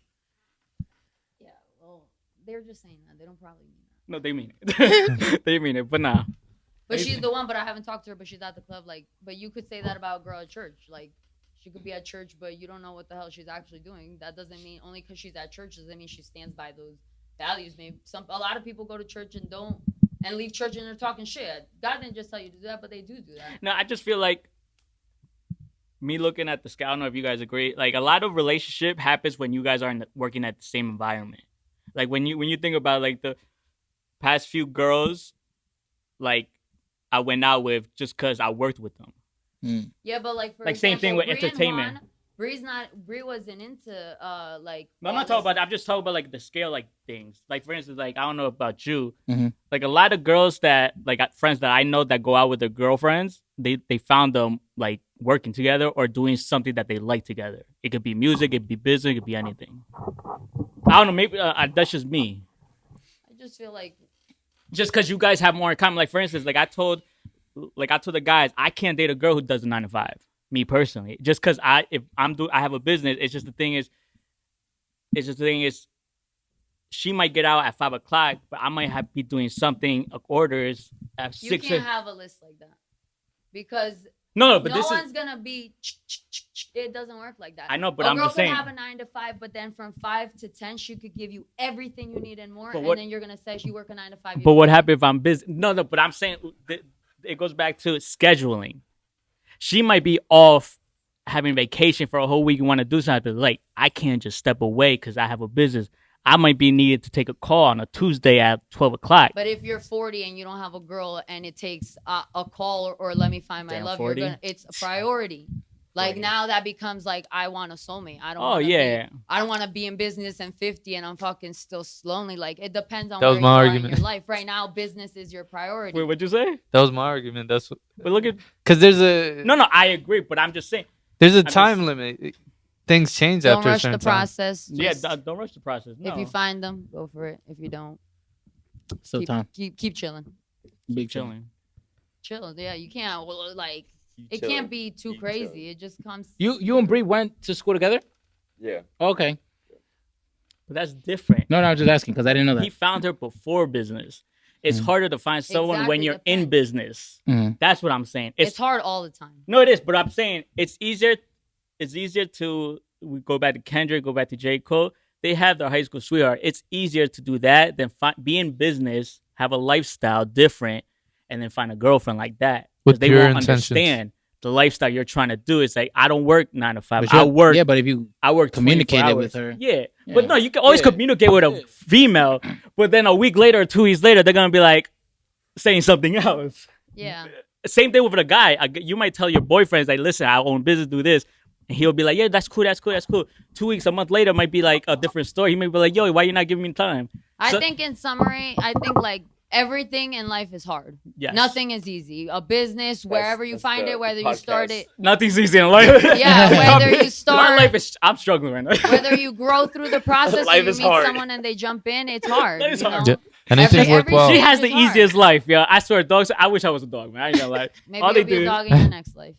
Yeah, well, they're just saying that. They don't probably mean that. No, they mean it. They mean it, but nah. But she's the one. But I haven't talked to her. But she's at the club. Like, but you could say that about a girl at church. Like, she could be at church, but you don't know what the hell she's actually doing. That doesn't mean only because she's at church doesn't mean she stands by those values. Maybe a lot of people go to church and don't and leave church and they're talking shit. God didn't just tell you to do that, but they do that. No, I just feel like me looking at the scale. I don't know if you guys agree. Like a lot of relationship happens when you guys aren't working at the same environment. Like when you think about like the past few girls, like I went out with just because I worked with them. Yeah, but like for like example, same thing with Bree entertainment. Bree wasn't into like. No, I'm not talking about that. I'm just talking about like the scale like things. Like for instance, like I don't know about you. Mm-hmm. Like a lot of girls that like friends that I know that go out with their girlfriends, they found them like working together or doing something that they like together. It could be music, it could be business, it could be anything. I don't know. Maybe that's just me. I just feel like just because you guys have more in common. Like for instance, I told the guys I can't date a girl who does a 9 to 5. Me personally, just because I have a business. It's just the thing is, she might get out at 5 o'clock, but I might be doing something orders at 6. You can't have a list like that because but no this one's gonna be. It doesn't work like that. I know, but a I'm girl just saying. could have a 9 to 5, but then from 5 to 10, she could give you everything you need and more. But and then you're gonna say she work a 9 to 5. But what happens if I'm busy? No, but I'm saying it goes back to scheduling. She might be off having vacation for a whole week and want to do something. Like, I can't just step away because I have a business. I might be needed to take a call on a Tuesday at 12 o'clock. But if you're 40 and you don't have a girl and it takes a call or let me find my love, it's a priority. Like now that becomes like I want a soulmate. I don't. I don't want to be in business and 50 and I'm fucking still lonely. Like it depends on where you are in your life. Right now, business is your priority. Wait, what'd you say? That was my argument. That's what. But look at because there's a no. I agree, but I'm just saying there's a time limit. Things change after a certain time. Don't rush the process. Yeah, don't rush the process. No. If you find them, go for it. If you don't, still time. Keep chilling. Keep chilling. Chill. Yeah, you can't like. It can't be too crazy. It just comes. You and Bree went to school together? Yeah. Okay. But that's different. No, I'm just asking because I didn't know that. He found her before business. It's harder to find someone when you're in business. That's what I'm saying. It's hard all the time. No, it is. But I'm saying it's easier. It's easier to we go back to Kendrick, go back to J. Cole. They have their high school sweetheart. It's easier to do that than be in business, have a lifestyle different, and then find a girlfriend like that. Because they won't understand the lifestyle you're trying to do. It's like I don't work 9 to 5. I work. Yeah, but if I work communicated with her. Yeah. But no, you can always communicate with a female. But then a week later or 2 weeks later, they're gonna be like saying something else. Yeah. Same thing with a guy. You might tell your boyfriends like, "Listen, I own business, do this." And he'll be like, yeah, that's cool. 2 weeks, a month later might be like a different story. He may be like, yo, why you not giving me time? I think in summary, like everything in life is hard. Yes. Nothing is easy. A business, wherever you find it, whether you start it. Nothing's easy in life. Yeah, whether you start. My life is, I'm struggling right now. Whether you grow through the process or you meet someone and they jump in, it's hard. It's hard. Yeah. Anything worthwhile. She has the easiest life, yeah. I swear, dogs. I wish I was a dog, man. I ain't gonna lie. Maybe you'll be a dog in your next life.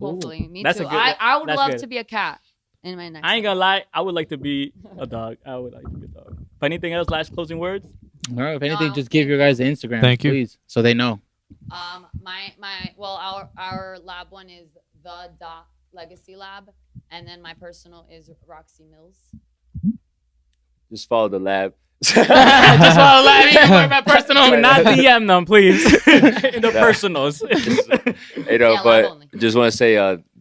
Hopefully, me that's too. Good, I would love to be a cat in my next. I ain't gonna lie. I would like to be a dog. I would like to be a dog. But anything else? Last closing words? All right. If anything, just give your guys the Instagram. Thank you, please, so they know. Our lab one is the Legacy Lab, and then my personal is Roxie Mills. Just follow the lab. Just follow the lab. You can worry about personal, not DM them, please. In the personals. But just want to say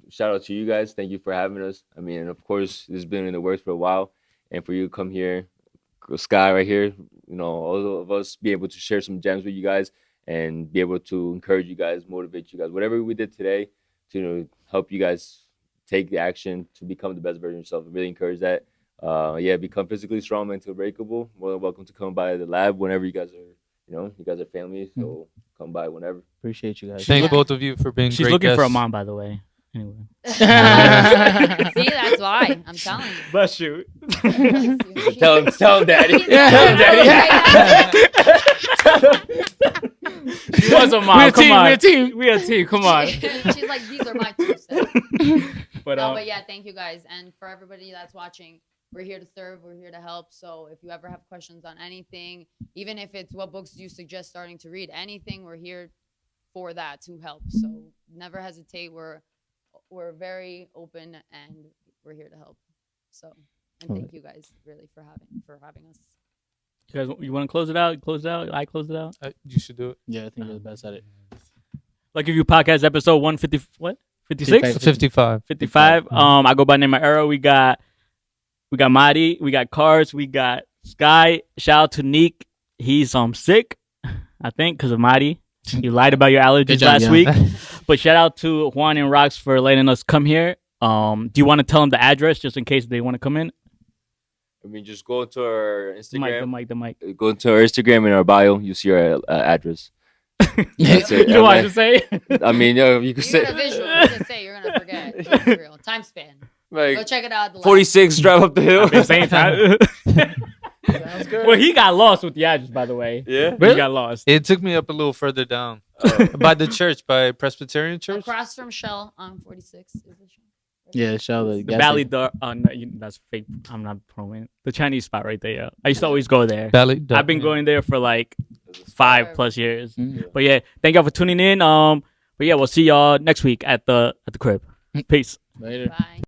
shout out to you guys. Thank you for having us. I mean, of course, this has been in the works for a while, and for you to come here, Sky right here, all of us be able to share some gems with you guys and be able to encourage you guys, motivate you guys, whatever we did today to help you guys take the action to become the best version of yourself. I really encourage that. Become physically strong, mentally breakable. More than welcome to come by the lab whenever you guys are, you guys are family. So come by whenever. Appreciate you guys. Thank both of you for being She's great looking guests. for a mom, by the way. Anyway. See, that's why I'm telling you. Bless you. Tell him, daddy. Tell him, daddy. She was a mom. We're a team. Come on. She's like, these are my 2 cents. But yeah, thank you guys. And for everybody that's watching, we're here to serve. We're here to help. So if you ever have questions on anything, even if it's what books do you suggest starting to read, anything, we're here for that to help. So never hesitate. We're very open and we're here to help. So and thank you guys really for having us. You guys, you want to close it out? Close it out. I close it out. You should do it. Yeah, I think you're the best at it. Like if you podcast episode 150, what? 56? 55. 55. I go by the name of Arrow. We got Mahdi. We got Carbs. We got Sky. Shout out to Neek. He's sick, I think, because of Mahdi. You lied about your allergies job, last yeah. week. But shout out to Juan and Rox for letting us come here. Do you want to tell them the address just in case they want to come in? I mean, just go to our Instagram. The mic. Go to our Instagram in our bio. You see our address. That's it. You don't want to say? I mean, you You're can say gonna visual. You're gonna say. You're gonna forget. It's real time span. Go like check it out. 46. Drive up the hill. I've been saying time. Sounds good. Well, he got lost with the address, by the way. Yeah. He got lost. It took me up a little further down. By the church, by Presbyterian Church. Across from Shell on 46 is the Shell. Yeah, show the The Valley Dar. No, that's fake. I'm not promoting the Chinese spot right there. Yeah. I used to always go there. I've been going there for like 5+ years. Mm. But yeah, thank y'all for tuning in. But yeah, we'll see y'all next week at the crib. Peace. Later. Bye.